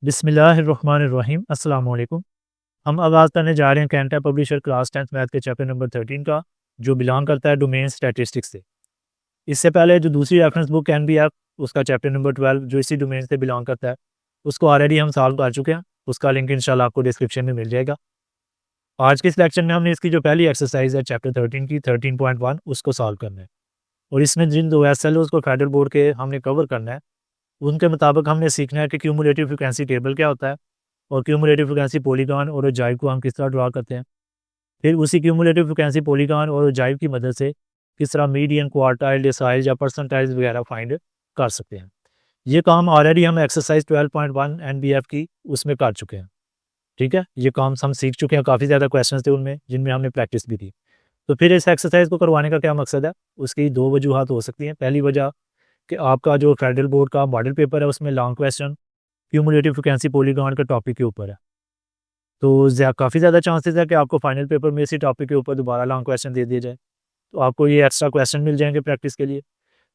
बिस्मिल्लाहिर्रहमानिर्रहीम अस्सलाम वालेकुम। हम आगाज़ करने जा रहे हैं कैंटा पब्लिशर क्लास 10th मैथ के चैप्टर नंबर 13 का, जो बिलोंग करता है डोमेन स्टैटिस्टिक्स से। इससे पहले जो दूसरी reference book can be app, उसका चैप्टर नंबर 12 जो इसी डोमेन से बिलोंग करता है, उसको ऑलरेडी हम सॉल्व कर चुके हैं। उसका लिंक इंशाल्लाह आपको डिस्क्रिप्शन में मिल जाएगा। आज के इस लेक्चर में हमने इसकी जो पहली एक्सरसाइज है चैप्टर 13 की 13.1 उसको सॉल्व करना है। और इसमें जिन दो SLOs को फेडरल बोर्ड के हमने कवर करना है, उनके मुताबिक हमने सीखना है कि क्यूमुलेटिव फ्रिक्वेंसी टेबल क्या होता है और क्यूमुलेटिव फ्रिक्वेंसी पॉलीगॉन और ओजाइव को हम किस तरह ड्रा करते हैं। फिर उसी क्यूमुलेटिव फ्रिक्वेंसी पॉलीगॉन और ओजाइव की मदद से किस तरह मीडियन, क्वार्टाइल, डेसाइल या परसेंटाइल वगैरह फाइंड कर सकते हैं। ये काम ऑलरेडी हम एक्सरसाइज 12.1 NBF की उसमें कर चुके हैं। ठीक है, ये काम हम सीख चुके हैं। काफ़ी ज़्यादा क्वेश्चन थे उनमें जिनमें हमने प्रैक्टिस भी की। तो फिर इस एक्सरसाइज को करवाने का क्या मकसद है, उसकी दो वजूहत हो सकती हैं। पहली वजह कि आपका जो फेडरल बोर्ड का मॉडल पेपर है उसमें long question cumulative frequency polygon के टॉपिक के ऊपर है, तो काफ़ी ज़्यादा चांसेस है कि आपको फाइनल पेपर में इसी टॉपिक के ऊपर दोबारा लॉन्ग क्वेश्चन दे दिया जाए, तो आपको ये एक्स्ट्रा क्वेश्चन मिल जाएंगे प्रैक्टिस के लिए।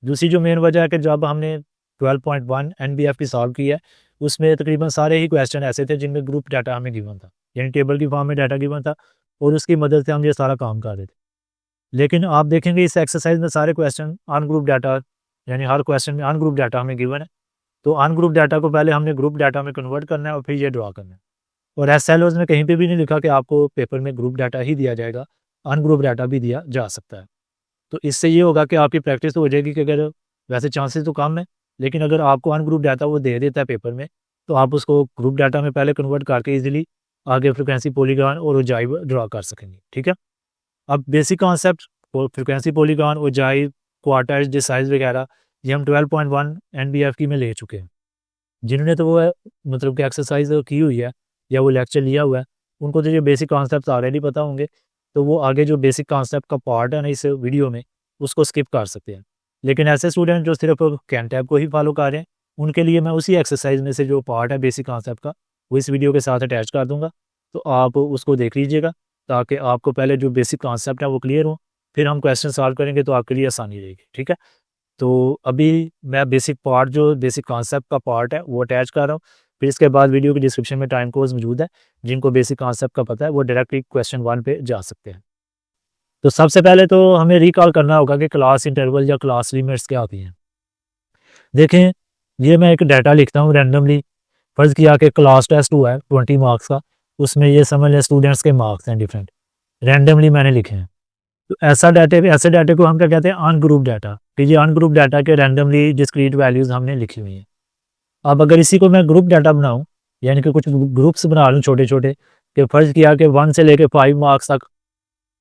दूसरी जो मेन वजह है कि जब हमने 12.1 NBF की सॉल्व की है, उसमें तकरीबन सारे ही क्वेश्चन ऐसे थे जिनमें ग्रुप डाटा हमें गिवन था, यानी टेबल की फॉर्म में डाटा गिवन था और उसकी मदद से हम ये सारा काम कर रहे थे। लेकिन आप देखेंगे इस एक्सरसाइज में सारे क्वेश्चन अनग्रुप डाटा, यानी हर क्वेश्चन में अनग्रुप डाटा हमें गिवन है। तो अनग्रुप डाटा को पहले हमने ग्रुप डाटा में कन्वर्ट करना है और फिर ये ड्रा करना है। और SLOs में कहीं पे भी नहीं लिखा कि आपको पेपर में ग्रुप डाटा ही दिया जाएगा, अनग्रुप डाटा भी दिया जा सकता है। तो इससे ये होगा कि आपकी प्रैक्टिस तो हो जाएगी कि अगर वैसे चांसेस तो कम है, लेकिन अगर आपको अनग्रुप डाटा वो दे देता है पेपर में, तो आप उसको ग्रुप डाटा में पहले कन्वर्ट करके ईजिली आगे फ्रिक्वेंसी पॉलीगॉन और ओजाइव ड्रा कर सकेंगे। ठीक है, अब basic concept frequency polygon, ogive, quartiles, deciles वगैरह ये हम 12.1 NBF की में ले चुके हैं। जिन्होंने तो वो मतलब कि एक्सरसाइज की हुई है या वो लेक्चर लिया हुआ है, उनको तो ये बेसिक कॉन्सेप्ट ऑलरेडी पता होंगे, तो वो आगे जो बेसिक कॉन्सेप्ट का पार्ट है ना इस वीडियो में, उसको स्किप कर सकते हैं। लेकिन ऐसे स्टूडेंट जो सिर्फ कैन-टैब को ही फॉलो कर रहे हैं, उनके लिए मैं उसी एक्सरसाइज में से जो पार्ट है बेसिक कॉन्सेप्ट का, वो इस वीडियो के साथ अटैच कर दूंगा, तो आप उसको देख लीजिएगा ताकि आपको पहले जो बेसिक कॉन्सेप्ट है वो क्लियर हो, फिर हम क्वेश्चन सॉल्व करेंगे तो आपके लिए आसानी रहेगी। ठीक है, तो अभी मैं बेसिक पार्ट जो बेसिक कॉन्सेप्ट का पार्ट है वो अटैच कर रहा हूँ। फिर इसके बाद वीडियो की डिस्क्रिप्शन में टाइम कोर्स मौजूद है, जिनको बेसिक कॉन्सेप्ट का पता है वो डायरेक्टली क्वेश्चन 1 पे जा सकते हैं। तो सबसे पहले तो हमें रिकॉल करना होगा कि क्लास इंटरवल या क्लास लिमिट्स क्या होती हैं। देखें, ये मैं एक डाटा लिखता हूँ रैंडमली। फ़र्ज़ किया कि क्लास टेस्ट हुआ है 20 मार्क्स का, उसमें ये समझ लें स्टूडेंट्स के मार्क्स हैं डिफरेंट, रैंडमली मैंने लिखे हैं। तो ऐसे डाटे को हम क्या कहते हैं, अनग्रुप डाटा, कि ये अनग्रुप डाटा के रैंडमली डिस्क्रीट वैल्यूज़ हमने लिखी हुई हैं। अब अगर इसी को मैं ग्रुप डाटा बनाऊं, यानी कि कुछ ग्रुप्स बना लूँ छोटे छोटे, कि फ़र्ज़ किया कि 1 से लेके 5 मार्क्स तक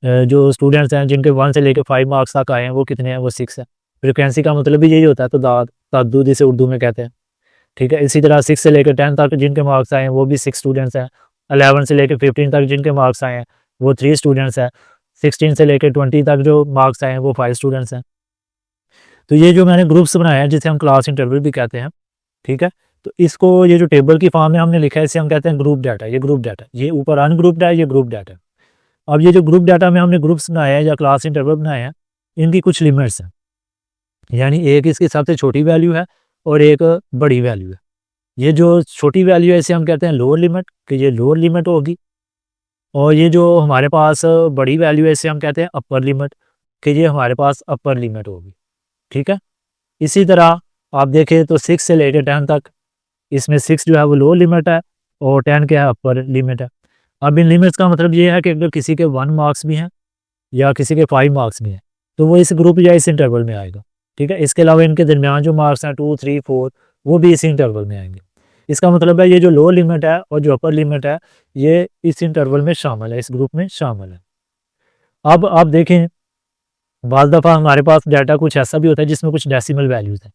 जो स्टूडेंट्स हैं जिनके 1 से लेके 5 मार्क्स तक आए हैं वो कितने हैं, वो 6 है। फ्रिक्वेंसी का मतलब भी यही होता है, तो ताद्दुद इसे उर्दू में कहते हैं। ठीक है, इसी तरह 6 से लेकर 10 तक जिनके मार्क्स आए हैं वो भी 6 स्टूडेंट्स हैं। 11 से लेकर 15 तक जिनके मार्क्स आए हैं वो 3 स्टूडेंट्स हैं। 16 से लेकर 20 तक जो मार्क्स आए हैं वो 5 स्टूडेंट्स हैं। तो ये जो मैंने ग्रुप्स बनाया है जिसे हम क्लास इंटरवल भी कहते हैं, ठीक है, तो इसको ये जो टेबल की फॉर्म में हमने लिखा है इसे हम कहते हैं ग्रुप डाटा। ये ग्रुप डाटा, ये ऊपर अनग्रुप्ड है, ये ग्रुप डाटा। अब ये जो ग्रुप डाटा में हमने ग्रुप्स बनाया है या क्लास इंटरवल बनाया है, इनकी कुछ लिमिट्स हैं, यानी एक इसकी सबसे छोटी वैल्यू है और एक बड़ी वैल्यू है। ये जो छोटी वैल्यू है इसे हम कहते हैं लोअर लिमिट, कि ये लोअर लिमिट होगी, और ये जो हमारे पास बड़ी वैल्यू है इसे हम कहते हैं अपर लिमिट, कि ये हमारे पास अपर लिमिट होगी। ठीक है, इसी तरह आप देखें तो 6 से लेकर 10 तक, इसमें 6 जो है वो लोअर लिमिट है और 10 क्या है, अपर लिमिट है। अब इन लिमिट्स का मतलब ये है कि अगर किसी के 1 मार्क्स भी हैं या किसी के 5 मार्क्स भी हैं तो वो इस ग्रुप या इस इंटरवल में आएगा। ठीक है, इसके अलावा इनके दरमियान जो मार्क्स हैं 2, 3, 4 वो भी इस इंटरवल में आएंगे। इसका मतलब है ये जो लोअर लिमिट है और जो अपर लिमिट है ये इस इंटरवल में शामिल है, इस ग्रुप में शामिल है। अब आप देखें, बाज़ दफ़ा हमारे पास डाटा कुछ ऐसा भी होता है जिसमें कुछ डेसिमल वैल्यूज़ हैं।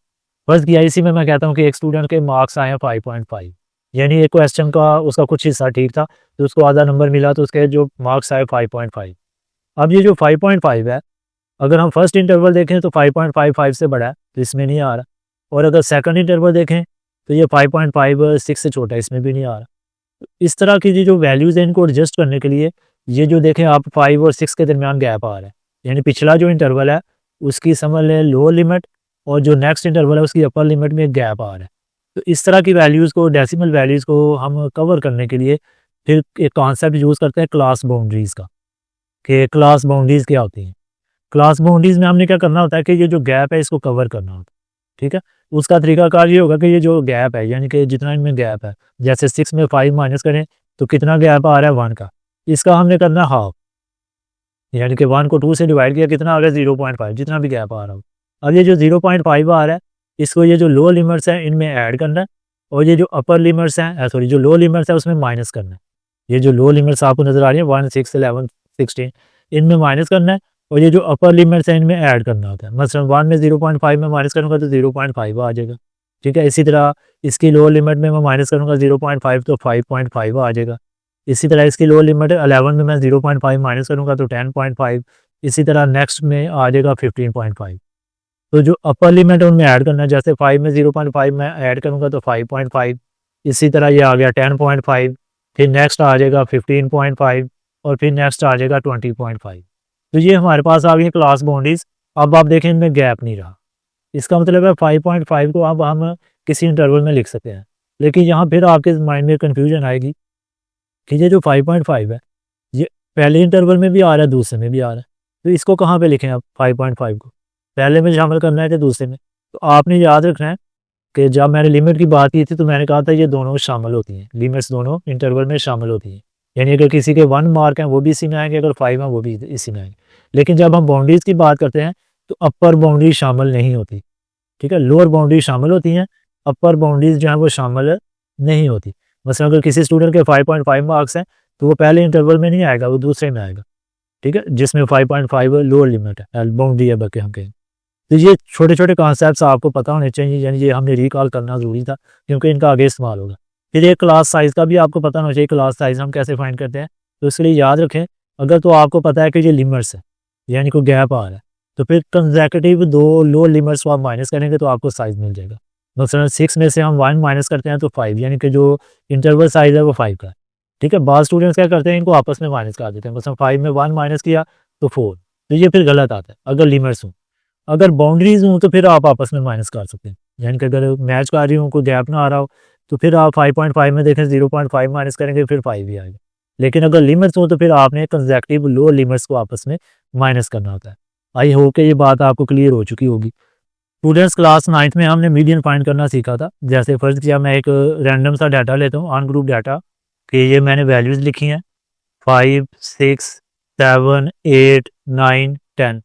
फर्ज़ किया इसी में मैं कहता हूँ कि एक स्टूडेंट के मार्क्स आए हैं 5.5, यानी एक क्वेश्चन का उसका कुछ हिस्सा ठीक था तो उसको आधा नंबर मिला, तो उसके जो मार्क्स आए 5.5। अब ये जो 5.5 है, अगर हम फर्स्ट इंटरवल देखें तो 5.55 से बड़ा है, तो इसमें नहीं आ रहा, और अगर सेकंड इंटरवल देखें तो ये 5.5 6 से छोटा है, इसमें भी नहीं आ रहा। तो इस तरह की जो वैल्यूज़ हैं इनको एडजस्ट करने के लिए ये जो देखें आप 5 और 6 के दरमियान गैप आ रहा है, यानी पिछला जो इंटरवल है उसकी समझ लें लोअर लिमिट और जो नेक्स्ट इंटरवल है उसकी अपर लिमिट में एक गैप आ रहा है। तो इस तरह की वैल्यूज़ को, डेसिमल वैल्यूज़ को हम कवर करने के लिए फिर एक कॉन्सेप्ट यूज़ करते हैं क्लास बाउंड्रीज़ का, कि क्लास बाउंड्रीज़ क्या होती हैं। क्लास बाउंड्रीज़ में हमने क्या करना होता है कि ये जो गैप है इसको कवर करना होता है, ठीक है। उसका तरीकाकार ये होगा कि ये जो गैप है, यानी कि जितना इनमें गैप है, जैसे 6 में 5 माइनस करें तो कितना गैप आ रहा है 1 का, इसका हमने करना हाफ, यानी कि 1 को 2 से डिवाइड किया, कितना आ गया 0.5, जितना भी गैप आ रहा हो। अब ये जो 0.5 आ रहा है इसको ये जो लो लिमिट्स हैं इनमें ऐड करना है, और ये जो अपर लिमिट्स हैं, सॉरी जो लो लिमिट्स है उसमें माइनस करना है। ये जो लो लिमिट्स आपको नज़र आ रही है 1, 6, 11, 16, इनमें माइनस करना है, और ये जो अपर लिमिट्स हैं इनमें ऐड करना होता है। मसलन 1 में 0.5 में माइनस करूँगा तो 0.5 आ जाएगा, ठीक है। इसी तरह इसकी लो लिमिट में मैं माइनस करूँगा 0.5 तो 5.5 आ जाएगा। इसी तरह इसकी लो लिमिट 11 में मैं 0.5 माइनस करूँगा तो 10.5। इसी तरह नेक्स्ट में आ जाएगा 15.5। तो जो अपर लिमिट है उनमें ऐड करना है, जैसे 5 में 0.5 मैं ऐड करूँगा तो 5.5। इसी तरह ये आ गया 10.5, फिर नेक्स्ट आ जाएगा 15.5, और फिर नेक्स्ट आ जाएगा 20.5। तो ये हमारे पास आ गई क्लास बाउंड्रीज। अब आप देखें इनमें गैप नहीं रहा, इसका मतलब है 5.5 को अब हम किसी इंटरवल में लिख सकते हैं। लेकिन यहाँ फिर आपके माइंड में कन्फ्यूजन आएगी कि ये जो 5.5 है ये पहले इंटरवल में भी आ रहा है, दूसरे में भी आ रहा है, तो इसको कहाँ पे लिखें आप 5.5 को, पहले में शामिल करना है कि दूसरे में? तो आपने याद रखना है कि जब मैंने लिमिट की बात की थी तो मैंने कहा था ये दोनों शामिल होती हैं, लिमिट्स दोनों इंटरवल में शामिल होती हैं। यानी अगर किसी के 1 मार्क हैं वो भी इसी में आएंगे, अगर 5 हैं वो भी इसी में आएंगे। लेकिन जब हम बाउंड्रीज की बात करते हैं तो अपर बाउंड्री शामिल नहीं होती, ठीक है। लोअर बाउंड्री शामिल होती हैं, अपर बाउंड्रीज जो हैं वो शामिल नहीं होती। मसलन अगर किसी स्टूडेंट के 5.5 मार्क्स हैं तो वो पहले इंटरवल में नहीं आएगा, वो दूसरे में आएगा, ठीक है, जिसमें 5.5 लोअर लिमिट है, बाउंड्री है बल्कि हम कहें। तो ये छोटे छोटे कॉन्सेप्ट्स आपको पता होने चाहिए, यानी ये हमने रिकॉल करना ज़रूरी था क्योंकि इनका आगे इस्तेमाल होगा। फिर एक क्लास साइज़ का भी आपको पता होना चाहिए, क्लास साइज़ हम कैसे फाइंड करते हैं। तो इसके लिए याद रखें, अगर तो आपको पता है कि ये लिमिट्स है यानी कोई गैप आ रहा है, तो फिर कंसेक्यूटिव 2 लो लिमिट्स को आप माइनस करेंगे तो आपको साइज़ मिल जाएगा। मसलन 6 में से हम 1 माइनस करते हैं तो 5, यानी कि जो इंटरवल साइज़ है वो 5 का है, ठीक है। बाद स्टूडेंट्स क्या करते हैं, इनको आपस में माइनस कर देते हैं, मसलन 5 में 1 माइनस किया तो 4, तो ये फिर गलत आता है अगर लिमिट्स हों। अगर बाउंड्रीज हों तो फिर आप आपस में माइनस कर सकते हैं, यानी कि अगर मैच कर रही हूँ कोई गैप ना आ रहा हो तो फिर आप 5.5 में देखें 0.5 माइनस करेंगे फिर 5 ही आएगा। लेकिन अगर लिमिट्स हो तो फिर आपने कंसेक्यूटिव लो लिमिट्स को आपस में माइनस करना होता है। आई होप कि ये बात आपको क्लियर हो चुकी होगी। स्टूडेंट्स क्लास 9th में हमने मीडियन फाइंड करना सीखा था। जैसे फर्ज किया मैं एक रैंडम सा डाटा लेता हूँ, ऑन ग्रुप डाटा, कि ये मैंने वैल्यूज़ लिखी हैं 5, 6, 7, 8, 9, 10।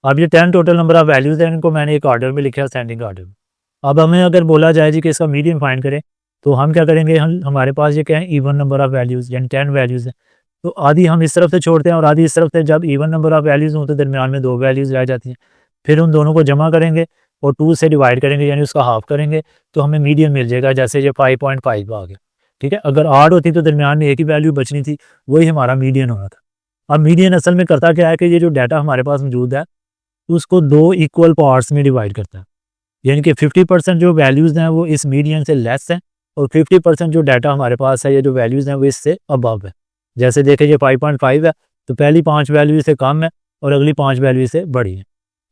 अब ये 10 टोटल नंबर ऑफ वैल्यूज़ हैं, इनको मैंने एक ऑर्डर में लिखा, असेंडिंग ऑर्डर में। अब हमें अगर बोला जाए जी कि इसका मीडियन फाइंड करें तो हम क्या करेंगे, हमारे पास ये क्या है, इवन नंबर ऑफ वैल्यूज़ यानी 10 वैल्यूज़ हैं, तो आधी हम इस तरफ से छोड़ते हैं और आधी इस तरफ से। जब इवन नंबर ऑफ वैल्यूज़ हों तो दरमियान में 2 वैल्यूज़ रह जाती हैं, फिर उन दोनों को जमा करेंगे और 2 से डिवाइड करेंगे यानी उसका हाफ करेंगे तो हमें मीडियन मिल जाएगा। जैसे ये 5.5 आ गया, ठीक है। अगर 8 होती तो दरमियान में एक ही वैल्यू बचनी थी, वही हमारा मीडियन होना था। अब मीडियन असल में करता क्या है कि ये जो डाटा हमारे पास मौजूद है उसको 2 इक्वल पार्ट्स में डिवाइड करता है, यानी कि 50% जो वैल्यूज़ हैं वो इस मीडियन से लेस हैं और 50% जो डाटा हमारे पास है, ये जो वैल्यूज़ हैं वो इससे अबव है। जैसे देखें ये 5.5 है तो पहली 5 वैल्यू से कम है और अगली 5 वैल्यू से बड़ी है,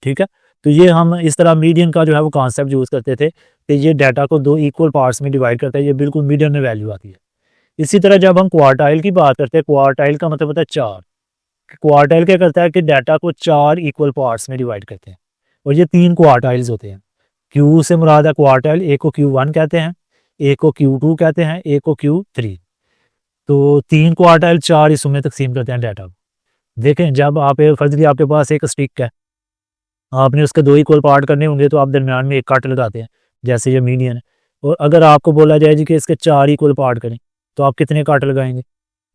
ठीक है। तो ये हम इस तरह मीडियन का जो है वो कॉन्सेप्ट यूज़ करते थे कि ये डाटा को 2 इक्वल पार्ट्स में डिवाइड करता है, ये बिल्कुल मीडियन में वैल्यू आती है। इसी तरह जब हम क्वार्टाइल की बात करते हैं, क्वार्टाइल का मतलब होता है 4। क्वार्टाइल क्या करता है कि डाटा को 4 इक्वल पार्ट्स में डिवाइड करते हैं और ये 3 क्वार्टाइल्स होते हैं। क्यू से मुराद है क्वार्टाइल, एक को Q1 कहते हैं, एक को Q2 कहते हैं, एक को Q3। तो 3 क्वार्टाइल 4 हिस्सों में तकसीम करते हैं डाटा को। देखें जब आप फर्ज लिया आपके पास एक स्टिक है, आपने उसके 2 इक्वल पार्ट करने होंगे तो आप दरमियान में एक कट लगाते हैं, जैसे ये मीडियन है। और अगर आपको बोला जाए जी कि इसके 4 इक्वल पार्ट करें तो आप कितने कट लगाएंगे?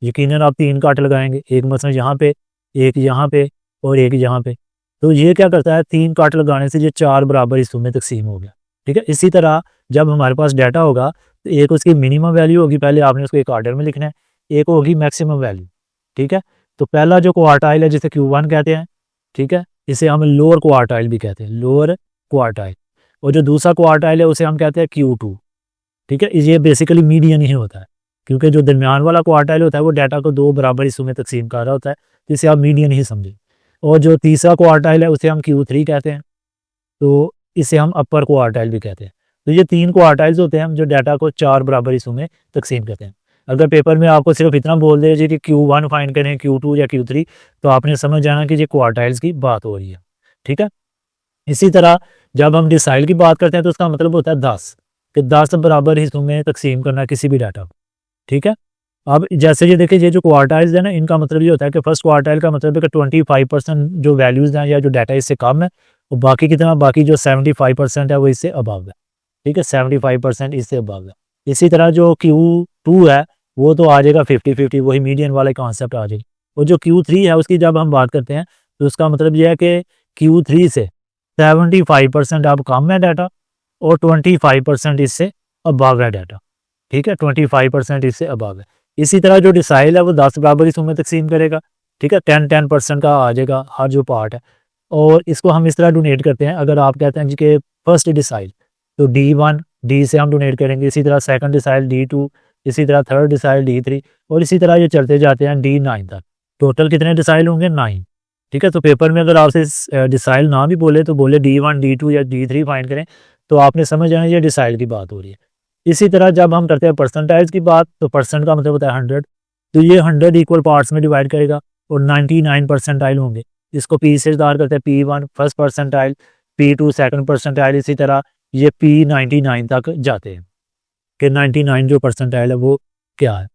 यकीनन आप 3 कट लगाएंगे, एक मसलन यहाँ पे, एक यहाँ पे और एक यहाँ पे। तो ये क्या करता है, 3 कट लगाने से ये 4 बराबर हिस्सों में तकसीम हो गया, ठीक है। इसी तरह जब हमारे पास डाटा होगा तो एक उसकी मिनिमम वैल्यू होगी, पहले आपने उसको एक ऑर्डर में लिखना है, एक होगी मैक्सिमम वैल्यू, ठीक है। तो पहला जो क्वार्टाइल है जिसे Q1 कहते हैं, ठीक है, इसे हम लोअर क्वार्टाइल भी कहते हैं, लोअर क्वार्टाइल। और जो दूसरा क्वार्टाइल है उसे हम कहते हैं Q2, ठीक है। ये बेसिकली मीडियन ही होता है क्योंकि जो दरमियान वाला क्वार्टाइल होता है वो डाटा को 2 बराबर हिस्सों में तकसीम कर रहा होता है, जिसे आप मीडियन ही समझें। और जो तीसरा क्वार्टाइल है उसे हम Q3 कहते हैं, तो इसे हम अपर क्वार्टाइल भी कहते हैं। तो ये 3 क्वार्टाइल्स होते हैं हम जो डाटा को 4 बराबर हिस्सों में तकसीम करते हैं। अगर पेपर में आपको सिर्फ इतना बोल दे जी कि Q1 फाइंड करें, Q2 या Q3, तो आपने समझ जाना कि ये क्वार्टाइल्स की बात हो रही है। ठीक है, इसी तरह जब हम डिसाइल की बात करते हैं तो उसका मतलब होता है 10, कि 10 बराबर हिस्सों में तकसीम करना किसी भी डाटा को। ठीक है, अब जैसे ये देखिए, ये जो क्वार्टाइल्स है ना, इनका मतलब ये होता है कि फर्स्ट क्वार्टाइल का मतलब है कि 25% जो वैल्यूज़ हैं या जो डाटा इससे कम है, और बाकी कितना, बाकी जो 75% है वो इससे अबव है। ठीक है, 75% इससे अबव है। इसी तरह जो Q2 है वो तो आ जाएगा 50-50, वही मीडियन वाले कॉन्सेप्ट आ जाएगी। और जो Q3 है उसकी जब हम बात करते हैं तो उसका मतलब यह है कि Q3 से 75% अब कम है डाटा और 25% इससे अबव है डाटा। ठीक है, 25% इससे अबव है। इसी तरह जो डिसाइल है वो 10 बराबर हिस्सों में तकसीम करेगा। ठीक है, 10% का आ जाएगा हर जो पार्ट है, और इसको हम इस तरह डोनेट करते हैं। अगर आप कहते हैं जी कि फर्स्ट डिसाइल, तो D1, डी से हम डोनेट करेंगे। इसी तरह सेकंड डिसाइल D2, इसी तरह थर्ड डिसाइल D3, और इसी तरह ये चलते जाते हैं D9 तक। टोटल कितने डिसाइल होंगे? 9। ठीक है, तो पेपर में अगर आपसे डिसाइल ना भी बोले तो बोले D1, D2 या D3 फाइंड करें, तो आपने समझ जाना ये डिसाइल की बात हो रही है। इसी तरह जब हम करते हैं परसेंटाइज की बात, तो परसेंट का मतलब होता है 100, तो ये 100 इक्वल पार्ट्स में डिवाइड करेगा और 99 परसेंटाइल होंगे। इसको P से इस्तेमाल करते हैं, P1 first percentile, P2 second percentile, इसी तरह ये P99 तक जाते हैं कि 99 जो परसेंटाइल है वो क्या है।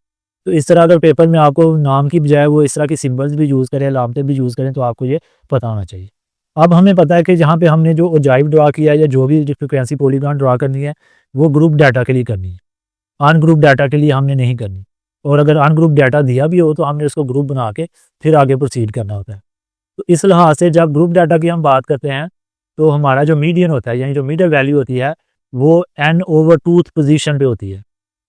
तो इस तरह अगर पेपर में आपको नाम की बजाय वो इस तरह की सिंबल्स भी यूज़ करें, अलामतें भी यूज़ करें, तो आपको ये पता होना चाहिए। अब हमें पता है कि जहाँ पे हमने जो ओजाइव ड्रा किया है या जो भी फ्रिक्वेंसी पॉलीगॉन ड्रा करनी है वो ग्रुप डाटा के लिए करनी है, अनग्रुप डाटा के लिए हमने नहीं करनी। और अगर अनग्रुप डाटा दिया भी हो तो हमने उसको ग्रुप बना के फिर आगे प्रोसीड करना होता है। तो इस लिहाज से जब ग्रुप डाटा की हम बात करते हैं तो हमारा जो मीडियन होता है, यानी जो मिडल वैल्यू होती है, वो n/2 पोजीशन पे होती है।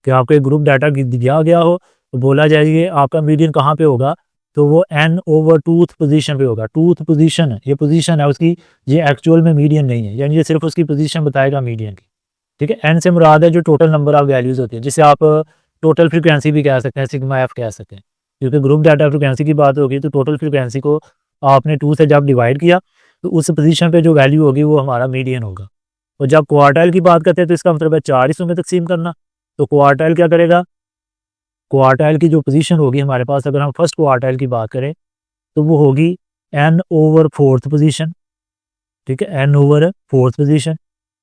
कि आपको एक ग्रुप डाटा दिया गया हो तो बोला जाए आपका मीडियन कहाँ पे होगा, तो वो n/2 पोजीशन पे होगा। टूथ पोजीशन है, ये पोजीशन है उसकी, ये एक्चुअल में मीडियन नहीं है, यानी ये सिर्फ उसकी पोजीशन बताएगा मीडियन की। ठीक है, एन से मुराद है जो टोटल नंबर ऑफ वैल्यूज़ होती है, जिसे आप टोटल फ्रीक्वेंसी भी कह सकते हैं, सिग्मा एफ कह सकते हैं। क्योंकि ग्रुप डाटा फ्रीक्वेंसी की बात होगी तो टोटल फ्रीक्वेंसी को आपने 2 से जब डिवाइड किया तो उस पोजीशन पे जो वैल्यू होगी वो हमारा मीडियन होगा। और जब क्वार्टाइल की बात करते हैं तो इसका मतलब है 4 हिस्सों में तकसीम करना। तो क्वार्टाइल क्या करेगा, क्वार्टाइल की जो पोजीशन होगी हमारे पास, अगर हम फर्स्ट क्वार्टाइल की बात करें तो वो होगी n/4 पोजीशन। ठीक है, n/4 पोजीशन।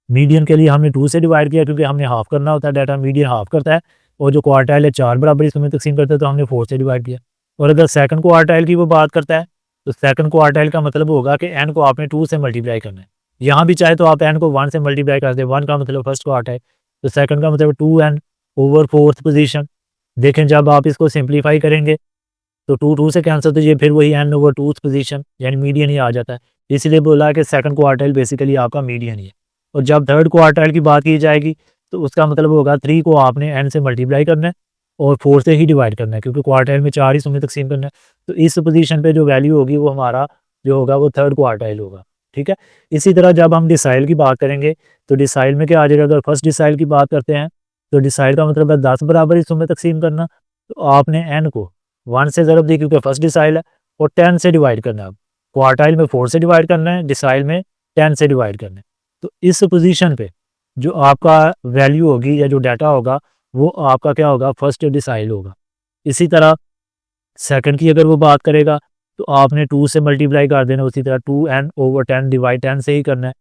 मीडियन के लिए हमने 2 से डिवाइड किया क्योंकि हमने हाफ करना होता है डाटा, मीडियन हाफ करता है, और जो क्वार्टाइल है 4 बराबर हिस्सों में तकसीम करता है, तो हमने 4 से डिवाइड किया। और अगर सेकंड क्वार्टाइल की वो बात करता है तो सेकंड क्वार्टाइल का मतलब होगा कि n को आपने 2 से मल्टीप्लाई करना है। यहाँ भी चाहे तो आप n को 1 से मल्टीप्लाई कर दें, 1 का मतलब फर्स्ट क्वार्टाइल, तो सेकंड का मतलब 2n/4 पोजीशन। देखें जब आप इसको सिंप्लीफाई करेंगे तो 2 से कैंसिल, तो ये फिर वही n/2 पोजीशन यानी मीडियन ही आ जाता है। इसलिए बोला कि सेकंड क्वार्टाइल बेसिकली आपका मीडियन ही है। और जब थर्ड क्वार्टाइल की बात की जाएगी तो उसका मतलब होगा 3 को आपने n से मल्टीप्लाई करना है और 4 से ही डिवाइड करना है, क्योंकि क्वार्टाइल में 4 हिस्सों में तकसीम करना है। तो इस पोजीशन पे जो वैल्यू होगी वो हमारा जो होगा वो थर्ड क्वार्टाइल होगा। ठीक है, इसी तरह जब हम डिसाइल की बात करेंगे तो डिसाइल में क्या आ जाएगा, अगर फर्स्ट डिसाइल की बात करते हैं तो डिसाइल का मतलब है 10 बराबर हिस्सों में तकसीम करना। तो आपने n को 1 से ज़रब दी क्योंकि फर्स्ट डिसाइल है, और 10 से डिवाइड करना है। क्वार्टाइल में 4 से डिवाइड करना है, डिसाइल में 10 से डिवाइड करना है। तो इस पोजीशन पे जो आपका वैल्यू होगी या जो डाटा होगा वो आपका क्या होगा, फर्स्ट डिसाइल होगा। इसी तरह सेकंड की अगर वो बात करेगा तो आपने 2 से मल्टीप्लाई कर देना, उसी तरह 2n/10 डिवाइड 10 से ही करना है,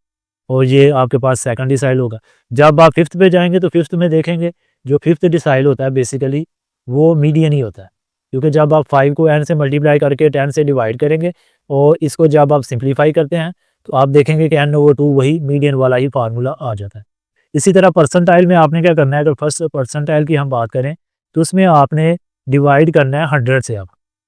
और ये आपके पास सेकंड डिसाइल होगा। जब आप फिफ्थ पे जाएंगे तो फिफ्थ में देखेंगे जो फिफ्थ डिसाइल होता है बेसिकली वो मीडियन ही होता है, क्योंकि जब आप 5 को n से मल्टीप्लाई करके 10 से डिवाइड करेंगे और इसको जब आप सिंप्लीफाई करते हैं तो आप देखेंगे कि n/2 वही मीडियन वाला ही फार्मूला आ जाता है। इसी तरह परसेंटाइल में आपने क्या करना है, अगर फर्स्ट परसेंटाइल की हम बात करें तो उसमें आपने डिवाइड करना है 100 से, आप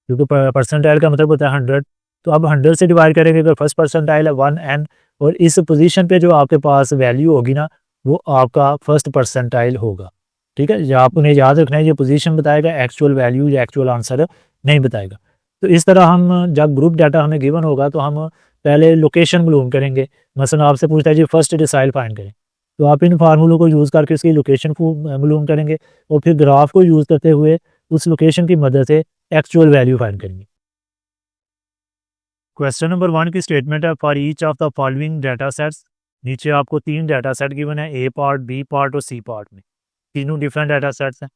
क्योंकि परसेंटाइल का मतलब होता है 100, तो अब 100 से डिवाइड करेंगे। अगर फर्स्ट परसेंटाइल है 1n और इस पोजीशन पे जो आपके पास वैल्यू होगी ना वो आपका फर्स्ट परसेंटाइल होगा। ठीक है, आपने याद रखना है ये पोजीशन बताएगा, एक्चुअल वैल्यू या एक्चुअल आंसर नहीं बताएगा। तो इस तरह हम जब ग्रुप डाटा हमें गिवन होगा तो हम पहले लोकेशन मालूम करेंगे। मसलन आपसे पूछता है जी फर्स्ट डिसाइल फाइंड करें, तो आप इन फार्मूलों को यूज़ करके उसकी लोकेशन को मालूम करेंगे और फिर ग्राफ को यूज़ करते हुए उस लोकेशन की मदद से एक्चुअल वैल्यू फाइंड करेंगे। क्वेश्चन नंबर 1 की स्टेटमेंट है, for each of the following data sets नीचे आपको 3 डाटा सेट गिवन है, ए पार्ट, बी पार्ट और सी पार्ट में, तीनों डिफरेंट डाटा सेट्स हैं।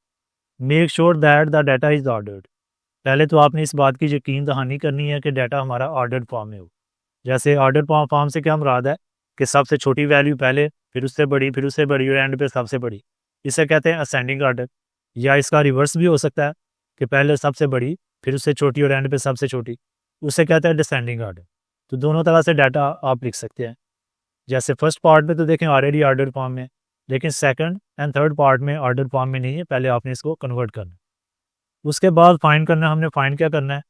Make sure that the data is ordered. पहले तो आपने इस बात की यकीन दहानी करनी है कि डाटा हमारा ऑर्डर्ड फॉर्म में हो। जैसे ऑर्डर फॉर्म से क्या मुराद है कि सबसे छोटी वैल्यू पहले, फिर उससे बड़ी, फिर उससे बड़ी और एंड पे सबसे बड़ी। इसे कहते हैं असेंडिंग ऑर्डर। या इसका रिवर्स भी हो सकता है कि पहले सबसे बड़ी, फिर उससे छोटी और एंड पे सबसे छोटी, उसे कहते हैं डिसेंडिंग ऑर्डर। तो दोनों तरह से डाटा आप लिख सकते हैं। जैसे फर्स्ट पार्ट में तो देखें ऑलरेडी ऑर्डर फॉर्म में, लेकिन सेकंड एंड थर्ड पार्ट में ऑर्डर फॉर्म में नहीं है, पहले आपने इसको कन्वर्ट करना। उसके बाद फाइंड करना, हमने फाइंड क्या करना है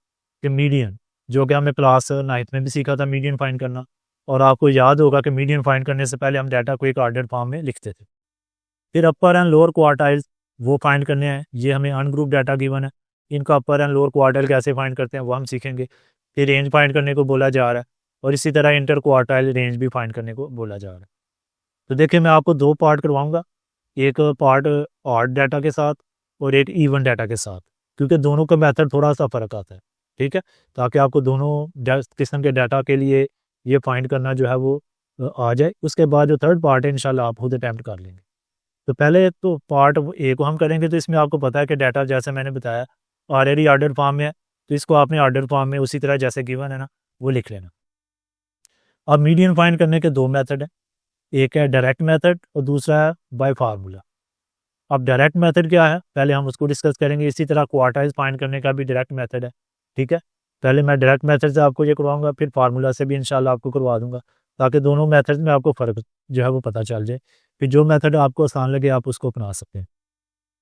कि मीडियन, जो कि हमने क्लास 9th में भी सीखा था मीडियन फाइंड करना। और आपको याद होगा कि मीडियन फाइंड करने से पहले हम डाटा को एक ऑर्डर फॉर्म में लिखते थे। फिर अपर एंड लोअर क्वार्टाइल्स वो फाइंड करने हैं। ये हमें अनग्रुप डाटा गिवन है, इनका अपर एंड लोअर क्वार्टाइल कैसे फाइंड करते हैं वो हम सीखेंगे। फिर रेंज फाइंड करने को बोला जा रहा है, और इसी तरह इंटर क्वार्टाइल रेंज भी फाइंड करने को बोला जा रहा है। तो देखिए मैं आपको 2 पार्ट करवाऊंगा, एक पार्ट ऑड डाटा के साथ और एक इवन डाटा के साथ, क्योंकि दोनों का मेथड थोड़ा सा फ़र्क आता है, ठीक है, ताकि आपको दोनों किस्म के डाटा के लिए ये फाइंड करना जो है वो आ जाए। उसके बाद जो थर्ड पार्ट है इंशाल्लाह आप खुद अटैम्प्ट कर लेंगे। तो पहले तो पार्ट ए को हम करेंगे। तो इसमें आपको पता है कि डाटा जैसे मैंने बताया ऑलरेडी ऑर्डर फॉर्म में है, तो इसको आपने ऑर्डर फॉर्म में उसी तरह जैसे गिवन है ना वो लिख लेना। अब मीडियन फाइंड करने के 2 मेथड हैं, एक है डायरेक्ट मेथड और दूसरा है बाय फार्मूला। अब डायरेक्ट मेथड क्या है पहले हम उसको डिस्कस करेंगे। इसी तरह क्वार्टाइल्स फाइंड करने का भी डायरेक्ट मेथड है, ठीक है। पहले मैं डायरेक्ट मेथड से आपको ये करवाऊंगा, फिर फार्मूला से भी इंशाल्लाह आपको करवा दूंगा, ताकि दोनों मेथड में आपको फ़र्क जो है वो पता चल जाए। फिर जो मेथड आपको आसान लगे आप उसको अपना सकते हैं।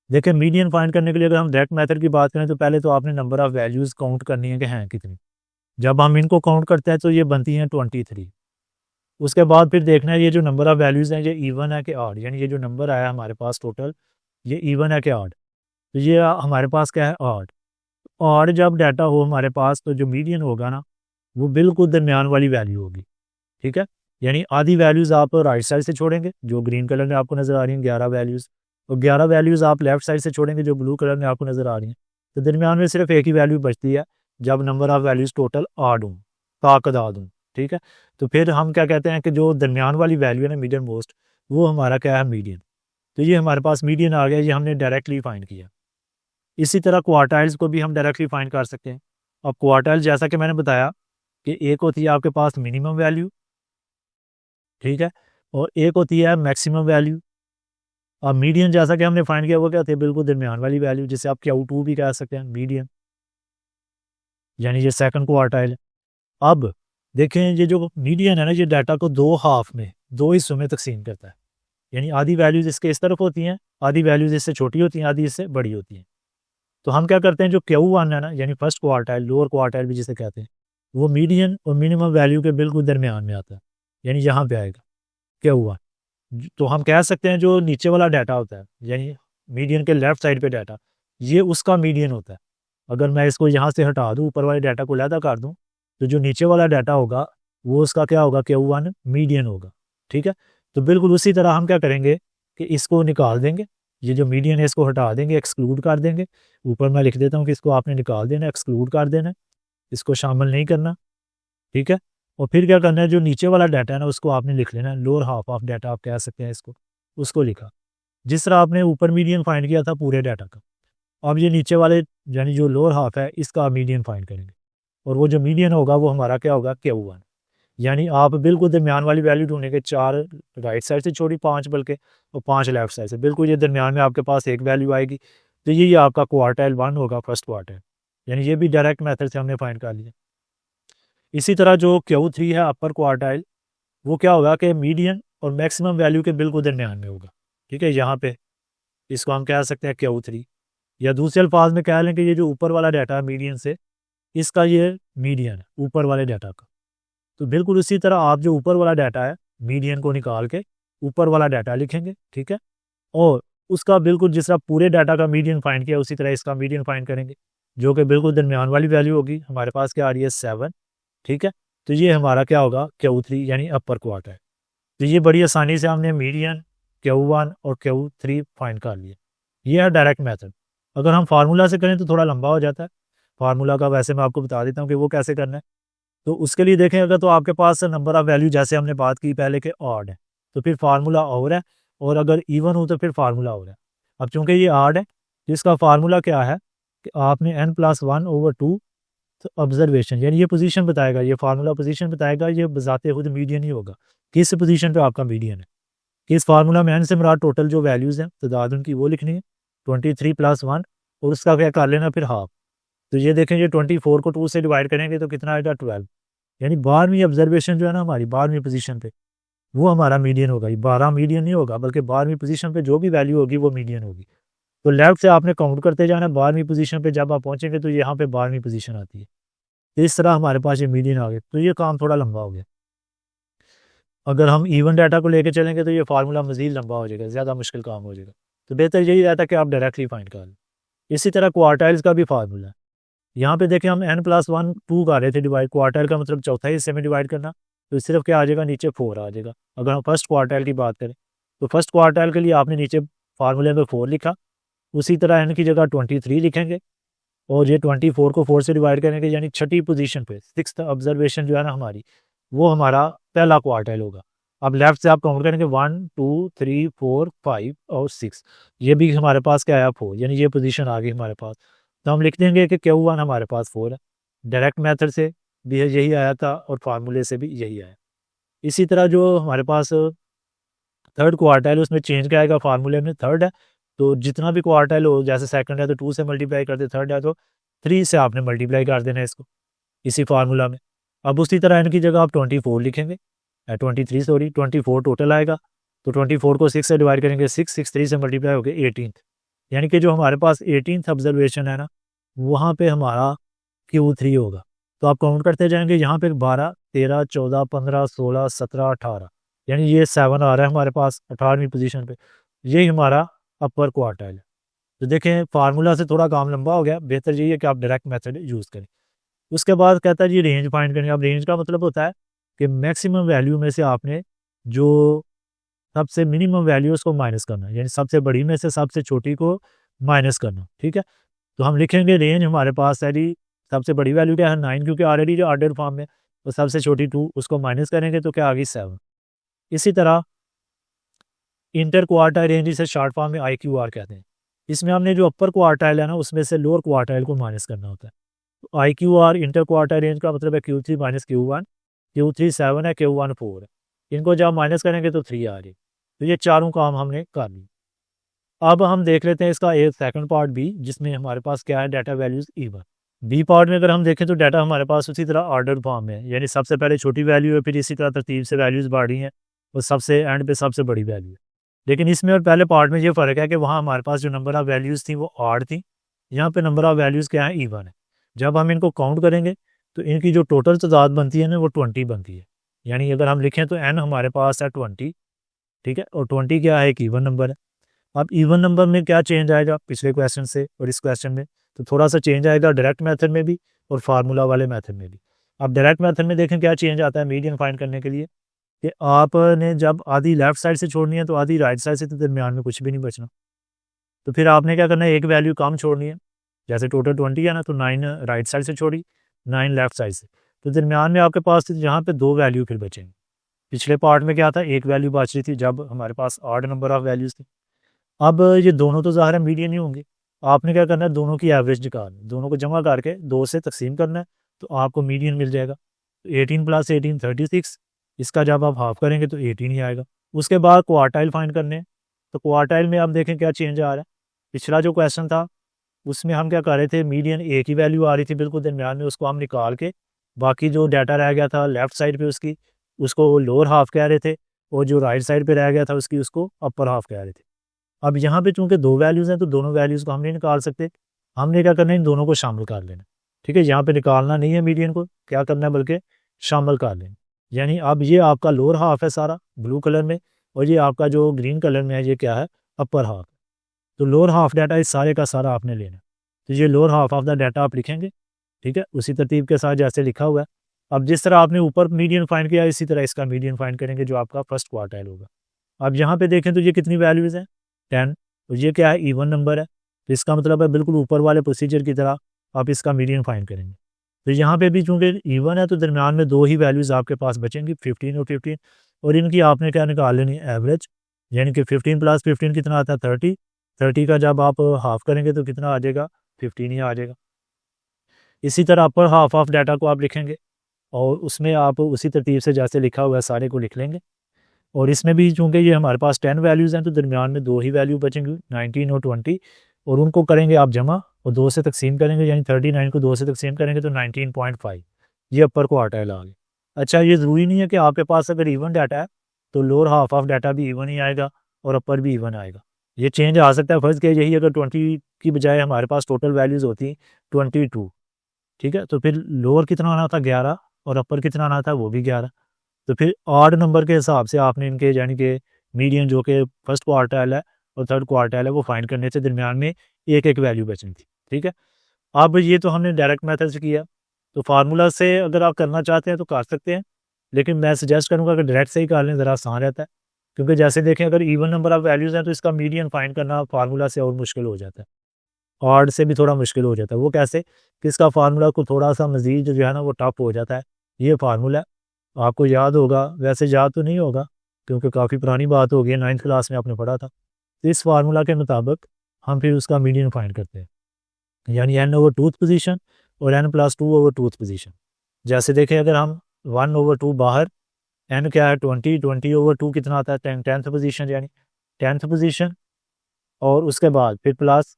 देखिए मीडियन फाइंड करने के लिए अगर हम डायरेक्ट मेथड की बात करें तो पहले तो आपने नंबर ऑफ़ वैल्यूज़ काउंट करनी है कि हैं कितनी। जब हम इनको काउंट करते हैं तो ये बनती हैं 23। उसके बाद फिर देखना है ये जो नंबर ऑफ़ वैल्यूज़ हैं ये इवन है कि ऑड, यानी ये जो नंबर आया हमारे पास टोटल ये इवन है कि ऑड। तो ये हमारे पास क्या है ऑड। और जब डाटा हो हमारे पास तो जो मीडियन होगा ना वो बिल्कुल दरमियान वाली वैल्यू होगी, ठीक है। यानी आधी वैल्यूज़ आप राइट साइड से छोड़ेंगे जो ग्रीन कलर में आपको नज़र आ रही हैं 11 वैल्यूज़, और 11 वैल्यूज़ आप लेफ्ट साइड से छोड़ेंगे जो ब्लू कलर में आपको नज़र आ रही हैं। तो दरमियान में सिर्फ एक ही वैल्यू बचती है जब नंबर ऑफ़ वैल्यूज़ टोटल आड हों, ताकदाद हों, ठीक है। तो फिर हम क्या कहते हैं कि जो दरमियान वाली वैल्यू है ना मीडियन मोस्ट, वो हमारा क्या है मीडियन। तो ये हमारे पास मीडियन आ गया, ये हमने डायरेक्टली फाइंड किया। इसी तरह क्वार्टाइल्स को भी हम डायरेक्टली फाइंड कर सकते हैं। अब क्वार्टाइल जैसा कि मैंने बताया कि एक होती है आपके पास मिनिमम वैल्यू, ठीक है, और एक होती है मैक्सिमम वैल्यू। अब मीडियन जैसा कि हमने फाइंड किया वो क्या होती है बिल्कुल दरमियान वाली वैल्यू, जिसे आप Q2 भी कह सकते हैं मीडियन, यानी ये सेकंड क्वार्टाइल है। अब देखें ये जो मीडियन है ना ये डाटा को 2 हाफ में 2 हिस्सों में तकसीम करता है। यानी आधी वैल्यूज़ इसके इस तरफ होती हैं, आधी वैल्यूज़ इससे छोटी होती हैं, आधी इससे बड़ी होती हैं। तो हम क्या करते हैं जो Q1 है ना यानी फर्स्ट क्वार्टाइल, लोअर क्वार्टाइल भी जिसे कहते हैं, वो मीडियन और मिनिमम वैल्यू के बिल्कुल दरमियान में आता है, यानी यहाँ पे आएगा Q1। तो हम कह सकते हैं जो नीचे वाला डाटा होता है यानी मीडियन के लेफ्ट साइड पे डाटा, ये उसका मीडियन होता है। अगर मैं इसको यहाँ से हटा दूँ, ऊपर वाले डाटा को अलहदा कर दूँ, तो जो नीचे वाला डाटा होगा वो उसका क्या होगा Q1 मीडियन होगा, ठीक है। तो बिल्कुल उसी तरह हम क्या करेंगे कि इसको निकाल देंगे, ये जो मीडियन है इसको हटा देंगे, एक्सक्लूड कर देंगे। ऊपर मैं लिख देता हूँ कि इसको आपने निकाल देना, एक्सक्लूड कर देना, इसको शामिल नहीं करना, ठीक है। और फिर क्या करना है जो नीचे वाला डाटा है ना उसको आपने लिख लेना है, लोअर हाफ ऑफ डाटा आप कह सकते हैं इसको, उसको लिखा जिस तरह आपने ऊपर मीडियन फाइंड किया था पूरे डाटा का। अब ये नीचे वाले यानी जो लोअर हाफ है इसका मीडियन फाइंड करेंगे, और वो जो मीडियन होगा वो हमारा क्या होगा Q1। यानी आप बिल्कुल दरमियान वाली वैल्यू ढूंढेंगे, 4 राइट साइड से छोड़ी 5 बल्कि, और 5 लेफ्ट साइड से, बिल्कुल ये दरमियान में आपके पास एक वैल्यू आएगी। तो ये आपका क्वार्टाइल 1 होगा, फर्स्ट क्वार्टाइल, यानी ये भी डायरेक्ट मेथड से हमने फाइंड कर लिया। इसी तरह जो Q3 है अपर क्वार्टाइल, वो क्या होगा कि मीडियन और मैक्सिमम वैल्यू के बिल्कुल दरमियान में होगा, ठीक है। यहाँ पे इसको हम कह सकते हैं Q3, या दूसरे अल्फाज में कह लें कि ये जो ऊपर वाला डाटा है मीडियन से, इसका ये मीडियन है ऊपर वाले डाटा का। तो बिल्कुल उसी तरह आप जो ऊपर वाला डाटा है मीडियन को निकाल के ऊपर वाला डाटा लिखेंगे, ठीक है, और उसका बिल्कुल जिस तरह पूरे डाटा का मीडियन फाइंड किया उसी तरह इसका मीडियन फाइंड करेंगे, जो कि बिल्कुल दरमियान वाली वैल्यू होगी। हमारे पास क्या आ रही है 7, ठीक है। तो ये हमारा क्या होगा Q3 यानी अपर क्वार्टाइल। तो ये बड़ी आसानी से हमने मीडियन, Q1 और Q3 फाइंड कर लिया। ये है डायरेक्ट मेथड। अगर हम फार्मूला से करें तो थोड़ा लंबा हो जाता है, फार्मूला का वैसे मैं आपको बता देता हूँ कि वो कैसे करना है। तो उसके लिए देखें अगर तो आपके पास नंबर ऑफ़ वैल्यू जैसे हमने बात की पहले के ऑड है, तो फिर फार्मूला और है, और अगर इवन हो तो फिर फार्मूला और है। अब चूँकि ये ऑड है, तो इसका फार्मूला क्या है कि आपने n+1/2 तो ऑब्जर्वेशन यानी ये पोजीशन बताएगा, ये फार्मूला पोजीशन बताएगा, ये बजाते खुद मीडियन ही होगा, किस पोजीशन पे आपका मीडियन है। कि इस फार्मूला में n से मुराद टोटल जो वैल्यूज़ हैं तादाद उनकी वो लिखनी है, 23 + 1 और उसका क्या कर लेना फिर हाफ। तो ये देखें ये 24 को 2 से डिवाइड करेंगे तो कितना आएगा 12, यानी 12वीं ऑब्जर्वेशन जो है ना हमारी 12वीं पोजीशन पे वो हमारा मीडियन होगा। ये 12 मीडियन नहीं होगा बल्कि 12वीं पोजीशन पे जो भी वैल्यू होगी वो मीडियन होगी। तो लेफ्ट से आपने काउंट करते जाना, 12वीं पोजीशन पे जब आप पहुंचेंगे तो यहाँ पे 12वीं पोजीशन आती है। तो इस तरह हमारे पास ये मीडियन आ गया, तो ये काम थोड़ा लंबा हो गया। अगर हम इवन डाटा को लेके चलेंगे तो ये फार्मूला मज़ीद लंबा हो जाएगा, ज़्यादा मुश्किल काम हो जाएगा। तो बेहतर यही रहता है कि आप डायरेक्टली फाइंड कर लें। इसी तरह क्वार्टाइल्स का भी फार्मूला है। यहाँ पे देखें हम n+1 2 कर रहे थे डिवाइड, क्वार्टाइल का मतलब चौथा हिस्से में डिवाइड करना, तो सिर्फ क्या आ जाएगा नीचे 4 आ जाएगा। अगर हम फर्स्ट क्वार्टाइल की बात करें तो फर्स्ट क्वार्टाइल के लिए आपने नीचे फार्मूले में 4 लिखा, उसी तरह n की जगह 23 लिखेंगे और ये 24 को 4 से डिवाइड करेंगे, यानी छठी पोजीशन पे 6th ऑब्जर्वेशन जो है ना हमारी वो हमारा पहला क्वार्टाइल होगा। अब लेफ्ट से आप काउंट करेंगे 1 2 3 4 5 और 6, ये भी हमारे पास क्या आया 4, यानी ये पोजीशन आ गई हमारे पास। तो हम लिख देंगे कि Q1 हमारे पास 4 है। डायरेक्ट मेथड से भी यही आया था और फार्मूले से भी यही आया। इसी तरह जो हमारे पास थर्ड क्वार्टाइल उसमें चेंज क्या आएगा, फार्मूले में थर्ड है तो जितना भी क्वार्टाइल हो, जैसे सेकंड है तो 2 से मल्टीप्लाई कर दे, थर्ड है तो 3 से आपने मल्टीप्लाई कर देना है इसको इसी फार्मूला में। अब उसी तरह n की जगह आप 24 लिखेंगे, 24 टोटल आएगा, तो 24 को 6 से डिवाइड करेंगे, 3 से मल्टीप्लाई हो गया 18, यानी कि जो हमारे पास 18th ऑब्जर्वेशन है ना वहाँ पे हमारा Q3 होगा। तो आप काउंट करते जाएंगे, यहाँ पे 12 13 14 15 16 17 18, यानी ये 7 आ रहा है हमारे पास 18वीं पोजीशन पे, यही हमारा अपर क्वार्टाइल है। तो देखें फार्मूला से थोड़ा काम लंबा हो गया, बेहतर यही है कि आप डायरेक्ट मेथड यूज़ करें। उसके बाद कहता है जी रेंज फाइंड करेंगे। अब रेंज का मतलब होता है कि मैक्सिमम वैल्यू में से आपने जो सबसे मिनिमम वैल्यू है उसको माइनस करना, यानी सबसे बड़ी में से सबसे छोटी को माइनस करना, ठीक है। तो हम लिखेंगे रेंज हमारे पास है जी, सबसे बड़ी वैल्यू क्या है 9 क्योंकि ऑलरेडी जो ऑर्डर फॉर्म में, तो सबसे छोटी 2 उसको माइनस करेंगे तो क्या आ गई 7। इसी तरह इंटर क्वार्टाइल रेंज इसे शॉर्ट फॉर्म में IQR कहते हैं। इसमें हमने जो अपर क्वार्टाइल है ना उसमें से लोअर क्वार्टाइल को माइनस करना होता है। तो IQR इंटर क्वार्टाइल रेंज का मतलब है Q3 माइनस Q1, Q3 7 है, Q1 4 है, इनको जब माइनस करेंगे तो 3 आ रही। तो ये चारों काम हमने कर ली। अब हम देख लेते हैं इसका एक सेकंड पार्ट भी, जिसमें हमारे पास क्या है data values even. B part में अगर हम देखें तो डाटा हमारे पास उसी तरह ऑर्डर फॉर्म में है, यानी सबसे पहले छोटी वैल्यू है, फिर इसी तरह तरतीब से वैल्यूज़ बढ़ रही हैं और सबसे एंड पे सबसे बड़ी वैल्यू है। लेकिन इसमें और पहले पार्ट में ये फ़र्क है कि वहाँ हमारे पास जो नंबर ऑफ़ वैल्यूज़ थी वो ऑड थी, यहाँ पे नंबर ऑफ़ वैल्यूज़ क्या है इवन है। जब हम इनको काउंट करेंगे तो इनकी जो टोटल तादाद बनती है ना वो 20 बनती है। यानी अगर हम लिखें तो n हमारे पास है 20, ठीक है, और 20 क्या है, एक इवन नंबर है। अब इवन नंबर में क्या चेंज आएगा पिछले क्वेश्चन से और इस क्वेश्चन में, तो थोड़ा सा चेंज आएगा डायरेक्ट मेथड में भी और फार्मूला वाले मेथड में भी। अब डायरेक्ट मेथड में देखें क्या चेंज आता है मीडियन फाइंड करने के लिए, कि आपने जब आधी लेफ्ट साइड से छोड़नी है तो आधी राइट साइड से, तो दरमियान में कुछ भी नहीं बचना। तो फिर आपने क्या करना है, एक वैल्यू कम छोड़नी है, जैसे टोटल 20 है ना, तो 9 राइट साइड से छोड़ी, 9 लेफ्ट साइड से, तो दरमियान में आपके पास यहाँ पे 2 वैल्यू फिर बचेंगे। पिछले पार्ट में क्या था, एक वैल्यू बच रही थी जब हमारे पास ऑड नंबर ऑफ वैल्यूज़ थी। अब ये दोनों तो ज़ाहिर है मीडियन ही होंगे, आपने क्या करना है दोनों की एवरेज निकालनी, दोनों को जमा करके 2 से तकसीम करना है तो आपको मीडियन मिल जाएगा। तो 18 + 18 36, इसका जब आप हाफ करेंगे तो 18 ही आएगा। उसके बाद क्वार्टाइल फाइंड करने हैं, तो क्वार्टाइल में आप देखें क्या चेंज आ रहा है। पिछला जो क्वेश्चन था उसमें हम क्या कर रहे थे, मीडियन एक ही वैल्यू आ रही थी बिल्कुल दरमियान में, उसको हम निकाल के बाकी जो डाटा रह गया था लेफ्ट साइड पे उसकी, उसको लोअर हाफ कह रहे थे, और जो राइट साइड पे रह गया था उसकी, उसको अपर हाफ कह रहे थे। अब यहाँ पे चूंकि 2 वैल्यूज़ हैं तो दोनों वैल्यूज़ को हम नहीं निकाल सकते, हमने क्या करना है इन दोनों को शामिल कर लेना, ठीक है। यहाँ पे निकालना नहीं है मीडियन को, क्या करना है बल्कि शामिल कर लेना। यानी अब ये आपका लोअर हाफ है सारा ब्लू कलर में, और ये आपका जो ग्रीन कलर में है ये क्या है, अपर हाफ। तो लोअर हाफ डाटा इस सारे का सारा आपने लेना। तो ये lower half of the data आप लिखेंगे, ठीक है, उसी तरतीब के साथ जैसे लिखा हुआ है। अब जिस तरह आपने ऊपर मीडियन फाइंड किया इसी तरह इसका मीडियन फाइंड करेंगे जो आपका फर्स्ट क्वार्टाइल होगा। अब यहाँ पे देखें तो ये कितनी वैल्यूज़ हैं 10, तो ये क्या है इवन नंबर है, तो इसका मतलब है बिल्कुल ऊपर वाले प्रोसीजर की तरह आप इसका मीडियन फाइंड करेंगे। तो यहाँ पे भी चूँकि इवन है तो दरमियान में दो ही वैल्यूज़ आपके पास बचेंगी 15 और 15, और इनकी आपने क्या निकाल लेनी है एवरेज, यानी कि 15 प्लस 15 कितना आता है 30, 30 का जब आप हाफ करेंगे तो कितना आ जाएगा 15 ही आ जाएगा। इसी तरह अपर हाफ ऑफ डाटा को आप लिखेंगे और उसमें आप उसी तरतीब से जैसे लिखा हुआ है सारे को लिख लेंगे, और इसमें भी चूँकि ये हमारे पास 10 वैल्यूज़ हैं तो दरमियान में दो ही वैल्यू बचेंगी 19 और 20, और उनको करेंगे आप जमा और 2 से तकसीम करेंगे, यानी 39 को 2 से तकसीम करेंगे तो 19.5, ये अपर क्वार्टाइल आ गया। अच्छा, ये ज़रूरी नहीं है कि आपके पास अगर इवन डाटा है तो लोअर हाफ ऑफ डाटा भी इवन ही आएगा और अपर भी इवन आएगा, ये चेंज आ सकता है। फ़र्ज़ के यही अगर 20 की बजाय हमारे पास टोटल वैल्यूज़ होती 22, ठीक है, तो फिर लोअर कितना आना था 11 और अपर कितना आना था वो भी 11, तो फिर ऑड नंबर के हिसाब से आपने इनके यानी कि मीडियन जो कि फर्स्ट क्वार्टाइल है और थर्ड क्वार्टाइल है वो फाइंड करने से दरमियान में एक एक वैल्यू बचनी थी, ठीक है। अब ये तो हमने डायरेक्ट मेथड से किया, तो फार्मूला से अगर आप करना चाहते हैं तो कर सकते हैं, लेकिन मैं सजेस्ट करूँगा अगर डायरेक्ट से ही कर लें ज़रा आसान रहता है, क्योंकि जैसे देखें अगर इवन नंबर ऑफ़ वैल्यूज़ हैं तो इसका मीडियन फाइंड करना फार्मूला से और मुश्किल हो जाता है, ऑड से भी थोड़ा मुश्किल हो जाता है। वो कैसे कि इसका फार्मूला को थोड़ा सा मज़ीद जो है ना वो टफ हो जाता है। ये फार्मूला आपको याद होगा, वैसे याद तो नहीं होगा क्योंकि काफ़ी पुरानी बात हो गई है, 9th क्लास में आपने पढ़ा था। तो इस फार्मूला के मुताबिक हम फिर उसका मीडियन फाइंड करते हैं, यानी n ओवर 2th पोजीशन और n plus 2 over 2th position. जैसे देखें अगर हम 1 ओवर 2 बाहर, n क्या है 20, 20 ओवर 2 कितना आता है 10th पोजीशन, यानी 10th पोजीशन, और उसके बाद फिर plus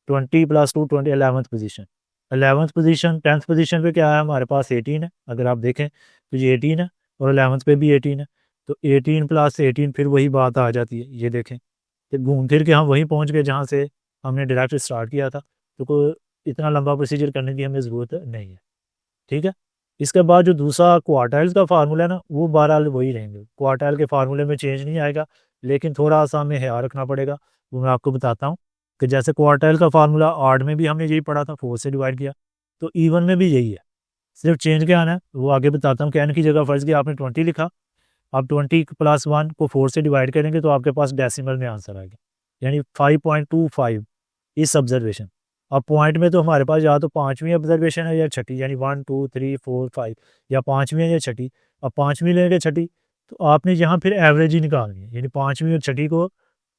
20 plus 2 20 11th position, 11th position 10th position पे क्या है हमारे पास 18 है, अगर आप देखें तो ये 18 है और 11th पे भी 18 है, तो 18 प्लस 18 फिर वही बात आ जाती है। ये देखें फिर घूम फिर के हम वहीं पहुंच गए जहाँ से हमने डायरेक्ट स्टार्ट किया था, तो कोई इतना लंबा प्रोसीजर करने की हमें ज़रूरत नहीं है, ठीक है। इसके बाद जो दूसरा क्वार्टाइल्स का फार्मूला है ना वो बहरहाल वही रहेंगे, क्वार्टाइल के फार्मूले में चेंज नहीं आएगा, लेकिन थोड़ा सा हमें ख्याल रखना पड़ेगा, वो मैं आपको बताता हूँ कि जैसे क्वार्टाइल का फार्मूला ऑड में भी हमने यही पढ़ा था 4 से डिवाइड किया, तो इवन में भी यही है, सिर्फ चेंज क्या आना है वो आगे बताता हूँ। n की जगह फ़र्ज़ किया आपने 20 लिखा, आप 20 प्लस 1 को 4 से डिवाइड करेंगे तो आपके पास डेसिमल में आंसर आएगा, यानी 5.25 इस ऑब्जर्वेशन। अब पॉइंट में तो हमारे पास या तो 5वीं ऑब्जर्वेशन है या छठी, यानी 1 2 3 4 5, या 5वीं है या छठी। अब 5वीं लेंगे छठी तो आपने यहाँ फिर एवरेज ही निकालनी है, यानी 5वीं और छठी को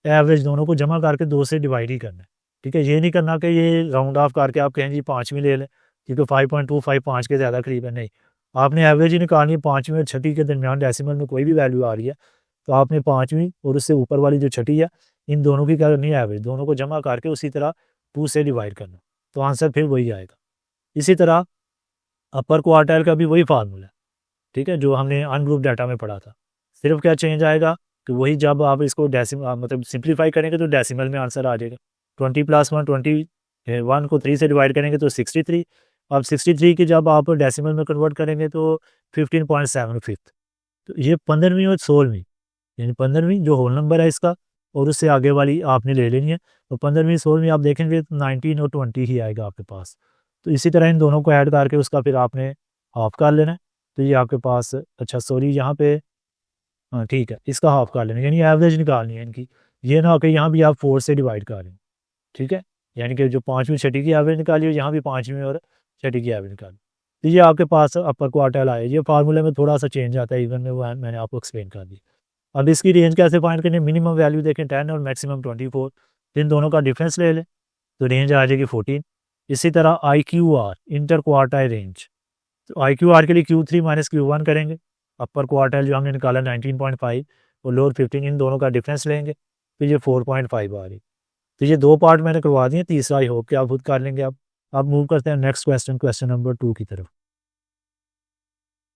एवरेज दोनों को जमा करके 2 से डिवाइड ही करना है, ठीक है। ये नहीं करना कि ये राउंड ऑफ करके आप कहें जी 5वीं ले लें क्योंकि 5.25 5 के ज़्यादा करीब है, नहीं, आपने एवरेज ही निकालनी है। 5वीं और छठी के दरमियान डेसिमल में कोई भी वैल्यू आ रही है तो आपने 5वीं और उससे ऊपर वाली जो छठी है इन दोनों की क्या करनी है एवरेज, दोनों को जमा करके उसी तरह 2 से डिवाइड करना, तो आंसर फिर वही आएगा। इसी तरह अपर क्वार्टाइल का भी वही फार्मूला है, ठीक है, जो हमने अनग्रुप डाटा में पढ़ा था। सिर्फ क्या चेंज आएगा कि वही जब आप इसको मतलब सिंप्लीफाई करेंगे तो डेसिमल में आंसर आ जाएगा। 20 प्लस 1 21 को 3 से डिवाइड करेंगे तो 63, अब 63 की जब आप डेसिमल में कन्वर्ट करेंगे तो 15.75, तो ये 15वीं और 16वीं, यानी 15वीं जो होल नंबर है इसका और उससे आगे वाली आपने ले लेनी है, तो 15वीं 16वीं आप देखेंगे तो 19 और 20 ही आएगा आपके पास। तो इसी तरह इन दोनों को ऐड करके उसका फिर आपने हाफ कर लेना है, तो ये आपके पास, अच्छा सॉरी यहाँ पे, हाँ ठीक है, इसका हाफ कर लेना, यानी एवरेज निकालनी है इनकी, ये ना हो कि यहाँ भी आप 4 से डिवाइड कर लें, ठीक है, यानी कि जो 5वीं छठी की एवरेज निकाली हो यहाँ भी 5वीं और छठी की एवरेज निकाली, तो ये आपके पास अपर क्वार्टाइल आए। ये फार्मूले में थोड़ा सा चेंज आता है इवन में, वो मैंने आपको एक्सप्लेन कर दी। अब इसकी रेंज कैसे फाइंड करनी है, मिनिमम वैल्यू देखें 10 और मैक्सिमम 24, इन दोनों का डिफरेंस ले लें तो रेंज आ जाएगी 14। इसी तरह IQR इंटर क्वार्टाइल रेंज, तो IQR के लिए Q3 माइनस Q1 करेंगे, अपर क्वार्टाइल जो हमने निकाला 19.5 और लोअर 15, इन दोनों का डिफरेंस लेंगे, फिर ये 4.5 आ रही। तो ये दो पार्ट मैंने करवा दिए, तीसरा आई होप कि आप खुद कर लेंगे। अब मूव करते हैं नेक्स्ट क्वेश्चन, क्वेश्चन नंबर 2 की तरफ।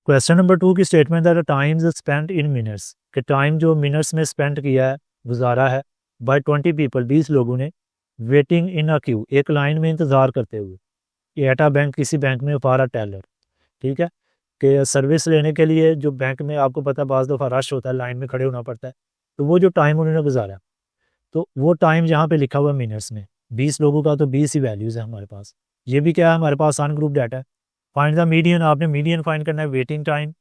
क्वेश्चन नंबर 2 की स्टेटमेंट है टाइम्स स्पेंट इन मिनट्स, कि टाइम जो मिनट्स में स्पेंड किया है, गुजारा है, बाय 20 पीपल 20 लोगों ने, वेटिंग इन अ क्यू एक लाइन में इंतज़ार करते हुए, एट अ बैंक किसी बैंक में फॉर अ टेलर, ठीक है, कि सर्विस लेने के लिए जो बैंक में आपको पता है बाज़ दफ़ा रश होता है, लाइन में खड़े होना पड़ता है, तो वो जो टाइम उन्होंने गुजारा, तो वो टाइम जहाँ पे लिखा हुआ है मिनट्स में, 20 लोगों का तो 20 ही वैल्यूज़ है हमारे पास। ये भी क्या है हमारे पास अनग्रुप डाटा है। फाइंड द मीडियन, आपने मीडियन फाइंड करना है, वेटिंग टाइम,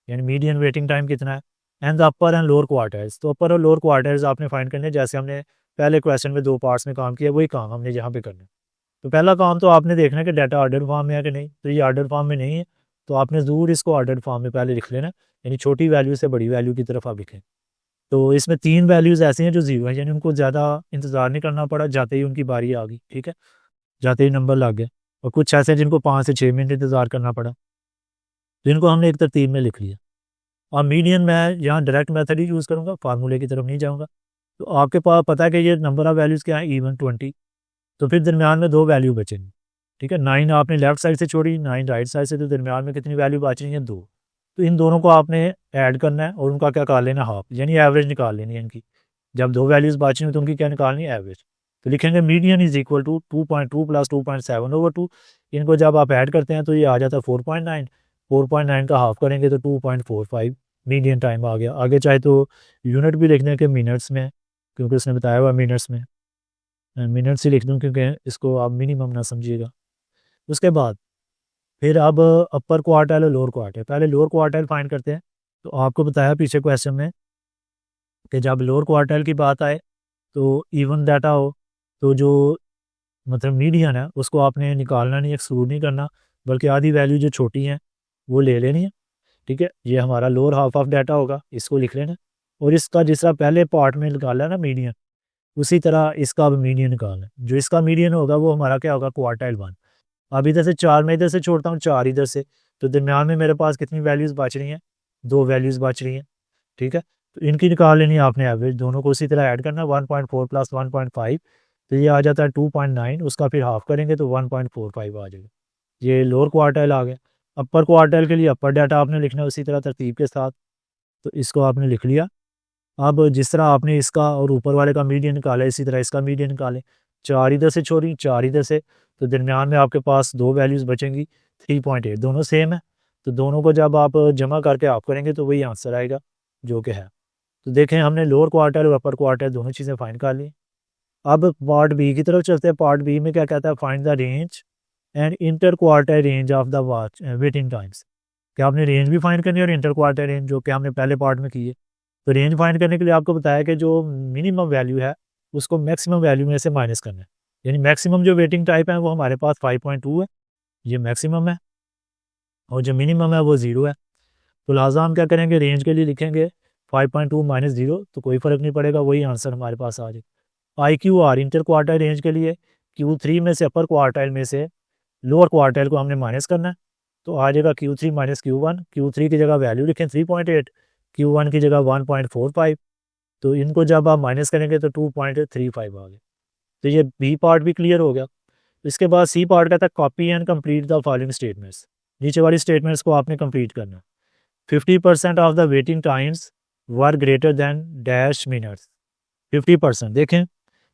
यानी मीडियन वेटिंग टाइम कितना है, and the upper and lower quarters, तो अपर और लोअर क्वार्टर्स आपने फाइंड करने हैं, जैसे हमने पहले क्वेश्चन में 2 पार्ट्स में काम किया वही काम हमने यहाँ पे करना है। तो पहला काम तो आपने देखना है कि डाटा ऑर्डर फॉर्म में है कि नहीं। तो ये ऑर्डर फॉर्म में नहीं है तो आपने ज़रूर इसको ऑर्डर फॉर्म में पहले लिख लेना, यानी छोटी वैल्यू से बड़ी वैल्यू की तरफ आप लिखें। तो इसमें 3 वैल्यूज़ ऐसी हैं जो 0 है, यानी उनको ज़्यादा इंतज़ार नहीं करना पड़ा, जाते ही उनकी बारी आ गई, ठीक है, जाते ही नंबर लग गए। और कुछ ऐसे हैं जिनको 5 से 6 मिनट इंतज़ार करना पड़ा, तो इनको हमने एक तरतीब में लिख लिया। और मीडियन मैं यहाँ डायरेक्ट मेथड ही यूज़ करूँगा, फार्मूले की तरफ नहीं जाऊँगा। तो आपके पास पता है कि ये नंबर ऑफ़ वैल्यूज़ क्या है, इवन 20। तो फिर दरमियान में 2 वैल्यू बचेंगी, ठीक है। 9 आपने लेफ्ट साइड से छोड़ी, 9 राइट साइड से, तो दरमियान में कितनी वैल्यू बच रही है, 2। तो इन दोनों को आपने ऐड करना है और उनका क्या निकाल लेना, हाफ, यानी एवरेज निकाल लेनी है इनकी। जब 2 वैल्यूज़ बच रही हैं तो उनकी क्या निकालनी है, एवरेज। तो लिखेंगे median is equal to 2.2 plus 2.7/2। इनको जब आप ऐड करते हैं तो ये आ जाता है 4.9। 4.9 का हाफ करेंगे तो 2.45 मीडियन टाइम आ गया। आगे चाहे तो यूनिट भी लिखने के मिनट्स में, क्योंकि उसने बताया हुआ मिनट्स में, मिनट्स ही लिख दूँ क्योंकि इसको आप मिनिमम ना समझिएगा। उसके बाद फिर अब अपर क्वार्टाइल और लोअर क्वार्टाइल, पहले लोअर क्वार्टाइल फाइंड करते हैं। तो आपको बताया पीछे क्वेश्चन में कि जब लोअर क्वार्टाइल की बात आए तो इवन डाटा हो तो जो मतलब मीडियन है उसको आपने निकालना नहीं, एक्सक्लूड नहीं करना, बल्कि आधी वैल्यू जो छोटी हैं वो ले लेनी है, ठीक है। ये हमारा लोअर हाफ ऑफ डाटा होगा, इसको लिख लेना। और इसका जिस तरह पहले पार्ट में निकाला ना मीडियन, उसी तरह इसका अब मीडियन निकालना है। जो इसका मीडियन होगा वो हमारा क्या होगा, क्वार्टाइल 1। अब इधर से 4 मैं इधर से छोड़ता हूँ, 4 इधर से, तो दरमियान में मेरे पास कितनी वैल्यूज़ बच रही हैं, 2 वैल्यूज़ बच रही हैं, ठीक है। तो इनकी निकाल लेनी है आपने एवरेज, दोनों को उसी तरह ऐड करना, 1.4 प्लस 1.5, तो ये आ जाता है 2.9। उसका फिर हाफ करेंगे तो 1.45 आ जाएगा। ये लोअर क्वार्टाइल आ गया। अपर क्वार्टाइल के लिए अपर डाटा आपने लिखना है उसी तरह तरतीब के साथ, तो इसको आपने लिख लिया। अब जिस तरह आपने इसका और ऊपर वाले का मीडियन निकाला, इसी तरह इसका मीडियन निकालें। 4 इधर से छोड़ी, 4 इधर से, तो दरमियान में आपके पास 2 वैल्यूज़ बचेंगी, 3.8, दोनों सेम है। तो दोनों को जब आप जमा करके आप करेंगे तो वही आंसर आएगा जो कि है। तो देखें हमने लोअर क्वार्टाइल और अपर क्वार्टाइल दोनों चीज़ें फाइंड कर ली। अब पार्ट बी की तरफ चलते हैं। पार्ट बी में क्या कहता है, find the range and inter quartile range of the watch waiting times. क्या आपने रेंज भी फाइंड करनी है और इंटर क्वार्टाइल रेंज, जो कि हमने पहले पार्ट में की है। तो रेंज फाइंड करने के लिए आपको बताया कि जो मिनिमम वैल्यू है उसको मैक्सिमम वैल्यू में से माइनस करना है, यानी मैक्सिमम जो वेटिंग टाइप है वो हमारे पास 5.2 है, ये मैक्सिमम है, और जो मिनिमम है वो 0 है। तो लिहाजा हम क्या करेंगे, रेंज के लिए लिखेंगे 5.2 माइनस 0, तो कोई फ़र्क नहीं पड़ेगा, वही आंसर हमारे पास आ जाएगा। IQR इंटर क्वार्टाइल रेंज के लिए Q3 में से अपर क्वार्टाइल में से लोअर क्वार्टाइल को हमने माइनस करना है, तो आ जाएगा Q3 माइनस Q1। Q3 की जगह वैल्यू लिखें 3.8, Q1 की जगह 1.45, तो इनको जब आप माइनस करेंगे तो 2.35 आ गए। तो ये बी पार्ट भी क्लियर हो गया। इसके बाद सी पार्ट कहता है copy and complete the following statements. नीचे वाली स्टेटमेंट्स को आपने कंप्लीट करना है। 50% of the waiting times were greater than dash minutes. 50%, देखें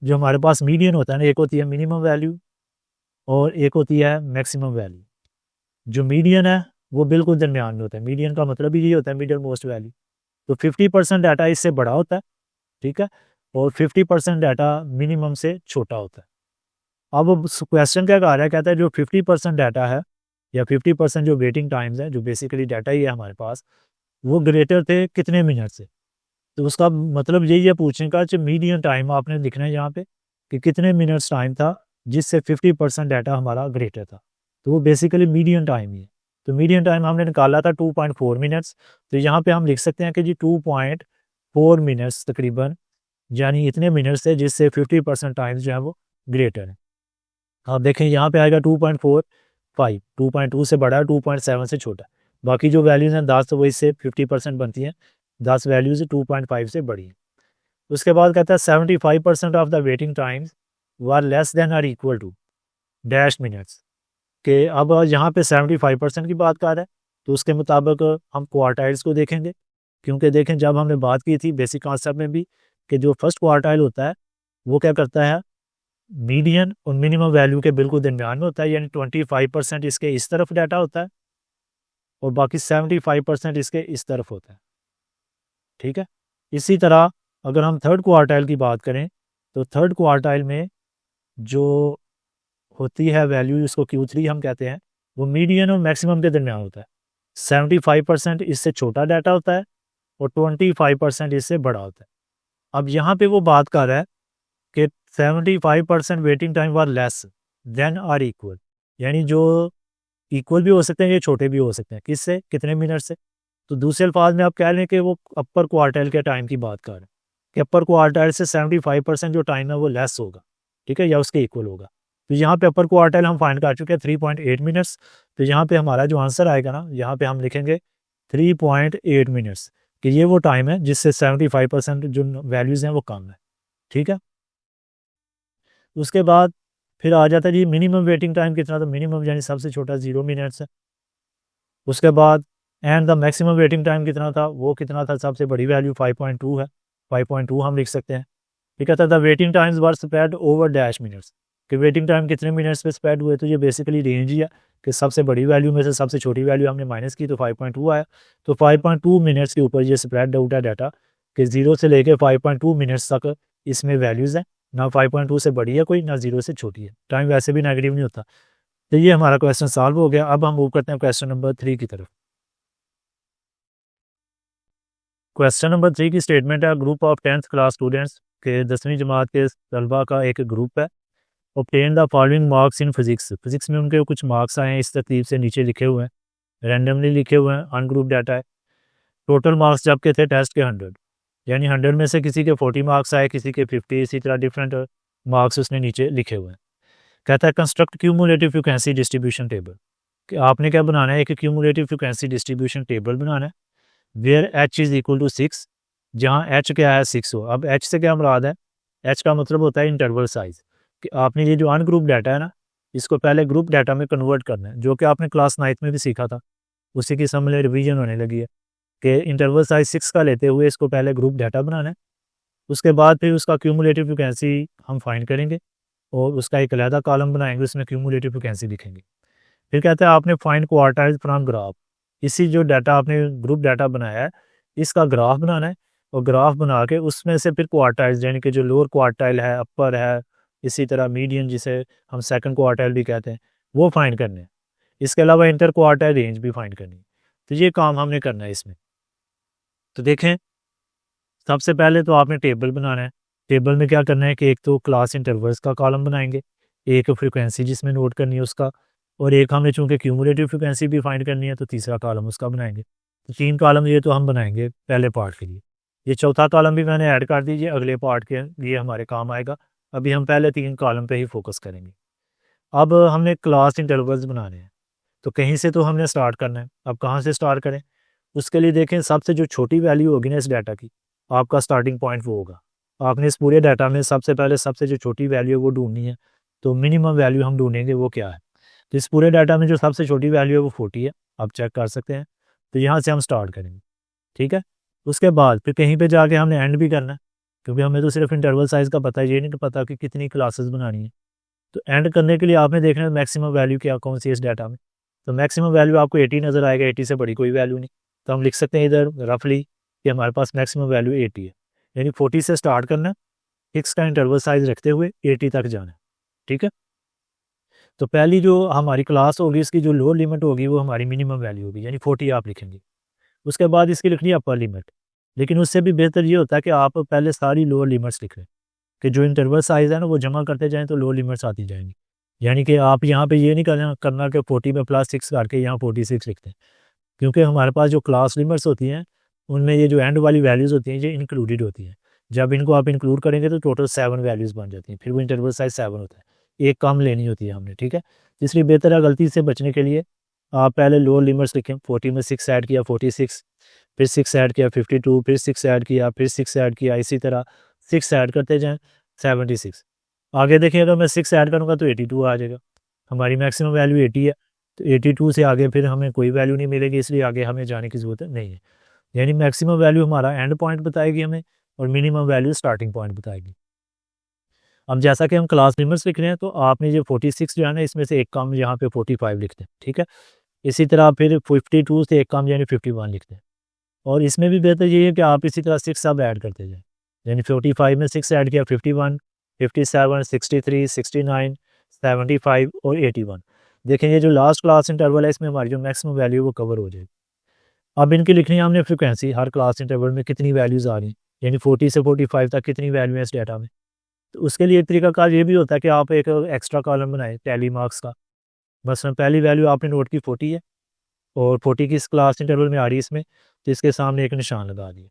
जो हमारे पास मीडियन होता है ना, एक होती है मिनिमम वैल्यू और एक होती है मैक्सिमम वैल्यू। जो मीडियन है वो बिल्कुल दरमियान में होता है, मीडियन का मतलब ही ये होता है मिडिल मोस्ट वैल्यू। तो 50% डाटा इससे बड़ा होता है, ठीक है, और 50% डाटा मिनिमम से छोटा होता है। अब क्वेश्चन क्या कह रहा है, कहता है जो 50% डाटा है या 50% जो वेटिंग टाइम्स है, जो बेसिकली डाटा ही है हमारे पास, वो ग्रेटर थे कितने मिनट से। तो उसका मतलब यही है पूछने का, जो मीडियन टाइम आपने लिखना है यहाँ पे कि कितने मिनट्स टाइम था जिससे 50% डाटा हमारा ग्रेटर था, तो वो बेसिकली मीडियन टाइम ही है। तो मीडियन टाइम हमने निकाला था 2.4 मिनट्स, तो यहाँ पे हम लिख सकते हैं कि जी 2.4 मिनट्स तकरीबन, यानी इतने मिनट्स थे जिससे 50% टाइम्स जो है वो ग्रेटर है। आप देखें यहाँ पे आएगा 2.45, 2.2 से बड़ा है, 2.7 से छोटा है। बाकी जो वैल्यूज़ हैं 10, तो वो इससे 50% बनती हैं, 10 वैल्यूज़ 2.5 से बड़ी हैं। उसके बाद कहता है 75% of the waiting times were less than or equal to dash minutes, के अब यहाँ पे 75% की बात कर रहा है, तो उसके मुताबिक हम क्वार्टाइल्स को देखेंगे, क्योंकि देखें जब हमने बात की थी बेसिक कॉन्सेप्ट में भी कि जो फर्स्ट क्वार्टाइल होता है वो क्या करता है, मीडियन और मिनिमम वैल्यू के बिल्कुल दरमियान में होता है, यानी 25% इसके इस तरफ डाटा होता है और बाकी 75% इसके इस तरफ होता है, ठीक है। इसी तरह अगर हम थर्ड क्वार्टाइल की बात करें तो थर्ड क्वार्टाइल में जो होती है वैल्यू, इसको Q3 हम कहते हैं, वो मीडियन और मैक्सिमम के दरमियान होता है। 75% इससे छोटा डाटा होता है और 25% इससे बड़ा होता है। अब यहाँ पे वो बात कर रहा है कि 75% waiting time were less, than or equal, यानी जो इक्वल भी हो सकते हैं, ये छोटे भी हो सकते हैं। किससे? कितने मिनट से? तो दूसरे अल्फाज में आप कह लें कि वो अपर क्वार्टाइल के टाइम की बात कर रहे हैं कि अपर क्वार्टाइल से 75% जो टाइम है वो लेस होगा, ठीक है, या उसके इक्वल होगा। तो यहाँ पे अपर क्वार्टाइल हम फाइंड कर चुके हैं 3.8 मिनट्स। तो यहाँ पे हमारा जो आंसर आएगा ना, यहाँ पे हम लिखेंगे 3.8 मिनट्स, कि ये वो टाइम है जिससे 75% जो वैल्यूज़ हैं वो कम है, ठीक है। उसके बाद फिर आ जाता है जी मिनिमम वेटिंग टाइम कितना, तो मिनिमम यानी सबसे छोटा 0 मिनट्स है। उसके बाद and the maximum waiting time कितना था, वो कितना था, सबसे बड़ी वैल्यू 5.2 है, 5.2 हम लिख सकते हैं। फिर कहता था वेटिंग टाइम्स वर स्प्रेड ओवर डैश मिनट्स, कि वेटिंग टाइम कितने मिनट्स पे स्प्रेड हुए। तो ये बेसिकली रेंज ही है कि सबसे बड़ी वैल्यू में से सबसे छोटी वैल्यू हमने माइनस की तो 5.2 आया। तो 5.2 मिनट्स के ऊपर ये स्प्रेड आउट है डाटा, कि 0 से लेके 5.2 मिनट्स तक इसमें वैल्यूज़ हैं। ना 5.2 से बड़ी है कोई, ना 0 से छोटी है। टाइम वैसे भी नेगेटिव नहीं होता। तो ये हमारा क्वेश्चन सॉल्व हो गया। अब हम मूव करते हैं क्वेश्चन नंबर 3 की तरफ। क्वेश्चन नंबर 3 की स्टेटमेंट है, group of 10th class students के 10वीं जमात के तलबा का एक ग्रुप है। Obtain the following marks in physics, physics में उनके कुछ मार्क्स आए हैं इस तरतीब से नीचे लिखे हुए हैं, रैंडमली लिखे हुए हैं, अनग्रुप डाटा है। टोटल मार्क्स जबकि थे टेस्ट के 100, यानी 100 में से किसी के 40 मार्क्स आए, किसी के 50, इसी तरह डिफरेंट मार्क्स उसने नीचे लिखे हुए हैं। कहता है construct cumulative frequency distribution table, कि आपने क्या बनाना है, एक क्यूमुलेटिव फ्रीक्वेंसी डिस्ट्रीब्यूशन टेबल बनाना है where H is equal to 6, जहाँ एच क्या है 6 हो। अब एच से क्या मुराद है, एच का मतलब होता है इंटरवल साइज़, कि आपने ये जो अनग्रुप डाटा है ना, इसको पहले ग्रुप डाटा में कन्वर्ट करना है, जो कि आपने क्लास 9th में भी सीखा था, उसी की समझ रिवीजन होने लगी है कि इंटरवल साइज 6 का लेते हुए इसको पहले ग्रुप डाटा बनाना है। उसके बाद फिर उसका क्यूमुलेटिव फ्रिक्वेंसी हम फाइंड करेंगे और उसका एक अलहदा कॉलम बनाएंगे, उसमें क्यूमुलेटिव फ्रिक्वेंसी लिखेंगे। फिर कहता है आपने फाइंड क्वार्टाइल फ्रॉम ग्राफ, इसी जो डाटा आपने ग्रुप डाटा बनाया है इसका ग्राफ बनाना है, और ग्राफ बना के उसमें से फिर क्वार्टाइल्स, यानी कि जो लोअर क्वार्टाइल है, अपर है, इसी तरह मीडियन जिसे हम सेकंड क्वार्टाइल भी कहते हैं, वो फाइंड करने हैं। इसके अलावा इंटर क्वार्टाइल रेंज भी फाइंड करनी है। तो ये काम हमने करना है इसमें। तो देखें, सबसे पहले तो आपने टेबल बनाना है। टेबल में क्या करना है कि एक तो क्लास इंटरवल्स का कॉलम बनाएंगे, एक फ्रिक्वेंसी जिसमें नोट करनी है उसका, और एक हमने चूंकि क्यूमुलेटिव फ्रिक्वेंसी भी फाइंड करनी है तो तीसरा कॉलम उसका बनाएंगे। तो 3 कॉलम ये तो हम बनाएंगे पहले पार्ट के लिए। ये चौथा कॉलम भी मैंने ऐड कर दीजिए, अगले पार्ट के लिए हमारे काम आएगा। अभी हम पहले 3 कॉलम पे ही फोकस करेंगे। अब हमने क्लास इंटरवल्स बनाने हैं, तो कहीं से तो हमने स्टार्ट करना है। अब कहाँ से स्टार्ट करें, उसके लिए देखें सबसे जो छोटी वैल्यू होगी ना इस डाटा की, आपका स्टार्टिंग पॉइंट वो होगा। आपने इस पूरे डाटा में सबसे पहले सबसे जो छोटी वैल्यू है वो ढूंढनी है। तो मिनिमम वैल्यू हम ढूंढेंगे वो क्या है। तो इस पूरे डाटा में जो सबसे छोटी वैल्यू है वो 40 है, आप चेक कर सकते हैं। तो यहाँ से हम स्टार्ट करेंगे, ठीक है। उसके बाद फिर कहीं पे जाके हमने एंड भी करना है, क्योंकि हमें तो सिर्फ इंटरवल साइज़ का पता है, ये नहीं पता कि कितनी क्लासेस बनानी है। तो एंड करने के लिए आपने देखना है मैक्सिमम वैल्यू क्या कौन सी है इस डाटा में। तो मैक्सिमम वैल्यू आपको 80 नज़र आएगा, 80 से बड़ी कोई वैल्यू नहीं। तो हम लिख सकते हैं इधर रफली कि हमारे पास मैक्सिमम वैल्यू 80 है, यानी 40 से स्टार्ट करना है, एक्स का इंटरवल साइज रखते हुए 80 तक जाना है, ठीक है। तो पहली जो हमारी क्लास होगी इसकी जो लोअर लिमिट होगी वो हमारी मिनिमम वैल्यू होगी, यानी 40 आप लिखेंगे। उसके बाद इसकी लिखनी है अपर लिमिट, लेकिन उससे भी बेहतर ये होता है कि आप पहले सारी लोअर लिमिट्स लिख लें, कि जो इंटरवल साइज़ है ना वो जमा करते जाएँ तो लोअर लिमिट्स आती जाएंगी। यानी कि आप यहाँ पे ये नहीं करना कि 40 में +6 करके यहाँ 46 लिखते हैं, क्योंकि हमारे पास जो क्लास लिमिट्स होती हैं उनमें ये जो एंड वाली वैल्यूज़ होती हैं ये इंक्लूडेड होती हैं। जब इनको आप इंक्लूड करेंगे तो टोटल 7 वैल्यूज़ बन जाती हैं, फिर वो इंटरवल साइज 7 होता है, एक कम लेनी होती है हमने, ठीक है। इसलिए बेहतर है गलती से बचने के लिए आप पहले लोअर लिमिट्स लिखें। 40 में 6 ऐड किया 46, फिर 6 ऐड किया 52, फिर 6 ऐड किया, फिर 6 ऐड किया, इसी तरह 6 ऐड करते जाएँ 76। आगे देखिए अगर मैं 6 ऐड करूँगा तो 82 आ जाएगा। हमारी मैक्सिमम वैल्यू 80 है, तो 82 से आगे फिर हमें कोई वैल्यू नहीं मिलेगी, इसलिए आगे हमें जाने की ज़रूरत नहीं है। यानी मैक्सिमम वैल्यू हमारा एंड पॉइंट बताएगी हमें, और मिनिमम वैल्यू स्टार्टिंग पॉइंट बताएगी। अब जैसा कि हम क्लास लिमिट्स लिख रहे हैं तो आपने ये 46 जो है ना इसमें से एक कम यहाँ पे 45 लिखते हैं, ठीक है। इसी तरह फिर 52 से एक कम यानी 51 लिखते हैं। और इसमें भी बेहतर ये है कि आप इसी तरह 6 सब ऐड करते जाएँ, यानी 45 में 6 ऐड किया 51, 57, 63, 69, 75 और 81। देखें ये जो लास्ट क्लास इंटरवल है इसमें हमारी जो मैक्सिमम वैल्यू वो कवर हो जाएगी। अब इनकी लिखनी है हमने फ्रिक्वेंसी, हर क्लास इंटरवल में कितनी वैल्यूज़ आ रही हैं, यानी 40 से 45 तक कितनी वैल्यू है इस डाटा में। तो उसके लिए एक तरीकाकार ये भी होता है कि आप एक एक्स्ट्रा कॉलम बनाएं टैली मार्क्स का। मसलन पहली वैल्यू आपने नोट की 40 है और 40 की इस क्लास इंटरवल में आ रही है इसमें, तो इसके सामने एक निशान लगा दिए,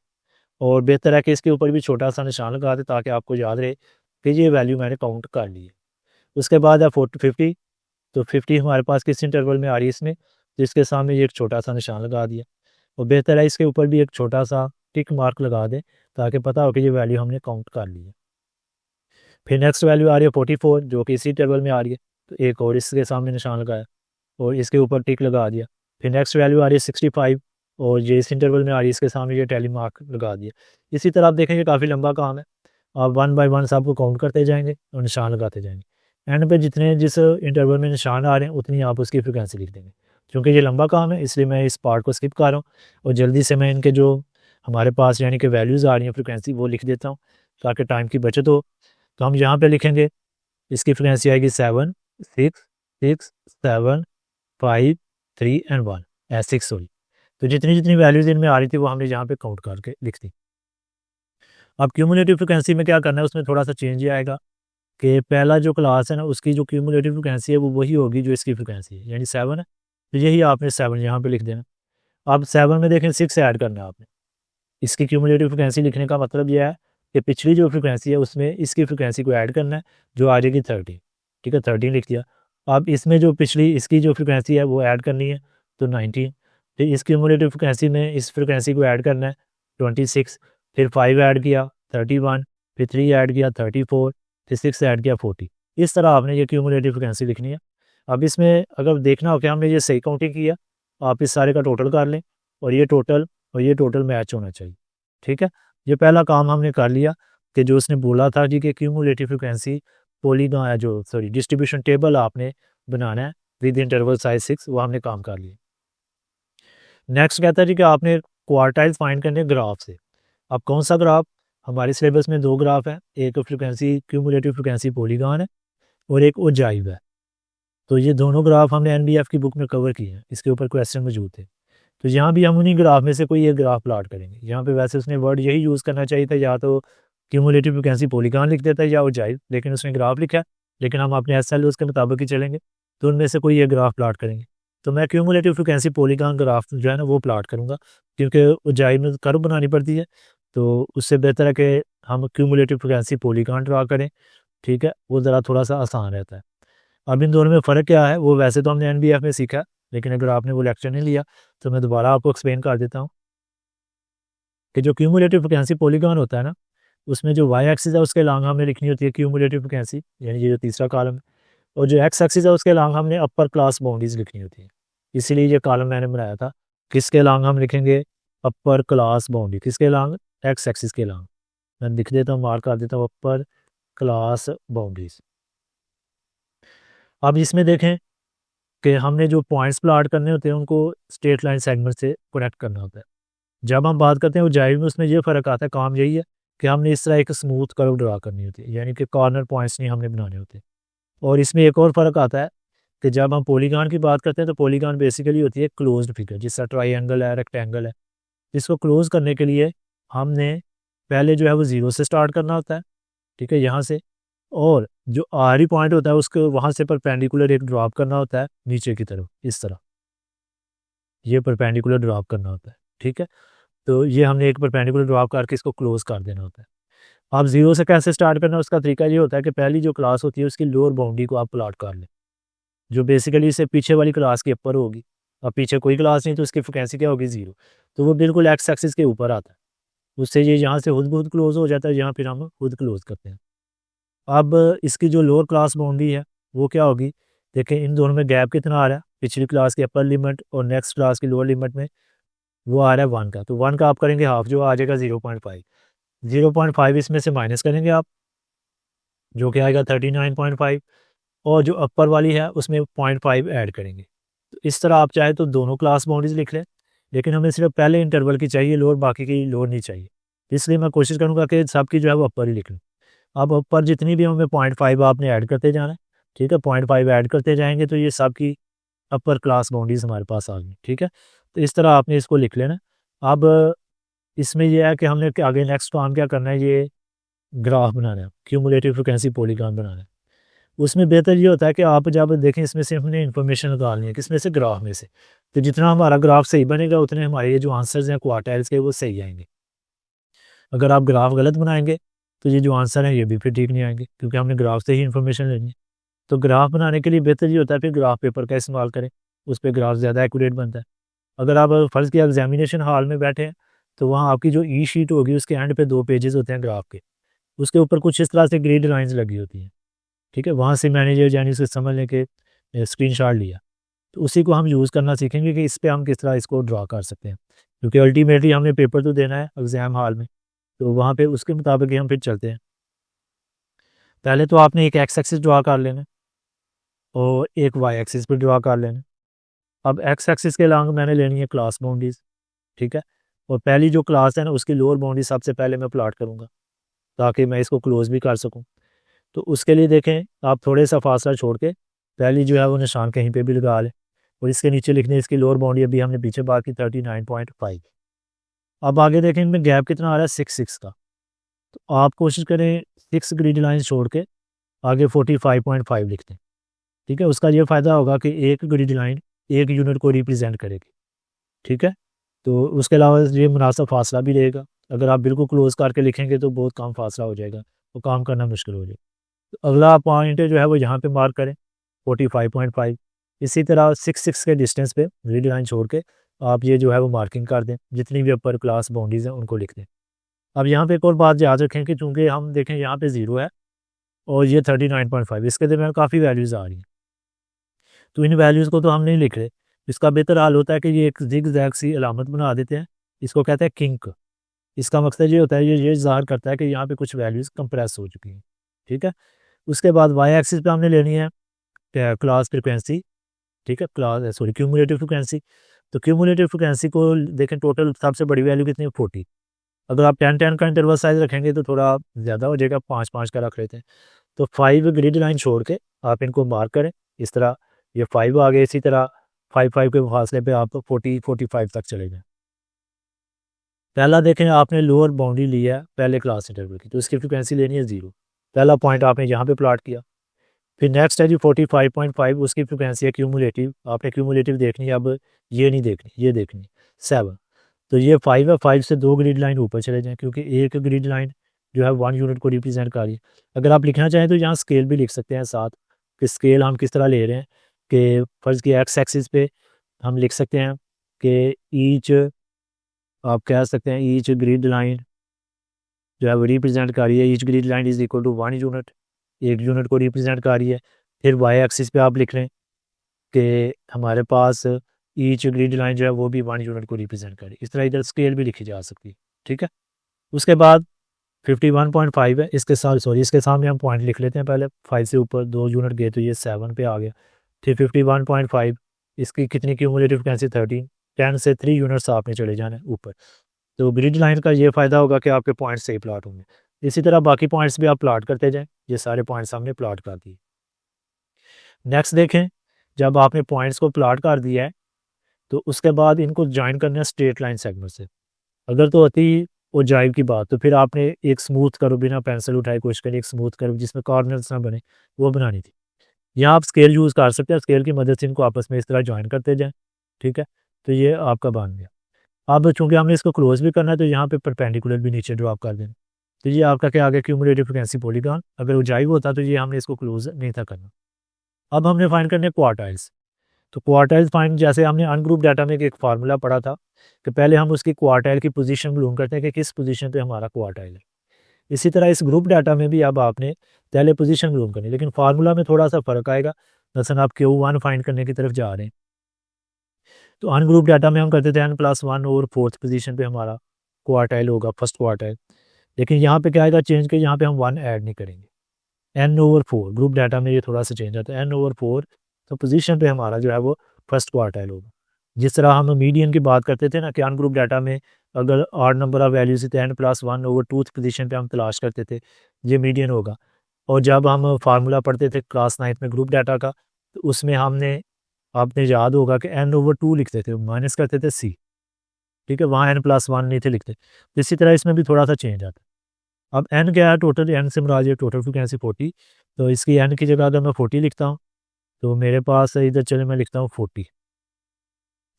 और बेहतर है कि इसके ऊपर भी छोटा सा निशान लगा दे ताकि आपको याद रहे कि ये वैल्यू मैंने काउंट कर ली है। उसके बाद है 50, तो 50 हमारे पास किस इंटरवल में आ रही है इसमें, तो इसके सामने ये एक छोटा सा निशान लगा दिया, और बेहतर है इसके ऊपर भी एक छोटा सा टिक मार्क लगा दें ताकि पता हो कि ये वैल्यू हमने काउंट कर ली है। फिर नेक्स्ट वैल्यू आ रही है 44 जो कि इसी टेबल में आ रही है, तो एक और इसके सामने निशान लगाया और इसके ऊपर टिक लगा दिया। फिर नेक्स्ट वैल्यू आ रही है 65 और ये इस इंटरवल में आ रही है, इसके सामने ये टैली मार्क लगा दिया। इसी तरह आप देखेंगे काफ़ी लंबा काम है, आप 1 बाय 1 सबको काउंट करते जाएंगे और निशान लगाते जाएंगे। एंड पे जितने जिस इंटरवल में निशान आ रहे हैं उतनी आप उसकी फ्रिक्वेंसी लिख देंगे। क्योंकि ये लंबा काम है इसलिए मैं इस पार्ट को स्किप कर रहा हूँ और जल्दी से मैं इनके जो हमारे पास यानी कि वैल्यूज़ आ रही हैं फ्रिक्वेंसी वो लिख देता हूँ ताकि टाइम की बचत हो। तो हम यहाँ पे लिखेंगे इसकी फ्रिक्वेंसी आएगी 7 6 6 7 5 3 एंड 1 6 सॉरी। तो जितनी जितनी वैल्यूज़ इनमें आ रही थी वो हमने यहाँ पे काउंट करके लिख दी। अब क्यूमुलेटिव फ्रिक्वेंसी में क्या करना है, उसमें थोड़ा सा चेंज ये आएगा कि पहला जो क्लास है ना उसकी जो क्यूमुलेटिव फ्रिक्वेंसी है वो वही होगी जो इसकी फ्रिक्वेंसी है, यानी 7 है, तो यही आपने 7 यहाँ पे लिख देना। अब 7 में देखें 6 ऐड करना है आपने। इसकी क्यूमुलेटिव फ्रिक्वेंसी लिखने का मतलब यह है कि पिछली जो फ्रिक्वेंसी है उसमें इसकी फ्रिक्वेंसी को ऐड करना है जो आ जाएगी 30, ठीक है 13 लिख दिया। अब इसमें जो पिछली इसकी जो फ्रिक्वेंसी है वो ऐड करनी है तो 19, फिर इस क्यूमुलेटिव फ्रिक्वेंसी में इस फ्रिक्वेंसी को ऐड करना है 26, फिर 5 ऐड किया 31, फिर 3 ऐड किया 34, फिर 6 ऐड किया 40। इस तरह आपने ये क्यूमुलेटिव फ्रिक्वेंसी लिखनी है। अब इसमें अगर देखना हो कि हमने ये सही काउंटिंग किया, आप इस सारे का टोटल कर लें और ये टोटल मैच होना चाहिए, ठीक है। ये पहला काम हमने कर लिया कि जो उसने बोला था जी कि क्यूमुलेटिव फ्रिक्वेंसी पॉलीगॉन जो डिस्ट्रीब्यूशन टेबल आपने बनाना है विद इंटरवल साइज 6, वो हमने काम कर लिया। नेक्स्ट कहता है जी कि आपने क्वार्टाइल फाइंड करने ग्राफ से। अब कौन सा ग्राफ, हमारे सिलेबस में 2 ग्राफ है, एक फ्रिक्वेंसी क्यूमुलेटिव फ्रिक्वेंसी पॉलीगॉन है और एक ओजाइव है। तो ये दोनों ग्राफ हमने एनबीएफ की बुक में कवर किए हैं, इसके ऊपर क्वेश्चन मौजूद थे। तो यहाँ भी हम उन्हीं ग्राफ में से कोई एक ग्राफ प्लॉट करेंगे। यहाँ पे वैसे उसने वर्ड यही यूज़ करना चाहिए था, या तो क्यूमुलेटिव फ्रिक्वेंसी पॉलीगॉन लिख देता है या ओजाइव, लेकिन उसने ग्राफ लिखा है, लेकिन हम अपने एस एल उसके मुताबिक ही चलेंगे, तो उनमें से कोई एक ग्राफ प्लॉट करेंगे। तो मैं क्यूमुलेटिव फ्रिक्वेंसी पॉलीगॉन ग्राफ जो है ना वो प्लॉट करूँगा, क्योंकि ओजाइव में कर्व बनानी पड़ती है, तो उससे बेहतर है कि हम क्यूमुलेटिव फ्रिक्वेंसी पॉलीगॉन ड्रा करें, ठीक है, वो ज़रा थोड़ा सा आसान रहता है। अब इन दोनों में फ़र्क क्या है वो वैसे तो हमने एनबीएफ में सीखा, लेकिन अगर आपने वो लेक्चर नहीं लिया तो मैं दोबारा आपको एक्सप्लेन कर देता हूँ कि जो क्यूमुलेटिव फ्रिक्वेंसी पॉलीगॉन होता है ना, उसमें जो वाई एक्सिस है उसके लॉन्ग हमने लिखनी होती है क्यूमुलेटिव फ्रिक्वेंसी, यानी ये जो तीसरा कॉलम है, और जो एक्स एक्सिस है उसके लॉन्ग हमने अपर क्लास बाउंड्रीज लिखनी होती है। इसीलिए ये कॉलम मैंने बनाया था, किसके लॉन्ग हम लिखेंगे अपर क्लास बाउंड्री, किसके लॉन्ग एक्स एक्सिस के लॉन्ग। मैं लिख देता हूँ, मार्क कर देता हूँ अपर क्लास बाउंड्रीज। अब इसमें देखें कि हमने जो पॉइंट्स प्लॉट करने होते हैं उनको स्ट्रेट लाइन सेगमेंट से कनेक्ट करना होता है। जब हम बात करते हैं उजाइव में, उसमें ये फ़र्क आता है, काम यही है कि हमने इस तरह एक स्मूथ कर्व ड्रा करनी होती है, यानी कि कॉर्नर पॉइंट्स नहीं हमने बनाने होते। और इसमें एक और फ़र्क आता है कि जब हम पॉलीगॉन की बात करते हैं तो पॉलीगॉन बेसिकली होती है क्लोज्ड फिगर, जिस तरह ट्राइंगल है, रेक्टेंगल है। इसको क्लोज करने के लिए हमने पहले जो है वो 0 से स्टार्ट करना होता है, ठीक है, यहाँ से, और जो आखिरी पॉइंट होता है उसको वहाँ से परपेंडिकुलर एक ड्रॉप करना होता है नीचे की तरफ, इस तरह ये परपेंडिकुलर ड्रॉप करना होता है, ठीक है। तो ये हमने एक परपेंडिकुलर ड्रॉप करके इसको क्लोज कर देना होता है। अब 0 से कैसे स्टार्ट करना है उसका तरीका ये होता है कि पहली जो क्लास होती है उसकी लोअर बाउंड्री को आप प्लॉट कर लें, जो बेसिकली इससे पीछे वाली क्लास के ऊपर होगी। अब पीछे कोई क्लास नहीं तो उसकी फ्रिक्वेंसी क्या होगी 0, तो वो बिल्कुल एक्स एक्सिस के ऊपर आता है, उससे ये यहाँ से खुद बहुत क्लोज हो जाता है, यहाँ फिर हम खुद क्लोज करते हैं। अब इसकी जो लोअर क्लास बाउंड्री है वो क्या होगी, देखें इन दोनों में गैप कितना आ रहा है, पिछली क्लास की अपर लिमिट और नेक्स्ट क्लास की लोअर लिमिट में वो आ रहा है 1 का, तो 1 का आप करेंगे हाफ, जो आ जाएगा 0.5। 0.5 इसमें से माइनस करेंगे आप, जो कि आएगा 39.5, और जो अपर वाली है उसमें 0.5 ऐड करेंगे। तो इस तरह आप चाहे तो दोनों क्लास बाउंड्रीज लिख लें, लेकिन हमें सिर्फ पहले इंटरवल की चाहिए लोअर, बाकी की लोअर नहीं चाहिए, इसलिए मैं कोशिश करूँगा कि सबकी जो है वो अपर ही लिख लूँ। अब ऊपर जितनी भी हमें 0.5 आपने ऐड करते जाना है, ठीक है, 0.5 ऐड करते जाएंगे तो ये सब की अपर क्लास बाउंड्रीज हमारे पास आ गई, ठीक है। तो इस तरह आपने इसको लिख लेना। अब इसमें यह है कि हमने आगे नेक्स्ट काम क्या करना है, ये ग्राफ बनाना है, क्यूमुलेटिव फ्रिक्वेंसी पॉलीगॉन बनाना है। उसमें बेहतर ये होता है कि आप जब देखें इसमें से हमने इन्फॉर्मेशन निकालनी है, किसमें से, ग्राफ में से। तो जितना हमारा ग्राफ सही बनेगा उतने हमारे ये जो आंसर्स हैं क्वार्टाइल्स के वो सही आएंगे। अगर आप ग्राफ गलत बनाएंगे तो ये जो आंसर हैं ये भी फिर ठीक नहीं आएंगे, क्योंकि हमने ग्राफ से ही इन्फॉर्मेशन लेनी है। तो ग्राफ बनाने के लिए बेहतर ये होता है फिर ग्राफ पेपर का इस्तेमाल करें, उस पर ग्राफ ज़्यादा एक्यूरेट बनता है। अगर आप फ़र्ज़ किया एग्जामिनेशन हॉल में बैठे हैं तो वहाँ आपकी जो ई शीट होगी उसके एंड पे 2 पेजेस होते हैं ग्राफ के, उसके ऊपर कुछ इस तरह से ग्रिड लाइंस लगी होती हैं। ठीक है, वहाँ से मैंने ये यानी उसको समझ लें कि स्क्रीनशॉट लिया, तो उसी को हम यूज़ करना सीखेंगे कि इस पे हम किस तरह इसको ड्रा कर सकते हैं, क्योंकि अल्टीमेटली हमने पेपर तो देना है एग्ज़ाम हॉल में, तो वहाँ पे उसके मुताबिक ही हम फिर चलते हैं। पहले तो आपने एक एक्स एक्सिस ड्रा कर लेना और एक वाई एक्सिस पर ड्रा कर लेना। अब एक्स एक्सिस के लॉन्ग मैंने लेनी है क्लास बाउंड्रीज, ठीक है, और पहली जो क्लास है ना उसकी लोअर बाउंड्री सबसे पहले मैं प्लॉट करूँगा ताकि मैं इसको क्लोज भी कर सकूँ। तो उसके लिए देखें आप थोड़े सा फासला छोड़ के पहली जो है वो निशान कहीं पे भी लगा लें, और इसके नीचे लिखने इसकी लोअर बाउंड्री अभी हमने पीछे बात की 39.5। अब आगे देखें इनमें गैप कितना आ रहा है 6 का, तो आप कोशिश करें 6 ग्रिड लाइन छोड़ के आगे 45.5 लिख दें। ठीक है, उसका ये फ़ायदा होगा कि एक ग्रिड लाइन एक यूनिट को रिप्रेजेंट करेगी। ठीक है, तो उसके अलावा ये मुनासिब फासला भी रहेगा। अगर आप बिल्कुल क्लोज करके लिखेंगे तो बहुत कम फासला हो जाएगा, तो काम करना मुश्किल हो जाएगा। तो अगला पॉइंट जो है वो यहाँ पे मार्क करें 45.5। इसी तरह 6 के डिस्टेंस पे ग्रिड लाइन छोड़ के आप ये जो है वो मार्किंग कर दें, जितनी भी अपर क्लास बाउंड्रीज हैं उनको लिख दें। अब यहाँ पे एक और बात याद रखें कि चूँकि हम देखें यहाँ पे 0 है और ये 39.5, इसके दरमियान काफ़ी वैल्यूज़ आ रही हैं, तो इन वैल्यूज़ को तो हम नहीं लिख रहे। इसका बेहतर हाल होता है कि ये एक ज़िग-ज़ैग सी अलामत बना देते हैं, इसको कहते हैं किंक। इसका मकसद ये होता है ये ज़ाहिर करता है कि यहाँ पे कुछ वैल्यूज़ कंप्रेस हो चुकी हैं। ठीक है, उसके बाद वाई एक्सिस पे हमने लेनी है क्लास फ्रिक्वेंसी। ठीक है, क्लास सॉरी क्यूमुलेटिव फ्रिक्वेंसी। तो क्यूमुलेटिव फ्रिक्वेंसी को देखें टोटल सबसे बड़ी वैल्यू कितनी है 40। अगर आप 10-10 का इंटरवल साइज़ रखेंगे तो थोड़ा ज़्यादा हो जाएगा, 5-5 का रख लेते हैं। तो 5 ग्रिड लाइन छोड़ के आप इनको मार्क करें इस तरह, ये 5 आ गए, इसी तरह 5-5 के फासले पे आप 40-45 तक चले जाएँ। पहला देखें आपने लोअर बाउंड्री लिया है पहले क्लास इंटरवल की, तो इसकी फ्रिक्वेंसी लेनी है 0। पहला पॉइंट आपने यहाँ पे प्लॉट किया। फिर नेक्स्ट है जी 45.5, उसकी फ्रिक्वेंसी है क्यूमुलेटिव। आपने क्यूमुलेटिव देखनी है, अब ये नहीं देखनी, ये देखनी 7। तो ये 5 है, 5 से 2 ग्रिड लाइन ऊपर चले जाएँ, क्योंकि एक ग्रिड लाइन जो है 1 यूनिट को रिप्रेजेंट कर रही है। अगर आप लिखना चाहें तो यहाँ स्केल भी लिख सकते हैं साथ, कि स्केल हम किस तरह ले रहे हैं, कि फ़र्ज़ किया एक्स एक्सिस पे हम लिख सकते हैं कि ईच, आप कह सकते हैं ईच ग्रिड लाइन जो है वो रिप्रेजेंट कर रही है, each grid line is equal to 1 unit, 1 unit को रिप्रेजेंट कर रही है। फिर वाई एक्सिस पे आप लिख रहे हैं कि हमारे पास ईच ग्रिड लाइन जो है वो भी 1 यूनिट को रिप्रेजेंट कर रही है। इस तरह इधर स्केल भी लिखी जा सकती है। ठीक है, उसके बाद 51.5 है, इसके साथ सॉरी इसके सामने हम पॉइंट लिख लेते हैं पहले। 5 से ऊपर 2 यूनिट गए तो ये 7 पे आ गया। फिर 51.5, इसकी कितनी क्यूमुलेटिव फ्रिक्वेंसी 13, 10 से 3 यूनिट्स आपने चले जाना है ऊपर। तो ग्रिड लाइन का ये फ़ायदा होगा कि आपके पॉइंट्स सही प्लॉट होंगे। इसी तरह बाकी पॉइंट्स भी आप प्लॉट करते जाएँ, ये सारे पॉइंट्स हमने प्लॉट कर दिए। नेक्स्ट देखें, जब आपने पॉइंट्स को प्लॉट कर दिया है तो उसके बाद इनको जॉइन करना है स्ट्रेट लाइन सेगमेंट से। अगर तो होती और जाइब की बात, तो फिर आपने एक स्मूथ कर्व बिना पेंसिल उठाए कोशिश करिए, एक स्मूथ कर्व जिसमें कॉर्नर्स ना बने, वो बनानी थी। यहाँ आप स्केल यूज़ कर सकते हैं, स्केल की मदद से इनको आपस में इस तरह जॉइन करते जाएँ। ठीक है, तो ये आपका बन गया। अब चूँकि हमने इसको क्लोज़ भी करना है तो यहाँ पे परपेंडिकुलर भी नीचे ड्रॉप कर देना। तो ये आपका क्या आ गया क्यूमुलेटिव फ्रिक्वेंसी पॉलीगॉन। अगर वो जाइब होता तो ये हमने इसको क्लोज़ नहीं था करना। अब हमने फाइंड करने क्वार्टाइल्स। तो क्वार्टाइल्स फाइंड, जैसे हमने अनग्रुप डाटा में एक फार्मूला पढ़ा था कि पहले हम उसकी क्वार्टाइल की पोजीशन मालूम करते हैं कि किस पोजीशन पे हमारा क्वार्टाइल है। इसी तरह इस ग्रुप डाटा में भी अब आपने पहले पोजीशन मालूम करनी, लेकिन फार्मूला में थोड़ा सा फ़र्क आएगा। मसलन आप Q1 फाइंड करने की तरफ जा रहे हैं, तो अनग्रुप डाटा में हम करते थे n+1 और 4th पोजीशन पे हमारा क्वार्टाइल होगा, फर्स्ट क्वार्टाइल। लेकिन यहाँ पे क्या आएगा चेंज, के यहाँ पे हम 1 ऐड नहीं करेंगे। n/4 ग्रुप डाटा में ये थोड़ा सा चेंज आता है, n/4, तो पोजीशन पे हमारा जो है वो फर्स्ट क्वार्टाइल होगा। जिस तरह हम मीडियन की बात करते थे ना कि अनग्रुप डाटा में अगर ऑड नंबर ऑफ वैल्यूज थी तो n+1 2th पोजीशन पे हम तलाश करते थे, ये मीडियन होगा। और जब हम फार्मूला पढ़ते थे क्लास 9th में ग्रुप डाटा का, तो उसमें हमने, आपने याद होगा कि n/2 लिखते थे, माइनस करते थे c। ठीक है, वहाँ n+1 नहीं थे लिखते। तो इसी तरह इसमें भी थोड़ा सा चेंज आता है। अब n क्या है, टोटल n से मुराद टोटल फ्रिक्वेंसी 40, तो इसकी n की जगह अगर मैं 40 लिखता हूँ तो मेरे पास इधर चले मैं लिखता हूँ 40,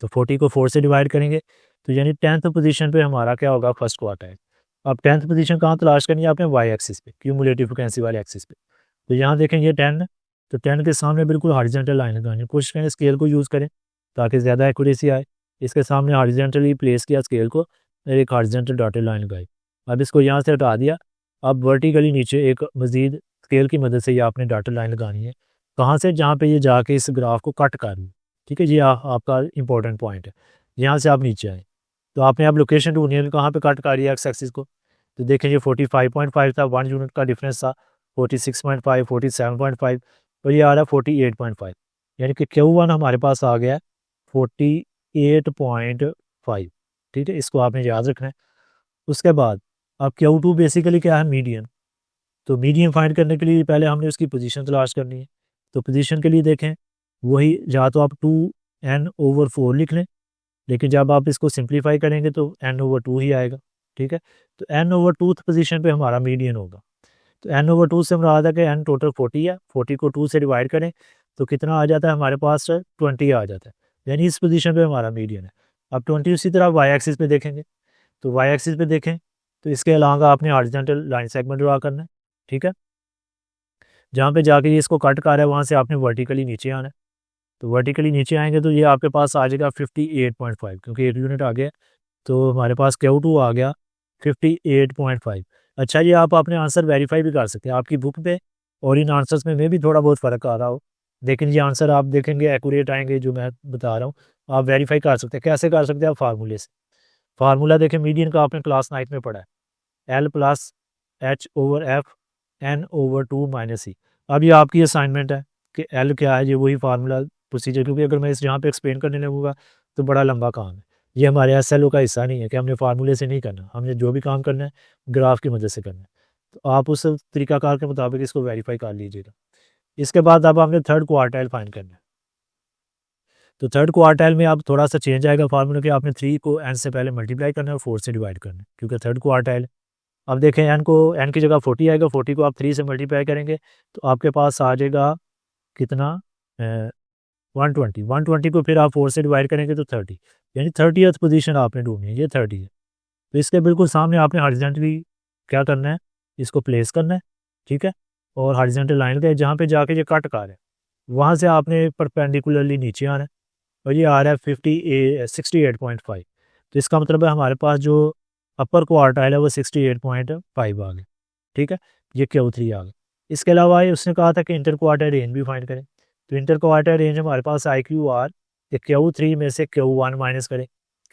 तो 40 को 4 से डिवाइड करेंगे तो यानी 10th पोजीशन पे हमारा क्या होगा, फर्स्ट क्वार्टाइल। अब 10th पोजीशन कहाँ तलाश करनी है आपने, वाई एक्सिस पे, क्यूमुलेटिव फ्रिक्वेंसी वाले एक्सिस पे। तो यहाँ देखें ये 10 है, तो 10 के सामने बिल्कुल हॉरिजॉन्टल लाइन लगानी है, कोशिश करें स्केल को यूज़ करें ताकि ज़्यादा एक्यूरेसी आए। इसके सामने हॉरिजॉन्टली प्लेस किया स्केल को, एक हॉरिजॉन्टल डॉटेड लाइन लगाई। अब इसको यहाँ से हटा दिया, अब वर्टिकली नीचे एक मज़ीद स्केल की मदद से ये आपने डॉटेड लाइन लगानी है, कहाँ से, जहाँ पे ये जाके इस ग्राफ को कट कर ली। ठीक है जी, आपका इंपॉर्टेंट पॉइंट है। यहाँ से आप नीचे आए तो आपने अब लोकेशन ढूंढनी है कहाँ पे कट कर रही है एक्स एक्सिस को। तो देखें ये 45.5 था, 1 यूनिट का डिफरेंस था, 46.5, 47.5 और ये आ रहा है 48.5, यानी कि Q1 हमारे पास आ गया 48.5। ठीक है, इसको आपने याद रखना है। उसके बाद अब Q2 बेसिकली क्या है, मीडियन। तो मीडियन फाइंड करने के लिए पहले हमने उसकी पोजीशन तलाश करनी है। तो पोजीशन के लिए देखें वही, या तो आप 2n/4 लिख लें, लेकिन जब आप इसको सिंप्लीफाई करेंगे तो n/2 ही आएगा। ठीक है, तो n/2 पोजीशन पे हमारा मीडियन होगा। तो n/2 से मुराद है कि n टोटल 40 है, 40 को 2 से डिवाइड करें तो कितना आ जाता है हमारे पास, 20 आ जाता है, यानी इस पोजीशन पे हमारा मीडियन है। अब 20 उसी तरह वाई एक्सिस पे देखेंगे, तो वाई एक्सिस पे देखें तो इसके अलावा आपने हॉरिजॉन्टल लाइन सेगमेंट ड्रा करना है। ठीक है, जहाँ पे जाके ये इसको कट कर रहा है वहाँ से आपने वर्टिकली नीचे आना है। तो वर्टिकली नीचे आएंगे तो ये आपके पास आ जाएगा 58.5, क्योंकि 1 यूनिट आ गया तो हमारे पास Q2 आ गया 58.5। अच्छा, ये आप अपने आंसर वेरीफाई भी कर सकते हैं आपकी बुक पे, और इन आंसर्स में भी थोड़ा बहुत फ़र्क आ रहा हो, लेकिन ये आंसर आप देखेंगे एक्यूरेट आएंगे जो मैं बता रहा हूँ। आप वेरीफाई कर सकते हैं, कैसे कर सकते हैं आप, फार्मूले से। फार्मूला देखें, मीडियन का आपने क्लास 9 में पढ़ा है, L+H/F n/2 - e। अब ये आपकी असाइनमेंट है कि L क्या है, ये वही फार्मूला प्रोसीजर, क्योंकि अगर मैं इस यहाँ पे एक्सप्लेन करने लगूँगा तो बड़ा लंबा काम है। ये हमारे SLO का हिस्सा नहीं है कि हमने फार्मूले से नहीं करना, हमने जो भी काम करना है ग्राफ की मदद से करना है। तो आप उस तरीकाकार के मुताबिक इसको वेरीफाई कर लीजिएगा। इसके बाद अब हमने थर्ड क्वार्टाइल फाइंड करना है। तो थर्ड क्वार्टाइल में अब थोड़ा सा चेंज आएगा फार्मूला कि आपने 3 को n से पहले मल्टीप्लाई करना है और 4 से डिवाइड करना है, क्योंकि थर्ड क्वार्टाइल। अब देखें n की जगह 40 आएगा, 40 को आप 3 से मल्टीप्लाई करेंगे तो आपके पास आ जाएगा कितना, 120। 120 को फिर आप 4 से डिवाइड करेंगे तो 30, यानी 30th पोजीशन आपने ढूंढनी है, ये 30 है। तो इसके बिल्कुल सामने आपने हॉरिजॉन्टली क्या करना है, इसको प्लेस करना है। ठीक है, और हॉरिजॉन्टल लाइन का जहाँ पे जाके ये कट कर है वहाँ से आपने परपेंडिकुलरली नीचे आना है, और ये आ रहा है 68.5। तो इसका मतलब है हमारे पास जो अपर क्वार्टाइल है वो 68.5 आ गया। ठीक है, ये Q3 आ गया। इसके अलावा ये उसने कहा था कि इंटर क्वार्टाइल रेंज भी फाइंड करें। तो इंटर क्वार्टाइल रेंज हमारे पास IQR Q3 में से Q1 माइनस करें।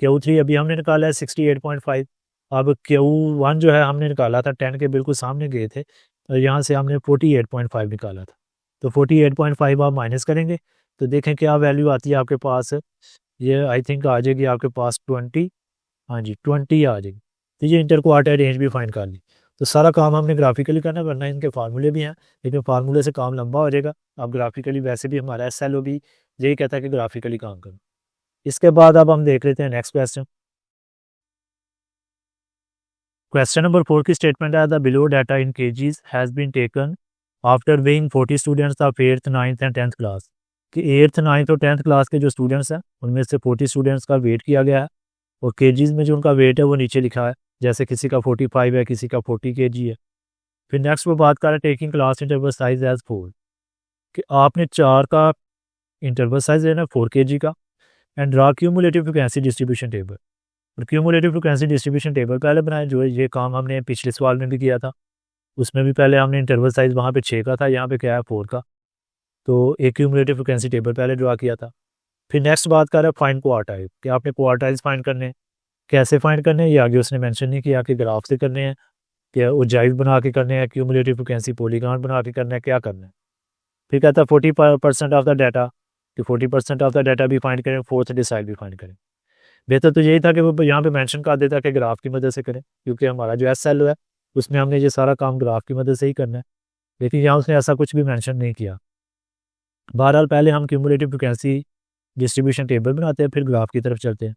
Q3 अभी हमने निकाला है 68.5, अब Q1 जो है हमने निकाला था 10 के बिल्कुल सामने गए थे, और यहाँ से हमने 48.5 निकाला था। तो 48.5 आप माइनस करेंगे तो देखें क्या वैल्यू आती है आपके पास, ये आई थिंक आ जाएगी आपके पास 20। हाँ जी, 20 आ जाएगी। तो ये इंटर क्वार्टाइल रेंज भी फाइंड कर ली। तो सारा काम हमने ग्राफिकली करना है, वरना इनके फार्मूले भी हैं, लेकिन फार्मूले से काम लंबा हो जाएगा। अब ग्राफिकली वैसे भी हमारा SLO भी यही कहता है कि ग्राफिकली काम करो। इसके बाद अब हम देख लेते हैं नेक्स्ट क्वेश्चन। क्वेश्चन नंबर 4 की स्टेटमेंट है, the below data in kgs has been taken after weighing 40 students of 8th 9th and 10th class. कि 8th 9th और 10th क्लास के जो स्टूडेंट्स हैं उनमें से 40 स्टूडेंट्स का वेट किया गया है, और केजीज में जो उनका वेट है वो नीचे लिखा है, जैसे किसी का 45 है, किसी का 40 kg है। फिर नेक्स्ट वो बात कर रहे हैं taking class interval size as 4, कि आपने 4 का इंटरवल साइज लेना है 4 kg का, and draw cumulative frequency distribution table. और क्यूमुलेटिव फ्रिक्वेंसी डिस्ट्रीब्यूशन टेबल पहले बनाए, जो ये काम हमने पिछले सवाल में भी किया था, उसमें भी पहले हमने इंटरवल साइज वहाँ पे 6 का था, यहाँ पे क्या है 4 का। तो एक क्यूमुलेटिव फ्रिक्वेंसी टेबल पहले ड्रा किया था। फिर नेक्स्ट बात कर रहा है फाइंड क्वार्टाइल, कि आपने क्वार्टाइल्स फाइंड करने हैं, कैसे फाइंड करने हैं ये आगे उसने मेंशन नहीं किया कि ग्राफ से करने हैं, कि उजाइव बना के करने हैं, क्यूमुलेटिव फ्रिक्वेंसी पॉलीगॉन बना के करना है, क्या करना है। फिर कहता है 40% ऑफ द डाटा, कि 40% ऑफ द डाटा भी फाइंड करें, फोर्थ डिसाइड भी फाइंड करें। बेहतर तो यही था कि वो यहाँ पे मेंशन कर देता कि ग्राफ की मदद से करें, क्योंकि हमारा जो SLO है उसमें हमने ये सारा काम ग्राफ की मदद से ही करना है, लेकिन यहाँ उसने ऐसा कुछ भी मेंशन नहीं किया। बहरहाल पहले हम क्यूमुलेटिव फ्रिक्वेंसी डिस्ट्रीब्यूशन टेबल बनाते हैं, फिर ग्राफ की तरफ चलते हैं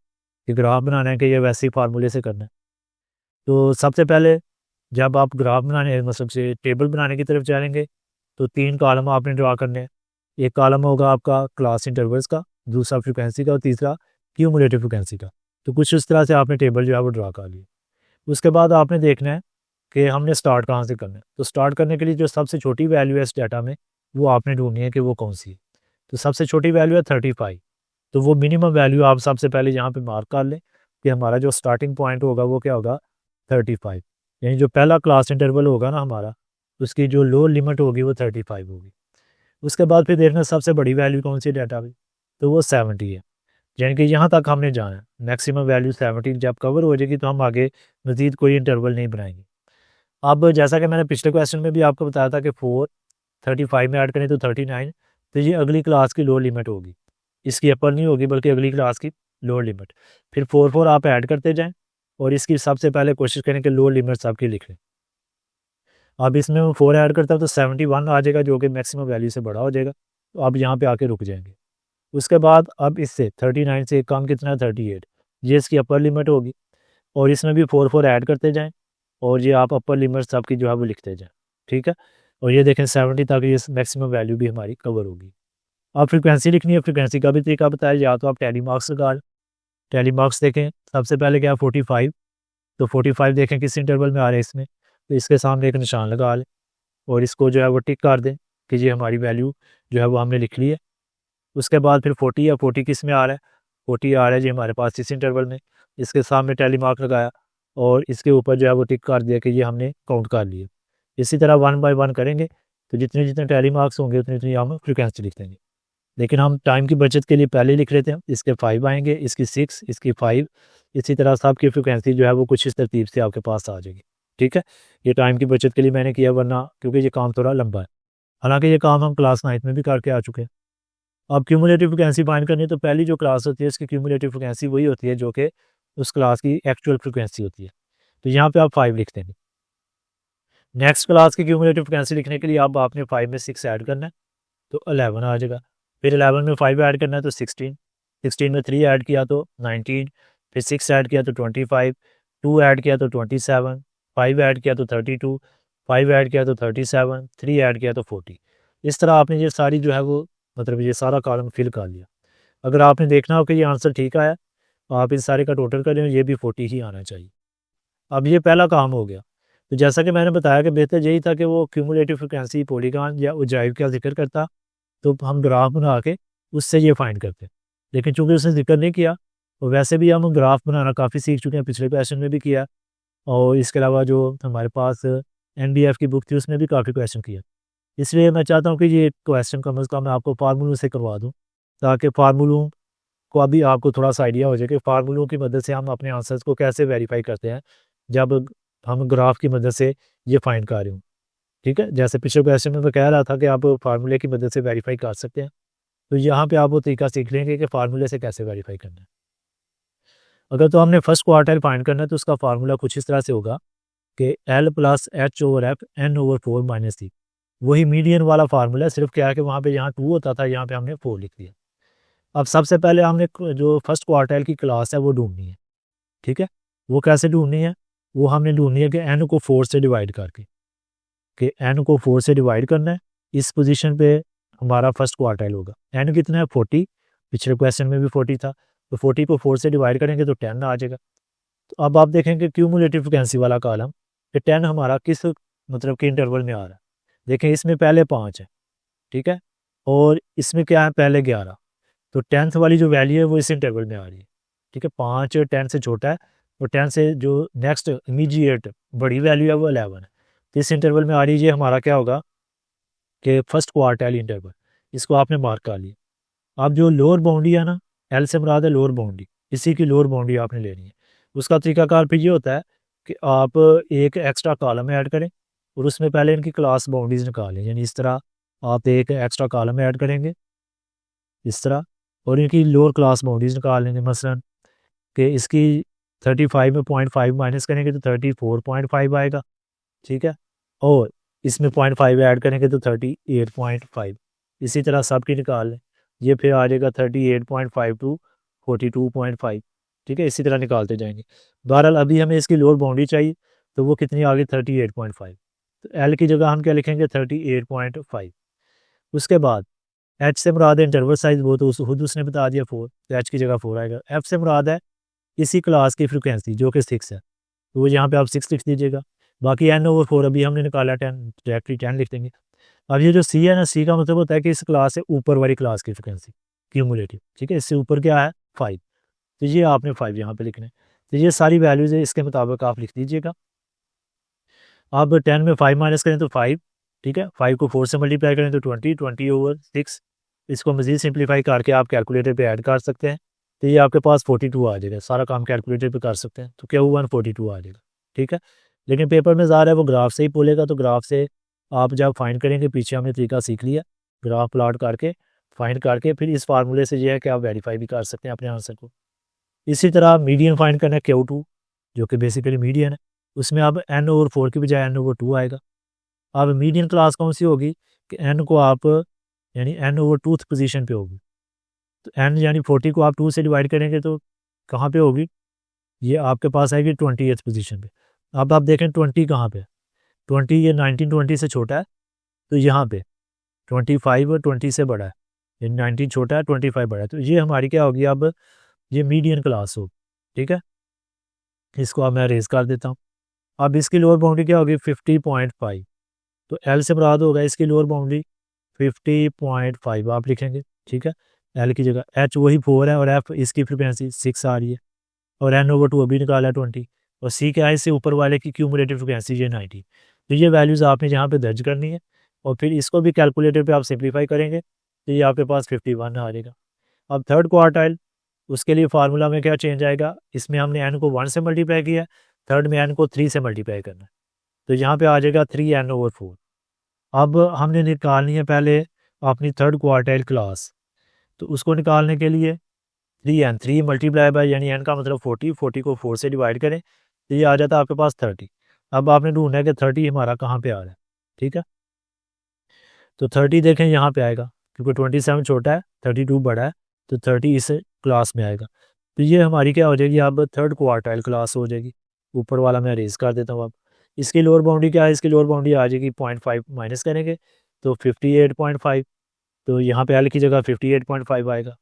कि ग्राफ बनाना है कि ये वैसे ही फार्मूले से करना है। तो सबसे पहले जब आप ग्राफ बनाने मतलब से टेबल बनाने की तरफ जाएंगे तो 3 कॉलम आपने ड्रा करने हैं। एक कॉलम होगा आपका क्लास इंटरवल्स का, दूसरा फ्रिक्वेंसी का और तीसरा क्यूमुलेटिव फ्रिक्वेंसी का। तो कुछ इस तरह से आपने टेबल जो है वो ड्रा कर लिया। उसके बाद आपने देखना है कि हमने स्टार्ट कहाँ से करना है। तो स्टार्ट करने के लिए जो सबसे छोटी वैल्यू है इस डाटा में वो आपने ढूंढनी है कि वो कौन सी है। तो सबसे छोटी वैल्यू है 35। तो वो मिनिमम वैल्यू आप सबसे पहले यहाँ पे मार्क कर लें कि हमारा जो स्टार्टिंग पॉइंट होगा वो क्या होगा 35। यानी जो पहला क्लास इंटरवल होगा ना हमारा, उसकी जो लोअर लिमिट होगी वो 35 होगी। उसके बाद फिर देखना सबसे बड़ी वैल्यू कौन सी डाटा में, तो वो 70 है। यानी कि यहाँ तक हमने जाना है, मैक्सिमम वैल्यू 70 जब कवर हो जाएगी तो हम आगे मज़ीद कोई इंटरवल नहीं बनाएंगे। अब जैसा कि मैंने पिछले क्वेश्चन में भी आपको बताया था कि 4 35 में ऐड करें तो 39, तो ये अगली क्लास की लोअर लिमिट होगी, इसकी अपर नहीं होगी बल्कि अगली क्लास की लोअर लिमिट। फिर 4 आप ऐड करते जाएं और इसकी सबसे पहले कोशिश करें कि लोअर लिमिट सबकी लिख लें। अब इसमें मैं 4 ऐड करता हूँ तो 71 आ जाएगा जो कि मैक्सिमम वैल्यू से बड़ा हो जाएगा। तो अब यहाँ पे आके रुक जाएंगे। उसके बाद अब इससे 39 से कम कितना है 38, ये इसकी अपर लिमिट होगी और इसमें भी 4 ऐड करते जाएं और ये आप अपर लिमिट सबकी जो है वो लिखते जाएं। ठीक है, और ये देखें 70 तक ये मैक्सिमम वैल्यू भी हमारी कवर होगी। अब फ्रिक्वेंसी लिखनी है, फ्रिक्वेंसी का भी तरीका बताया, या तो आप टैली मार्क्स लगा लें। टैली मार्क्स देखें सबसे पहले क्या 45, तो 45 देखें किस इंटरवल में आ रहे हैं इसमें, तो इसके सामने एक निशान लगा लें और इसको जो है वो टिक कर दें कि ये हमारी वैल्यू जो है वो हमने लिख ली है। उसके बाद फिर 40 या 40 किस में आ रहा है, 40 आ रहा है जी हमारे पास इस इंटरवल में, इसके सामने टैली मार्क लगाया और इसके ऊपर जो है वो टिक कर दिया कि ये हमने काउंट कर लिया। इसी तरह 1 बाय 1 करेंगे तो जितने जितने टैली मार्क्स होंगे उतनी उतनी हम फ्रिक्वेंसी लिख देंगे। लेकिन हम टाइम की बचत के लिए पहले लिख लेते हैं, इसके 5 आएंगे, इसकी 6, इसकी 5, इसी तरह सबकी फ्रिक्वेंसी जो है वो कुछ इस तरतीब से आपके पास आ जाएगी। ठीक है, ये टाइम की बचत के लिए मैंने किया, वरना क्योंकि ये काम थोड़ा लंबा है। हालांकि ये काम हम क्लास 9 में भी करके आ चुके हैं। अब क्यूमुलेटिव फ्रिक्वेंसी फाइंड करनी है तो पहली जो क्लास होती है इसकी क्यूमुलेटिव फ्रिक्वेंसी वही होती है जो कि उस क्लास की एक्चुअल फ्रिक्वेंसी होती है। तो यहाँ पे आप 5 लिख देंगे। नेक्स्ट क्लास की क्यूमुलेटिव फ्रिक्वेंसी लिखने के लिए अब आपने 5 में 6 ऐड करना है तो 11 आ जाएगा। फिर 11 में 5 ऐड करना है तो 16, 16 में 3 ऐड किया तो 19, फिर 6 ऐड किया तो 25, 2 ऐड किया तो 27, 5 ऐड किया तो 32, 5 ऐड किया तो 37, 3 ऐड किया तो 40। इस तरह आपने ये सारी जो है वो मतलब ये सारा कॉलम फिल कर लिया। अगर आपने देखना हो कि ये आंसर ठीक आया तो आप इन सारे का टोटल करें, ये भी 40 ही आना चाहिए। अब ये पहला काम हो गया। तो जैसा कि मैंने बताया कि बेहतर यही था कि वो क्यूमुलेटिव फ्रिक्वेंसी पॉलीगॉन या उजाइव का जिक्र करता तो हम ग्राफ बना के उससे ये फाइंड करते। लेकिन चूंकि उसने जिक्र नहीं किया तो वैसे भी हम ग्राफ बनाना काफ़ी सीख चुके हैं, पिछले क्वेश्चन में भी किया और इसके अलावा जो हमारे पास NBF की बुक थी उसमें भी काफ़ी क्वेश्चन किया। इसलिए मैं चाहता हूँ कि ये क्वेश्चन कम अज़ कम मैं आपको फार्मूलों से करवा दूँ ताकि फार्मूलों को अभी आपको थोड़ा सा आइडिया हो जाए कि फार्मूलों की मदद से हम अपने आंसर्स को कैसे वेरीफाई करते हैं जब हम ग्राफ की मदद से ये फाइंड कर रहे हूँ। ठीक है, जैसे पिछले क्वेश्चन में मैं कह रहा था कि आप फार्मूले की मदद से वेरीफाई कर सकते हैं, तो यहाँ पे आप वो तरीका सीख लेंगे कि फार्मूले से कैसे वेरीफाई करना है। अगर तो हमने फर्स्ट क्वार्टाइल फाइंड करना है तो उसका फार्मूला कुछ इस तरह से होगा कि L + H/F n/4 - c। वही मीडियन वाला फार्मूला है, सिर्फ क्या है कि वहाँ पे यहाँ 2 होता था, यहाँ पे हमने 4 लिख दिया। अब सबसे पहले हमने जो फर्स्ट क्वार्टाइल की क्लास है वो ढूंढनी है। ठीक है, वो कैसे ढूंढनी है, वो हमने ढूंढनी है कि n को 4 से डिवाइड करके, कि n को 4 से डिवाइड करना है। इस पोजीशन पे हमारा फर्स्ट क्वार्टाइल होगा। n कितना है 40, पिछले क्वेश्चन में भी 40 था, तो 40 को 4 से डिवाइड करेंगे तो 10 आ जाएगा। तो अब आप देखेंगे क्यूमुलेटिव फ्रिक्वेंसी वाला कॉलम कि 10 हमारा किस मतलब के इंटरवल में आ रहा है। देखें इसमें पहले 5 है, ठीक है, और इसमें क्या है पहले 11, तो 10th वाली जो वैल्यू है वो इस इंटरवल में आ रही है। ठीक है, 5 10 से छोटा है और 10 से जो नेक्स्ट इमीडिएट बड़ी वैल्यू है वो 11 है, तो इस इंटरवल में आ रही है। ये हमारा क्या होगा कि फर्स्ट क्वार्टाइल इंटरवल, इसको आपने मार्क कर लिया। अब जो लोअर बाउंड्री है ना, एल से मुराद है लोअर बाउंड्री, इसी की लोअर बाउंड्री आपने लेनी है। उसका तरीकाकार फिर ये होता है कि आप एक एक्स्ट्रा कॉलम ऐड करें और उसमें पहले इनकी क्लास बाउंड्रीज निकालें। यानी इस तरह आप एक एक्स्ट्रा कॉलम ऐड करेंगे इस तरह और इनकी लोअर क्लास बाउंड्रीज निकाल लेंगे। मसलन कि इसकी 35 में 0.5 माइनस करेंगे तो 34.5 आएगा। ठीक है, और इसमें 0.5 ऐड करेंगे तो 38.5, इसी तरह सब की निकाल लें। ये फिर आ जाएगा 38.5 टू 42.5। ठीक है, इसी तरह निकालते जाएंगे। बहरहाल अभी हमें इसकी लोअर बाउंड्री चाहिए, तो वो कितनी आ गई 38.5। तो एल की जगह हम क्या लिखेंगे 38.5। उसके बाद एच से मुराद है इंटरवल साइज, वो तो खुद उसने बता दिया 4, तो एच की जगह 4 आएगा। एफ से मुराद है इसी क्लास की फ्रिक्वेंसी जो कि 6 है, तो वो यहाँ पे आप 6 लिख दीजिएगा। बाकी n/4 अभी हमने निकाला 10, डायरेक्टली 10 लिख देंगे। अब ये जो सी है ना, सी का मतलब होता है कि इस क्लास से ऊपर वाली क्लास की फ्रिक्वेंसी क्यूमुलेटिव, ठीक है। इससे ऊपर क्या है 5, तो ये आपने 5 यहाँ पे लिखना है। तो ये सारी वैल्यूज़ है, इसके मुताबिक आप लिख दीजिएगा। अब 10 में 5 माइनस करें तो 5, ठीक है। 5 को 4 से मल्टीप्लाई करें तो 20/6। इसको मज़ीद सिंप्लीफाई करके आप कैलकुलेटर पे ऐड कर सकते हैं, तो ये आपके पास 42 आ जाएगा। सारा काम कैलकुलेटर पे कर सकते हैं, तो क्या हुआ 42 आ जाएगा, ठीक है। लेकिन पेपर में ज़ाहिर है वो ग्राफ से ही बोलेगा, तो ग्राफ से आप जब फाइंड करेंगे, पीछे हमने तरीका सीख लिया, ग्राफ प्लॉट करके फाइंड करके फिर इस फार्मूले से जो है कि आप वेरीफाई भी कर सकते हैं अपने आंसर को। इसी तरह मीडियन फाइंड करना है Q2, जो कि बेसिकली मीडियन है, उसमें अब n/4 की बजाय n/2 आएगा। अब मीडियन क्लास कौन सी होगी कि n को आप यानी n/2 पोजीशन पे होगी, तो n यानी 40 को आप 2 से डिवाइड करेंगे तो कहाँ पे होगी, ये आपके पास आएगी 20th पोजीशन पे। अब आप देखें 20 कहाँ पे है, 20 ये 19 20 से छोटा है, तो यहाँ पे 25 20 से बड़ा है, ये 19 छोटा है 25 बड़ा है, तो ये हमारी क्या होगी, अब ये मीडियन क्लास होगी, ठीक है। इसको अब मैं रेज कर देता हूँ। अब इसकी लोअर बाउंड्री क्या होगी 50.5, तो एल से मुराद होगा इसकी लोअर बाउंड्री 50.5 आप लिखेंगे, ठीक है। एल की जगह एच वही 4 है और एफ इसकी फ्रिक्वेंसी 6 आ रही है, और n/2 अभी निकाला है 20, और सी क्या है इससे ऊपर वाले की क्यूमुलेटिव फ्रिक्वेंसी ये 90। तो ये वैल्यूज़ आपने यहाँ पे दर्ज करनी है, और फिर इसको भी कैलकुलेटर पे आप सिंप्लीफाई करेंगे तो ये आपके पास 51 आ जाएगा। अब थर्ड क्वार्टाइल, उसके लिए फार्मूला में क्या चेंज आएगा, इसमें हमने n को 1 से मल्टीप्लाई किया है, थर्ड में n को 3 से मल्टीप्लाई करना है, तो यहाँ पे आ जाएगा 3n/4। अब हमने निकालनी है पहले अपनी थर्ड क्वार्टाइल क्लास, तो उसको निकालने के लिए 3 मल्टीप्लाई बाय यानी n का मतलब 40, 40 को 4 से डिवाइड करें तो ये आ जाता है आपके पास 30। अब आपने ढूंढना है कि 30 हमारा कहाँ पे आ रहा है, ठीक है। तो 30 देखें यहाँ पे आएगा, क्योंकि 27 छोटा है 32 बड़ा है, तो 30 इस क्लास में आएगा। तो ये हमारी क्या हो जाएगी, अब थर्ड क्वार्टाइल क्लास हो जाएगी। ऊपर वाला मैं रेज कर देता हूँ। अब इसकी लोअर बाउंड्री क्या है, इसकी लोअर बाउंड्री आ जाएगी 0.5 माइनस करेंगे तो 58.5, तो यहाँ पे एल की जगह 58.5 आएगा।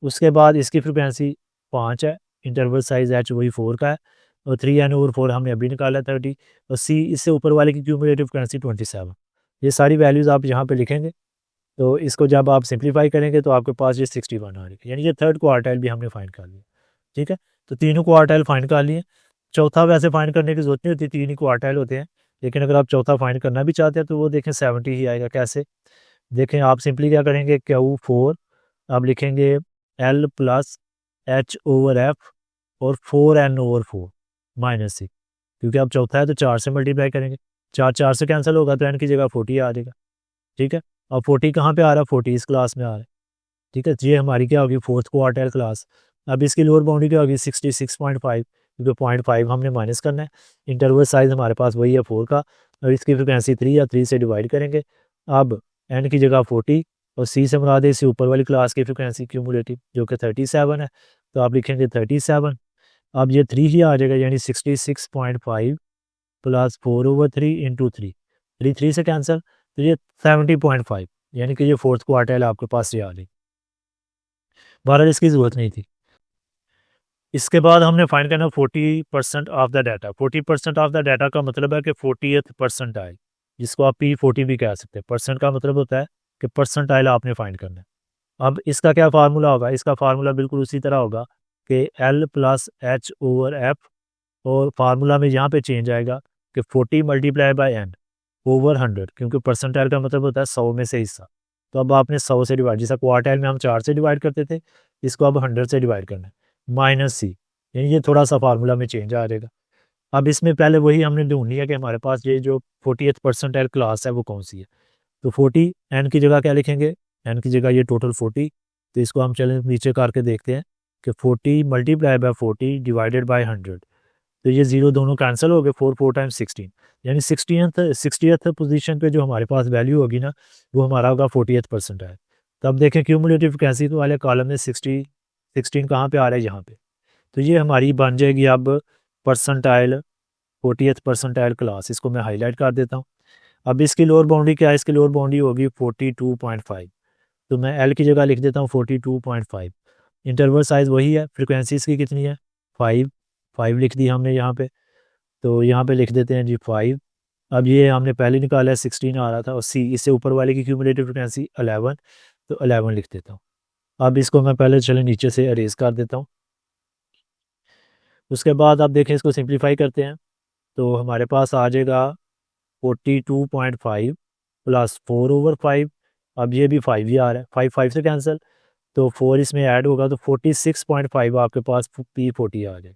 उसके बाद इसकी फ्रिक्वेंसी 5 है, इंटरवल साइज एच वही 4 का है, और 3n/4 हमने अभी निकाला 30, और सी इससे ऊपर वाले की क्यूमुलेटिव फ्रिक्वेंसी 27। ये सारी वैल्यूज़ आप यहाँ पे लिखेंगे, तो इसको जब आप सिंप्लीफाई करेंगे तो आपके पास ये 61 आ जाएगी, यानी ये थर्ड क्वार्टाइल भी हमने फाइंड कर लिया, ठीक है। तो तीनों क्वार्टाइल फाइंड कर लिए। चौथा वैसे फाइंड करने की जरूरत नहीं होती, 3 ही क्वार्टाइल होते हैं, लेकिन अगर आप चौथा फाइंड करना भी चाहते हैं तो वो देखें 70 ही आएगा। कैसे देखें, आप सिंपली क्या करेंगे, Q4 आप लिखेंगे L प्लस H/F और 4n/4 माइनस 6, क्योंकि अब चौथा है तो 4 से मल्टीप्लाई करेंगे, 4 से कैंसिल होगा तो n की जगह 40 आ जाएगा, ठीक है। और 40 कहाँ पे आ रहा है, 40 इस क्लास में आ रहा है, ठीक है। ये हमारी क्या होगी फोर्थ क्वार्टाइल क्लास। अब इसकी लोअर बाउंड्री क्या होगी 66.5, क्योंकि 0.5 हमने माइनस करना है। इंटरवल साइज हमारे पास वही है 4 का, और इसकी फ्रिक्वेंसी 3 या 3 से डिवाइड करेंगे। अब n की जगह 40, और सी से मुराद है इससे ऊपर वाली क्लास की फ्रिक्वेंसी क्यूमुलेटिव जो कि 37 है, तो आप लिखेंगे 37। अब ये 3 ही आ जाएगा, यानी 66.5 प्लस 4/3 इंटू 3, 3 से कैंसिल, तो ये 70.5, यानी कि ये फोर्थ क्वार्टाइल आपके पास ये आ गई। बहरहाल इसकी ज़रूरत नहीं थी। इसके बाद हमने फाइंड करना 40% of the data. 40% of the data का मतलब है कि 40th परसेंटाइल, जिसको आप P40 भी कह सकते हैं। परसेंट का मतलब होता है कि परसेंटाइल आपने फाइंड करना है। अब इसका क्या फार्मूला होगा, इसका फार्मूला बिल्कुल उसी तरह होगा कि L प्लस H/F, और फार्मूला में यहाँ पे चेंज आएगा कि 40 मल्टीप्लाई बाई n ओवर 100, क्योंकि परसेंटाइल का मतलब होता है 100 में से हिस्सा। तो अब आपने 100 से डिवाइड, जैसा क्वार्टाइल में हम 4 से डिवाइड करते थे, इसको अब 100 से डिवाइड करना है, माइनस सी, यानी ये थोड़ा सा फार्मूला में चेंज आ जाएगा। अब इसमें पहले वही हमने ढूंढनी है कि हमारे पास ये जो 40th परसेंटाइल क्लास है वो कौन सी है। तो 40 n की जगह क्या लिखेंगे, n की जगह ये टोटल 40, तो इसको हम चलें नीचे करके देखते हैं कि 40 मल्टीप्लाई बाय 40 डिवाइडेड बाय 100, तो ये जीरो दोनों कैंसिल हो गए, 4 टाइम्स 16, यानी 60th पोजीशन पे जो हमारे पास वैल्यू होगी ना, वो हमारा होगा 40th परसेंटाइल। तब देखें क्यूमुलेटिव कैसी तो वाले कॉलम में 16 कहाँ पे आ रहा है, यहाँ पे। तो ये हमारी बन जाएगी अब परसेंटाइल 40th परसेंटाइल क्लास, इसको मैं हाईलाइट कर देता हूँ। अब इसकी लोअर बाउंड्री क्या है, इसकी लोअर बाउंड्री होगी 42.5, तो मैं एल की जगह लिख देता हूँ 42.5। इंटरवल साइज़ वही है, फ्रिक्वेंसी इसकी कितनी है 5 लिख दी हमने यहाँ पे, तो यहाँ पे लिख देते हैं जी 5। अब ये हमने पहले निकाला है 16 आ रहा था, और सी इससे ऊपर वाले की क्यूमुलेटिव फ्रिक्वेंसी 11, तो 11 लिख देता हूँ। अब इसको मैं पहले चले नीचे से अरेज कर देता हूँ। उसके बाद आप देखें इसको सिंप्लीफाई करते हैं, तो हमारे पास आ जाएगा 42.5 प्लस 4/5। अब ये भी 5 ही आ रहा है, 5 से कैंसिल, तो 4 इसमें ऐड होगा, तो 46.5 आपके पास P40 आ जाए।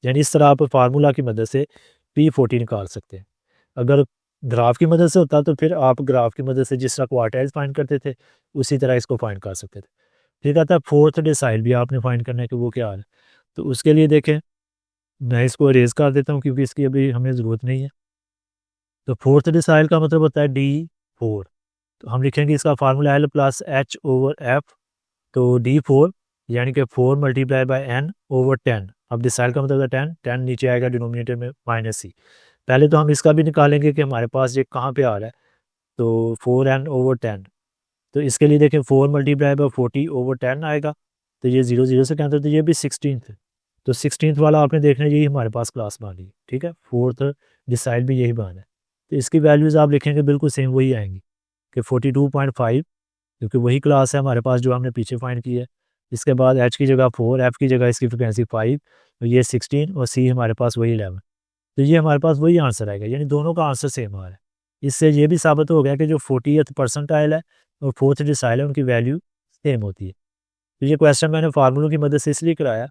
यानी इस तरह आप फार्मूला की मदद से P40 निकाल सकते हैं। अगर ग्राफ की मदद से होता तो फिर आप ग्राफ की मदद से जिस तरह क्वार्टाइल्स फाइंड करते थे उसी तरह इसको फाइंड कर सकते थे। फिर कहता है फोर्थ डिसाइल भी आपने फाइंड करना है कि वो क्या है, तो उसके लिए देखें मैं इसको अरेज कर देता हूँ क्योंकि इसकी अभी हमें ज़रूरत नहीं है। तो फोर्थ डिसाइल का मतलब होता है D4, तो हम लिखेंगे इसका फार्मूला L प्लस H/F, तो D4 यानी कि 4 × N/10। अब डिसाइल का मतलब है 10 नीचे आएगा डिनोमिनेटर में -c। पहले तो हम इसका भी निकालेंगे कि हमारे पास ये कहाँ पे आ रहा है, तो 4n/10, तो इसके लिए देखें 4 × 40/10 आएगा, तो ये 0 0 से कैंसिल, तो ये भी 16th, तो 16th वाला आपने देखना यही हमारे पास क्लास बन रही है, ठीक है। फोर्थ डिसाइल भी यही बना है, तो इसकी वैल्यूज़ आप लिखेंगे बिल्कुल सेम वही आएंगी कि 42.5, क्योंकि वही क्लास है हमारे पास जो हमने पीछे फाइंड की है। इसके बाद H की जगह 4, F की जगह इसकी फ्रिक्वेंसी 5, तो ये 16 और C हमारे पास वही 11, तो ये हमारे पास वही आंसर आएगा, यानी दोनों का आंसर सेम आ रहा है। इससे ये भी साबित हो गया कि जो 40th परसेंटाइल है और फोर्थ डिसाइल है उनकी वैल्यू सेम होती है। तो ये क्वेश्चन मैंने फार्मूलों की मदद से इसलिए कराया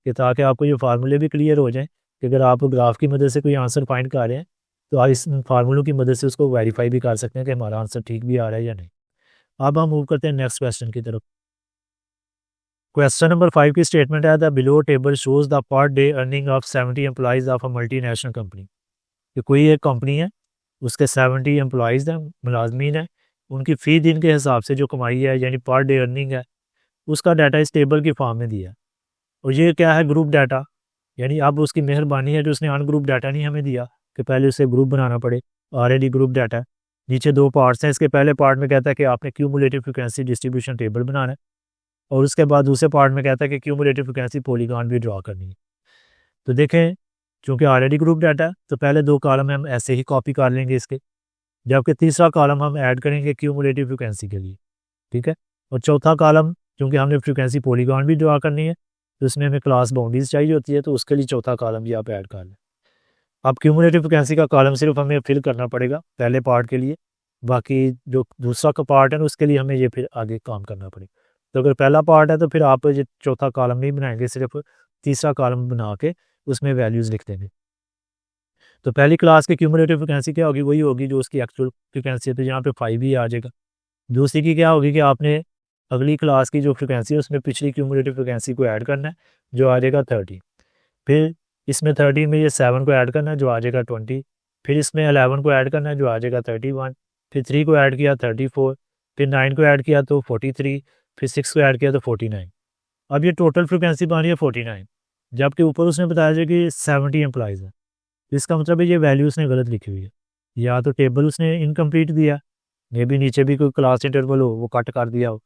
कि ताकि आपको ये फार्मूले भी क्लियर हो जाएं कि अगर आप ग्राफ की मदद से कोई आंसर फाइंड कर रहे हैं तो आप इस फार्मूलों की मदद से उसको वेरीफाई भी कर सकते हैं कि हमारा आंसर ठीक भी आ रहा है या नहीं। अब हम मूव करते हैं नेक्स्ट क्वेश्चन की तरफ। क्वेश्चन नंबर 5 की स्टेटमेंट है, the below table shows the per day earning of 70 employees of a multinational company. कि कोई एक कंपनी है, उसके 70 एम्प्लॉइज़ हैं, मुलाजमीन हैं, उनकी फ़ी दिन के हिसाब से जो कमाई है यानी पर डे अर्निंग है, उसका डाटा इस टेबल की फॉर्म में दिया है। और ये क्या है, ग्रुप डाटा, यानी अब उसकी मेहरबानी है जो उसने अनग्रुप डाटा नहीं हमें दिया कि पहले उसे ग्रुप बनाना पड़े, ऑलरेडी ग्रुप डाटा है। नीचे 2 पार्ट्स हैं, इसके पहले पार्ट में कहता है कि आपने क्यूमुलेटिव फ्रिक्वेंसी डिस्ट्रीब्यूशन टेबल बनाना है, और उसके बाद दूसरे पार्ट में कहता है कि क्यूमुलेटिव फ्रिक्वेंसी पॉलीगॉन भी ड्रॉ करनी है। तो देखें चूँकि ऑलरेडी ग्रुप डाटा है तो पहले 2 कॉलम हम ऐसे ही कॉपी कर लेंगे इसके, जबकि तीसरा कॉलम हम ऐड करेंगे क्यूमुलेटिव फ्रिक्वेंसी के लिए, ठीक है। और चौथा कॉलम क्योंकि हमने फ्रिक्वेंसी पॉलीगॉन भी ड्रॉ करनी है तो इसमें हमें क्लास बाउंड्रीज चाहिए होती है, तो उसके लिए चौथा कॉलम भी आप ऐड कर लें। अब क्यूमुलेटिव फ्रिक्वेंसी का कॉलम सिर्फ हमें फिल करना पड़ेगा पहले पार्ट के लिए, बाकी जो दूसरा का पार्ट है ना उसके लिए हमें ये फिर आगे काम करना पड़ेगा। तो अगर पहला पार्ट है तो फिर आप ये चौथा कॉलम नहीं बनाएंगे, सिर्फ तीसरा कॉलम बना के उसमें वैल्यूज़ लिख देंगे। तो पहली क्लास की क्यूमुलेटिव फ्रिक्वेंसी क्या होगी, वही होगी जो उसकी एक्चुअल फ्रिक्वेंसी है, तो यहाँ पे 5 ही आ जाएगा। दूसरी की क्या होगी कि आपने अगली क्लास की जो फ्रिक्वेंसी है उसमें पिछली क्यूमुलेटिव फ्रिक्वेंसी को ऐड करना है जो आ जाएगा 30, फिर इसमें 30 में ये 7 को ऐड करना है जो आ जाएगा 20, फिर इसमें 11 को ऐड करना है जो आ जाएगा 31, फिर 3 को ऐड किया 34, फिर 9 को ऐड किया तो 43, फिर 6 को ऐड किया तो 49। अब ये टोटल फ्रिक्वेंसी बन रही है 49, जबकि ऊपर उसने बताया जाए कि 70 एम्प्लॉइज़ है, इसका मतलब है ये वैल्यू उसने गलत लिखी हुई है, या तो टेबल उसने इनकम्प्लीट दिया, मे भी नीचे भी कोई क्लास इंटरवल हो वो कट कर दिया हो,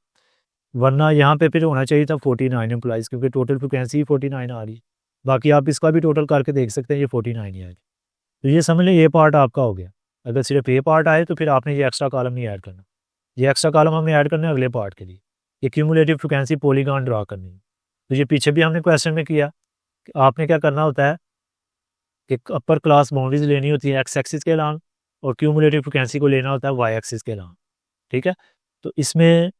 वरना यहाँ पे फिर होना चाहिए था 49 एम्प्लॉइज़, क्योंकि टोटल फ्रिक्वेंसी ही 49 आ रही है। बाकी आप इसका भी टोटल करके देख सकते हैं, ये 49 ही आएगी। तो ये समझ लें ये पार्ट आपका हो गया। अगर सिर्फ ये पार्ट आए तो फिर आपने ये एक्स्ट्रा कॉलम नहीं ऐड करना, ये एक्स्ट्रा कॉलम हमें ऐड करना है अगले पार्ट के लिए, ये क्यूमुलेटिव फ्रिक्वेंसी पॉलीगॉन ड्रा करनी है। तो ये पीछे भी हमने क्वेश्चन में किया कि आपने क्या करना होता है कि अपर क्लास बाउंड्रीज लेनी होती है एक्स एक्सिस के अलावा, और क्यूमुलेटिव फ्रिक्वेंसी को लेना होता है वाई एक्सिस के अलावा, ठीक है। तो इसमें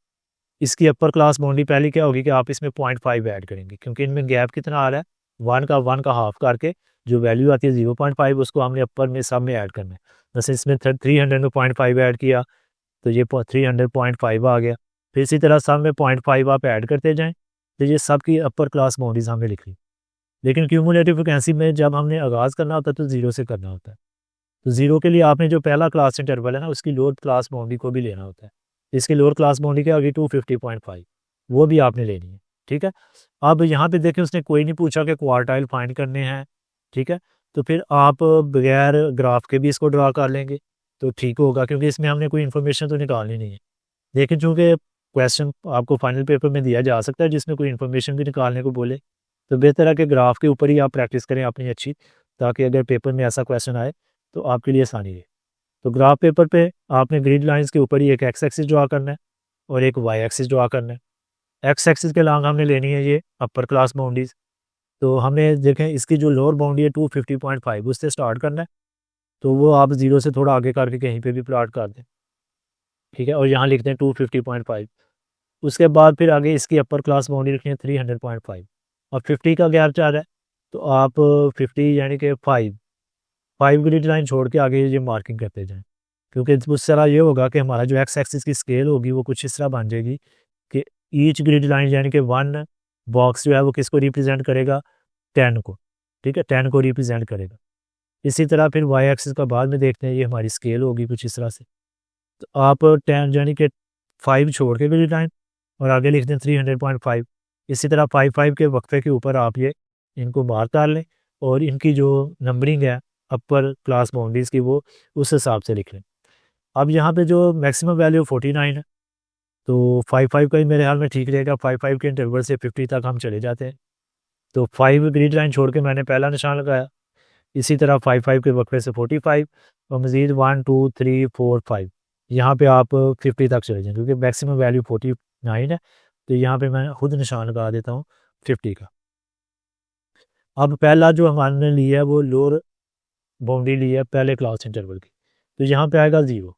इसकी अपर क्लास बाउंड्री पहली क्या होगी कि आप इसमें 0.5 ऐड करेंगे, क्योंकि इनमें गैप कितना आ रहा है, 1 का हाफ करके जो वैल्यू आती है 0.5 उसको हमने अपर में सब में ऐड करना है। जैसे इसमें 300 में 0.5 ऐड किया तो ये 300.5 आ गया, फिर इसी तरह सब में 0.5 आप ऐड करते जाएँ, तो ये सब की अपर क्लास बाउंड्रीज हमने लिख ली। लेकिन क्यूमुलेटिव फ्रिक्वेंसी में जब हमने आगाज़ करना होता है तो 0 से करना होता है, तो 0 के लिए आपने जो पहला क्लास इंटरवल है ना उसकी लोअर क्लास बाउंड्री को भी लेना होता है। इसकी लोअर क्लास बाउंड्री क्या होगी 250.5, वो भी आपने लेनी है, ठीक है। अब यहाँ पे देखें उसने कोई नहीं पूछा कि क्वार्टाइल फाइंड करने हैं, ठीक है। तो फिर आप बगैर ग्राफ के भी इसको ड्रा कर लेंगे तो ठीक होगा, क्योंकि इसमें हमने कोई इन्फॉर्मेशन तो निकालनी नहीं है। लेकिन चूँकि क्वेश्चन आपको फाइनल पेपर में दिया जा सकता है जिसमें कोई इन्फॉर्मेशन भी निकालने को बोले, तो बेहतर है कि ग्राफ के ऊपर ही आप प्रैक्टिस करें अपनी अच्छी, ताकि अगर पेपर में ऐसा क्वेश्चन आए तो आपके लिए आसानी रहे। तो ग्राफ पेपर पे आपने ग्रिड लाइंस के ऊपर ही एक एक्स एक्सिस ड्रा करना है और एक वाई एक्सिस ड्रा करना है। एक्स एक्सिस के लॉन्ग हमने लेनी है ये अपर क्लास बाउंड्रीज। तो हमने देखें इसकी जो लोअर बाउंड्री है 250.5 उससे स्टार्ट करना है, तो वो आप 0 से थोड़ा आगे करके कहीं पे भी प्लॉट कर दें, ठीक है, और यहाँ लिखते हैं 250.5। उसके बाद फिर आगे इसकी अपर क्लास बाउंड्री रखनी है 300.5 और 50 का गैप चाह रहा है, तो आप 50 यानी कि 5 ग्रिड लाइन छोड़ के आगे ये मार्किंग करते जाएं, क्योंकि उस तरह ये होगा कि हमारा जो एक्स एक्सिस की स्केल होगी वो कुछ इस तरह बन जाएगी कि ईच ग्रिड लाइन यानी कि 1 बॉक्स जो है वो किसको रिप्रेजेंट करेगा, 10 को, ठीक है, 10 को रिप्रेजेंट करेगा। इसी तरह फिर वाई एक्सिस का बाद में देखते हैं, ये हमारी स्केल होगी कुछ इस तरह से। तो आप 10 यानी कि 5 छोड़ के ग्रिड लाइन और आगे लिखते हैं 300.5। इसी तरह 5 के वक्फे के ऊपर आप ये इनको मार्क कर लें और इनकी जो नंबरिंग है अपर क्लास बाउंड्रीज की वो उस हिसाब से लिख लें। अब यहाँ पे जो मैक्सिमम वैल्यू 49 है, तो 5 का ही मेरे ख्याल में ठीक रहेगा। 5 के इंटरवल से 50 तक हम चले जाते हैं। तो 5 ग्रिड लाइन छोड़ के मैंने पहला निशान लगाया। इसी तरह 5 के वक्फे से 45 और मज़ीद 1 2 3 4 5 यहाँ पे आप 50 तक चले जाएँ, क्योंकि मैक्सिमम वैल्यू 49 है। तो यहाँ पे मैं खुद निशान लगा देता हूँ 50 का। अब पहला जो हमने लिया है वो लोअर बाउंड्री ली है पहले क्लास इंटरवल की, तो यहाँ पे आएगा 0।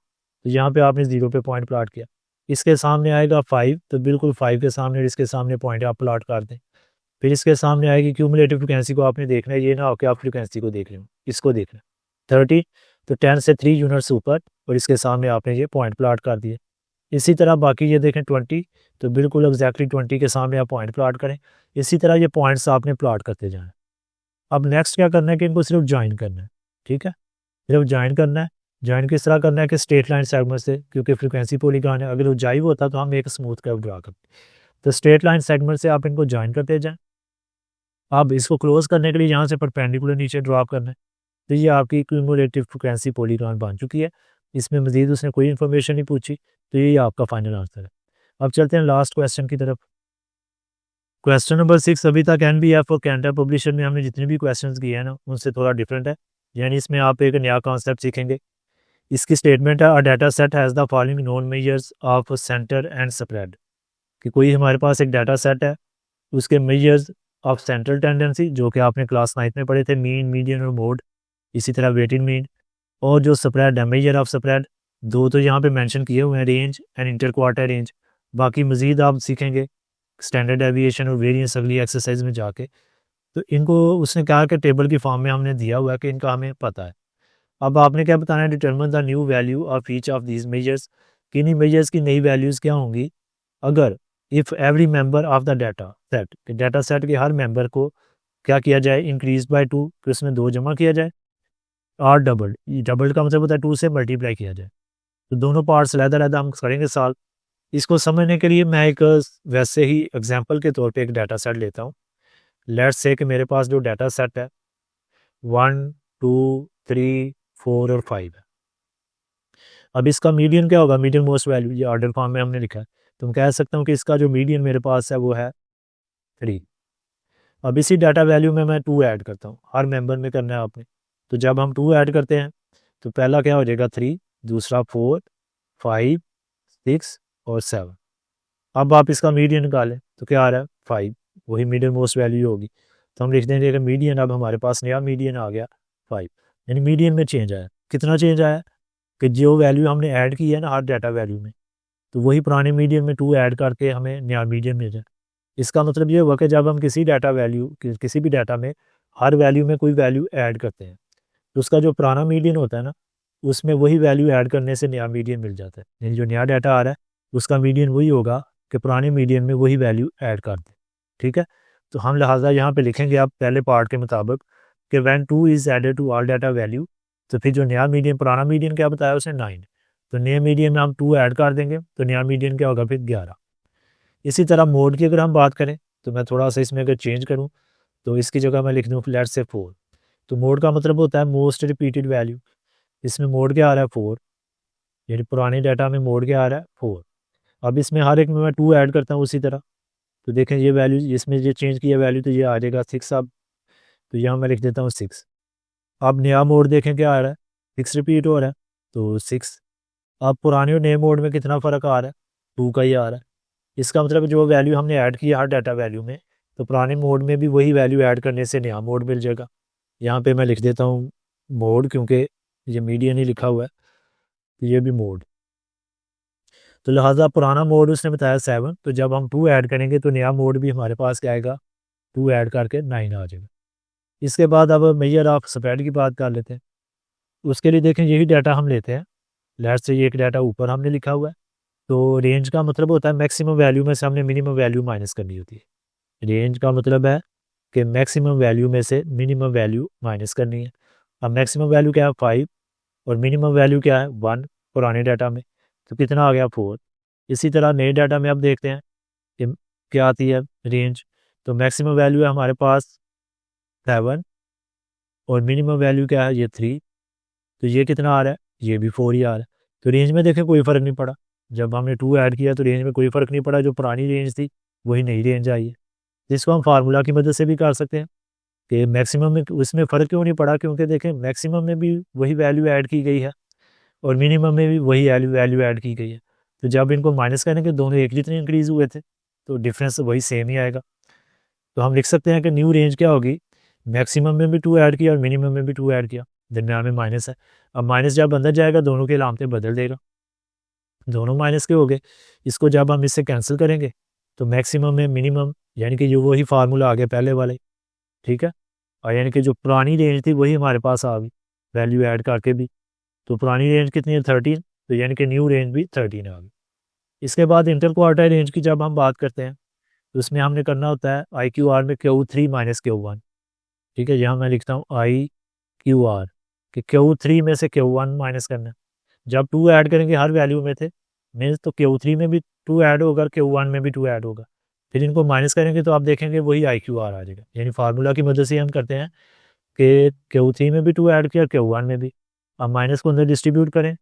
तो यहाँ पे आपने 0 पे पॉइंट प्लाट किया। इसके सामने आएगा 5, तो बिल्कुल 5 के सामने और इसके सामने पॉइंट आप प्लाट कर दें। फिर इसके सामने आएगी क्यूमुलेटिव फ्रिक्वेंसी को आपने देखना है, ये ना हो कि आप फ्रिक्वेंसी को देख रहे हो, इसको देखना है 30। तो 10 से 3 यूनिट्स ऊपर और इसके सामने आपने ये पॉइंट प्लाट कर दिए। इसी तरह बाकी ये देखें 20, तो बिल्कुल एग्जैक्टली 20 के सामने आप पॉइंट प्लाट करें। इसी तरह ये पॉइंट्स आपने प्लाट करते जाएँ। अब नेक्स्ट क्या करना है कि इनको सिर्फ ज्वाइन करना है, ठीक है, सिर्फ ज्वाइन करना है। ज्वाइन किस तरह करना है कि स्ट्रेट लाइन सेगमेंट से, क्योंकि फ्रिक्वेंसी पॉलीगॉन है, अगर ऊंचाई होता तो हम एक स्मूथ कर्व ड्रा करते। तो स्ट्रेट लाइन सेगमेंट से आप इनको ज्वाइन करते जाएं। अब इसको क्लोज करने के लिए यहाँ से परपेंडिकुलर नीचे ड्रॉप करना है। तो ये आपकी क्यूमुलेटिव फ्रिक्वेंसी पॉलीगॉन बन चुकी है। इसमें मजीद उसने कोई इन्फॉर्मेशन नहीं पूछी, तो ये आपका फाइनल आंसर है। अब चलते हैं लास्ट क्वेश्चन की तरफ। क्वेश्चन नंबर 6 अभी तक NBF और कैंटा पब्लिशर में हमने जितने भी क्वेश्चन किए हैं ना उनसे थोड़ा डिफरेंट है, यानी इसमें आप एक नया कॉन्सेप्ट सीखेंगे। इसकी स्टेटमेंट है, अ data set has the following known measures of centre and spread, कि कोई हमारे पास एक डाटा सेट है, उसके मेजर्स ऑफ सेंट्रल टेंडेंसी जो कि आपने क्लास 9 में पढ़े थे, मीन, मीडियन और मोड, इसी तरह वेटेड मीन, और जो स्प्रेड है मेजर ऑफ स्प्रेड, दो तो यहाँ पे मेंशन किए हुए हैं, range and inter quarter range. बाकी मज़ीद आप सीखेंगे स्टैंडर्ड डेविएशन और वेरिएंस अगली एक्सरसाइज में जाके। तो इनको उसने कहा कि टेबल की फॉर्म में हमने दिया हुआ है कि इनका हमें पता है। अब आपने क्या बताना है, determine the new value of each of these measures, कि इन्हीं मेजर्स की नई वैल्यूज़ क्या होंगी अगर if every member of the data set के हर मेंबर को क्या किया जाए, इंक्रीज बाय 2, कि उसमें 2 जमा किया जाए, और डबल का मतलब होता है 2 से मल्टीप्लाई किया जाए। तो दोनों पार्ट्स अलग-अलग हम करेंगे सॉल्व। इसको समझने के लिए मैं एक वैसे ही एग्जांपल के तौर पे एक डाटा सेट लेता हूँ। लेट्स से कि मेरे पास जो डाटा सेट है 1 2 3 4 और 5 है। अब इसका मीडियन क्या होगा, मीडियन मोस्ट वैल्यू, ये ऑर्डर फॉर्म में हमने लिखा है, तो मैं कह सकता हूँ कि इसका जो मीडियन मेरे पास है वो है 3। अब इसी डाटा वैल्यू में मैं 2 ऐड करता हूँ, हर मेंबर में करना है आपने। तो जब हम 2 ऐड करते हैं तो पहला क्या हो जाएगा 3, दूसरा 4 5 6 और 7। अब आप इसका मीडियन निकालें तो क्या आ रहा है 5, वही मीडियन मोस्ट वैल्यू होगी। तो हम लिख देंगे कि मीडियन, अब हमारे पास नया मीडियन आ गया 5, यानी मीडियन में चेंज आया। कितना चेंज आया कि जो वैल्यू हमने ऐड की है ना हर डाटा वैल्यू में, तो वही पुराने मीडियन में 2 ऐड करके हमें नया मीडियन मिल जाए। इसका मतलब ये हुआ कि जब हम किसी डाटा वैल्यू किसी भी डाटा में हर वैल्यू में कोई वैल्यू ऐड करते हैं तो उसका जो पुराना मीडियन होता है ना उसमें वही वैल्यू ऐड करने से नया मीडियन मिल जाता है, यानी जो नया डाटा आ रहा है उसका मीडियन वही होगा कि पुराने मीडियन में वही वैल्यू ऐड कर दें, ठीक है। तो हम लिहाजा यहाँ पे लिखेंगे आप पहले पार्ट के मुताबिक कि when 2 is added to all data value, तो फिर जो नया मीडियन, पुराना मीडियन क्या बताया उसने 9, तो नए मीडियन में हम 2 ऐड कर देंगे तो नया मीडियन क्या होगा फिर 11। इसी तरह मोड की अगर हम बात करें तो मैं थोड़ा सा इसमें अगर चेंज करूँ तो इसकी जगह मैं लिख दूँ लेट्स से 4। तो मोड का मतलब होता है मोस्ट रिपीटेड वैल्यू। इसमें मोड क्या आ रहा है 4, यानी पुराने डाटा में मोड क्या आ रहा है 4। अब इसमें हर एक में मैं 2 ऐड करता हूँ उसी तरह, तो देखें ये वैल्यू इसमें ये चेंज किया वैल्यू तो ये आ जाएगा 6। अब तो यहाँ मैं लिख देता हूँ 6। अब नया मोड देखें क्या आ रहा है, 6 रिपीट हो रहा है तो 6। अब पुराने और नए मोड में कितना फ़र्क आ रहा है, 2 का ही आ रहा है। इसका मतलब जो वैल्यू हमने ऐड की हर डाटा वैल्यू में, तो पुराने मोड में भी वही वैल्यू ऐड करने से नया मोड मिल जाएगा। यहाँ पे मैं लिख देता हूँ मोड, क्योंकि ये मीडियन ही लिखा हुआ है तो ये भी मोड। तो लिहाजा पुराना मोड उसने बताया 7, तो जब हम 2 ऐड करेंगे तो नया मोड भी हमारे पास क्या आएगा, 2 ऐड करके 9 आ जाएगा। इसके बाद अब मेजर ऑफ स्प्रेड की बात कर लेते हैं। उसके लिए देखें यही डाटा हम लेते हैं, लेट से ये एक डाटा ऊपर हमने लिखा हुआ है। तो रेंज का मतलब होता है मैक्सिमम वैल्यू में से हमने मिनिमम वैल्यू माइनस करनी होती है। रेंज का मतलब है कि मैक्सिमम वैल्यू में से मिनिमम वैल्यू माइनस करनी है। अब मैक्सिमम वैल्यू क्या है 5 और मिनिमम वैल्यू क्या है 1 पुराने डाटा में, तो कितना आ गया 4। इसी तरह नए डाटा में अब देखते हैं कि क्या आती है रेंज। तो मैक्सिमम वैल्यू है हमारे पास 7 और मिनिमम वैल्यू क्या है ये 3, तो ये कितना आ रहा है, ये भी 4 ही आ रहा है। तो रेंज में देखें कोई फ़र्क नहीं पड़ा, जब हमने 2 ऐड किया तो रेंज में कोई फ़र्क नहीं पड़ा, जो पुरानी रेंज थी वही नई रेंज आई है। जिसको हम फार्मूला की मदद से भी कर सकते हैं कि मैक्सिमम में उसमें फ़र्क क्यों नहीं पड़ा, क्योंकि देखें मैक्सिमम में भी वही वैल्यू ऐड की गई है और मिनिमम में भी वही वैल्यू ऐड की गई है। तो जब इनको माइनस करेंगे दोनों एक जितने इंक्रीज़ हुए थे तो डिफरेंस वही सेम ही आएगा। तो हम लिख सकते हैं कि न्यू रेंज क्या होगी, मैक्सिमम में भी 2 ऐड किया और मिनिमम में भी 2 ऐड किया, दरम्यान में माइनस है। अब माइनस जब अंदर जाएगा दोनों की अलामतें बदल देगा, दोनों माइनस के हो गए। इसको जब हम इससे कैंसिल करेंगे तो मैक्सिमम में मिनिमम, यानी कि ये वही फार्मूला आ गया पहले वाले, ठीक है। और यानी कि जो पुरानी रेंज थी वही हमारे पास आ गई वैल्यू ऐड करके भी। तो पुरानी रेंज कितनी है 13, तो यानी कि न्यू रेंज भी 13 आ गई। इसके बाद इंटर क्वार्टाइल रेंज की जब हम बात करते हैं तो उसमें हमने करना होता है IQR में Q3 माइनस Q1, ठीक है। यहाँ मैं लिखता हूँ IQR कि Q3 में से Q1 माइनस करना है। जब 2 ऐड करेंगे हर वैल्यू में थे मीन्स, तो Q3 में भी 2 ऐड होगा और Q1 में भी 2 ऐड होगा। फिर इनको माइनस करेंगे तो आप देखेंगे वही IQR आ जाएगा। यानी फार्मूला की मदद से हम करते हैं कि Q3 में भी 2 ऐड किया और Q1 में भी। अब माइनस को अंदर डिस्ट्रीब्यूट करें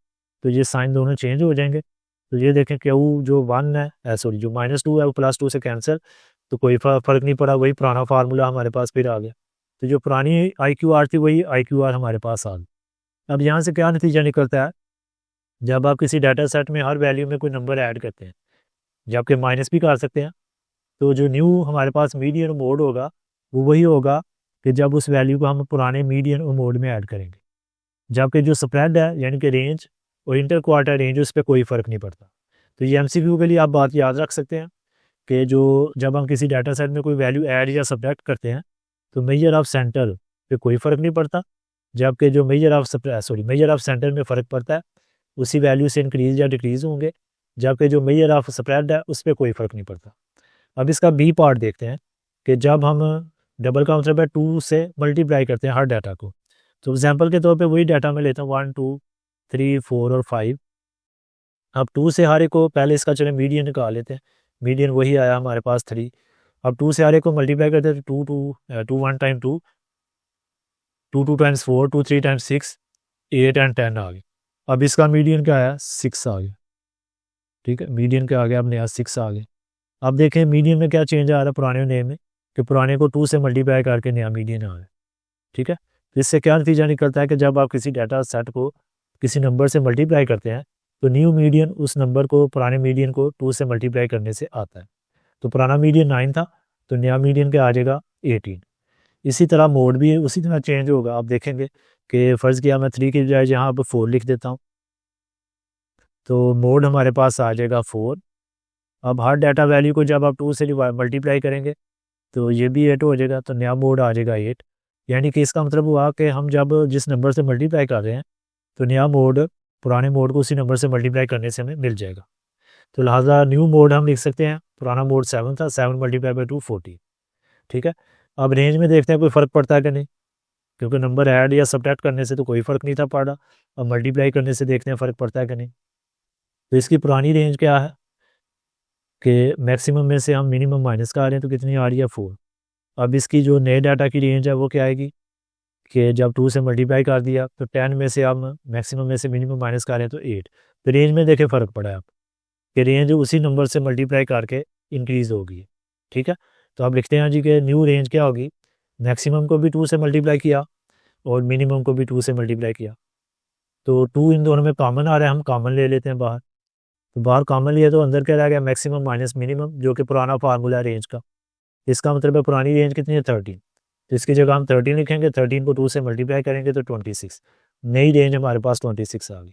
तो ये साइन दोनों चेंज हो जाएंगे। तो ये देखें Q जो 1 है सॉरी जो -2 है वो +2 से कैंसिल, तो कोई फ़र्क नहीं पड़ा, वही पुराना फार्मूला हमारे पास फिर आ गया। तो जो पुरानी IQR थी वही IQR हमारे पास आ गई। अब यहाँ से क्या नतीजा निकलता है, जब आप किसी डाटा सेट में हर वैल्यू में कोई नंबर ऐड करते हैं, जबकि माइनस भी कर सकते हैं, तो जो न्यू हमारे पास मीडियन मोड होगा वो वही होगा कि जब उस वैल्यू को हम पुराने मीडियन मोड में ऐड करेंगे। जबकि जो स्प्रेड है यानी कि रेंज और इंटर क्वार्टर रेंज उस पर कोई फ़र्क नहीं पड़ता। तो ये MCQ के लिए आप बात याद रख सकते हैं कि जो जब हम किसी डाटा सेट में कोई वैल्यू ऐड या सब्ट्रैक्ट करते हैं तो मेजर ऑफ सेंटर पे कोई फ़र्क नहीं पड़ता, जबकि जो मेजर ऑफ सेंटर में फ़र्क पड़ता है उसी वैल्यू से इंक्रीज़ या डिक्रीज़ होंगे, जबकि जो मेजर ऑफ स्प्रेड है उस पर कोई फ़र्क नहीं पड़ता। अब इसका बी पार्ट देखते हैं कि जब हम डबल का मतलब है 2 से मल्टीप्लाई करते हैं हर डाटा को। तो एग्जांपल के तौर पे वही डाटा मैं लेता हूँ 1 2 3 4 और 5। अब 2 से हर एक को पहले इसका चले मीडियन निकाल लेते हैं, मीडियन वही आया हमारे पास 3। अब 2 से हर एक को मल्टीप्लाई करते हैं तो 2 1 टाइम 2 2 2 टाइम्स 4 2 3 टाइम्स 6 8 एंड 10 आ गए। अब इसका मीडियन क्या आया 6 आ गया, ठीक है। मीडियन क्या आ गया, अब नया 6 आ गया। अब देखें मीडियन में क्या चेंज आ रहा है पुराने और नए में, कि पुराने को 2 से मल्टीप्लाई करके नया मीडियन आ रहा है, ठीक है। तो इससे क्या नतीजा निकलता है कि जब आप किसी डाटा सेट को किसी नंबर से मल्टीप्लाई करते हैं तो न्यू मीडियन उस नंबर को पुराने मीडियन को 2 से मल्टीप्लाई करने से आता है। तो पुराना मीडियन 9 था तो नया मीडियन क्या आ जाएगा 18। इसी तरह मोड भी उसी तरह चेंज होगा। आप देखेंगे कि फ़र्ज़ किया मैं 3 की बजाय यहाँ अब 4 लिख देता हूँ, तो मोड हमारे पास आ जाएगा 4। अब हर डाटा वैल्यू को जब आप 2 से मल्टीप्लाई करेंगे तो ये भी 8 हो जाएगा, तो नया मोड आ जाएगा 8। यानी कि इसका मतलब हुआ कि हम जब जिस नंबर से मल्टीप्लाई कर रहे हैं तो नया मोड पुराने मोड को उसी नंबर से मल्टीप्लाई करने से हमें मिल जाएगा। तो लिहाजा न्यू मोड हम लिख सकते हैं, पुराना मोड 7 था, 7 मल्टीप्लाई बाई 2 40, ठीक है। अब रेंज में देखते हैं कोई फ़र्क पड़ता है कि नहीं, क्योंकि नंबर ऐड या सब्ट्रैक्ट करने से तो कोई फ़र्क नहीं था पड़ रहा। अब मल्टीप्लाई करने से देखते हैं फ़र्क पड़ता है कि नहीं। तो इसकी पुरानी रेंज क्या है कि मैक्सिमम में से हम मिनिमम माइनस का आ रहे हैं, तो कितनी आ रही है 4। अब इसकी जो नए डाटा की रेंज है वो क्या आएगी कि जब 2 से मल्टीप्लाई कर दिया तो 10 में से हम मैक्सिमम में से मिनिमम माइनस करें तो 8, तो रेंज में देखें फ़र्क पड़ा है आप कि रेंज उसी नंबर से मल्टीप्लाई करके इंक्रीज़ होगी। ठीक है, तो आप लिखते हैं जी कि न्यू रेंज क्या होगी, मैक्सिमम को भी 2 से मल्टीप्लाई किया और मिनिमम को भी 2 से मल्टीप्लाई किया, तो 2 इन दोनों में कॉमन आ रहा है, हम कॉमन ले लेते हैं बाहर, तो बाहर कॉमन लिया तो अंदर क्या रह गया, मैक्सिमम माइनस मिनिमम, जो कि पुराना फार्मूला है रेंज का। इसका मतलब है पुरानी रेंज कितनी है 13, तो इसकी जगह हम 13 लिखेंगे, 13 को 2 से मल्टीप्लाई करेंगे तो 26, नई रेंज हमारे पास 26 आ गई।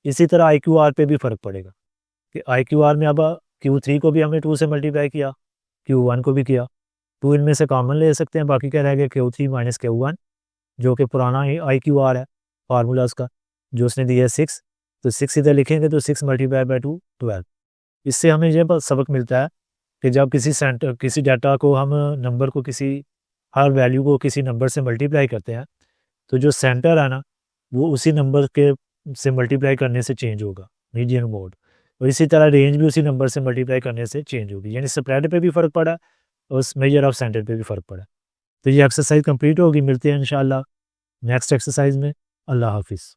इसी तरह IQR पे भी फ़र्क पड़ेगा कि IQR में अब Q3 को भी हमने 2 से मल्टीप्लाई किया, Q1 को भी किया, 2 इनमें से कॉमन ले सकते हैं, बाकी क्या रह गया Q3 माइनस Q1, जो कि पुराना ही IQR है फार्मूला उसका, जो उसने दिया है 6, तो 6 इधर लिखेंगे तो 6 मल्टीप्लाई बाई 2 12। इससे हमें ये सबक मिलता है कि जब किसी डाटा को हम नंबर को हर वैल्यू को किसी नंबर से मल्टीप्लाई करते हैं, तो जो सेंटर है ना वो उसी नंबर के से मल्टीप्लाई करने से चेंज होगा, रीजन मोड, और इसी तरह रेंज भी उसी नंबर से मल्टीप्लाई करने से चेंज होगी, यानी स्प्रेड पे भी फ़र्क पड़ा और मेजर ऑफ सेंटर पे भी फ़र्क पड़ा। तो ये एक्सरसाइज कंप्लीट होगी, मिलते हैं इंशाल्लाह नेक्स्ट एक्सरसाइज में। अल्लाह हाफिज़।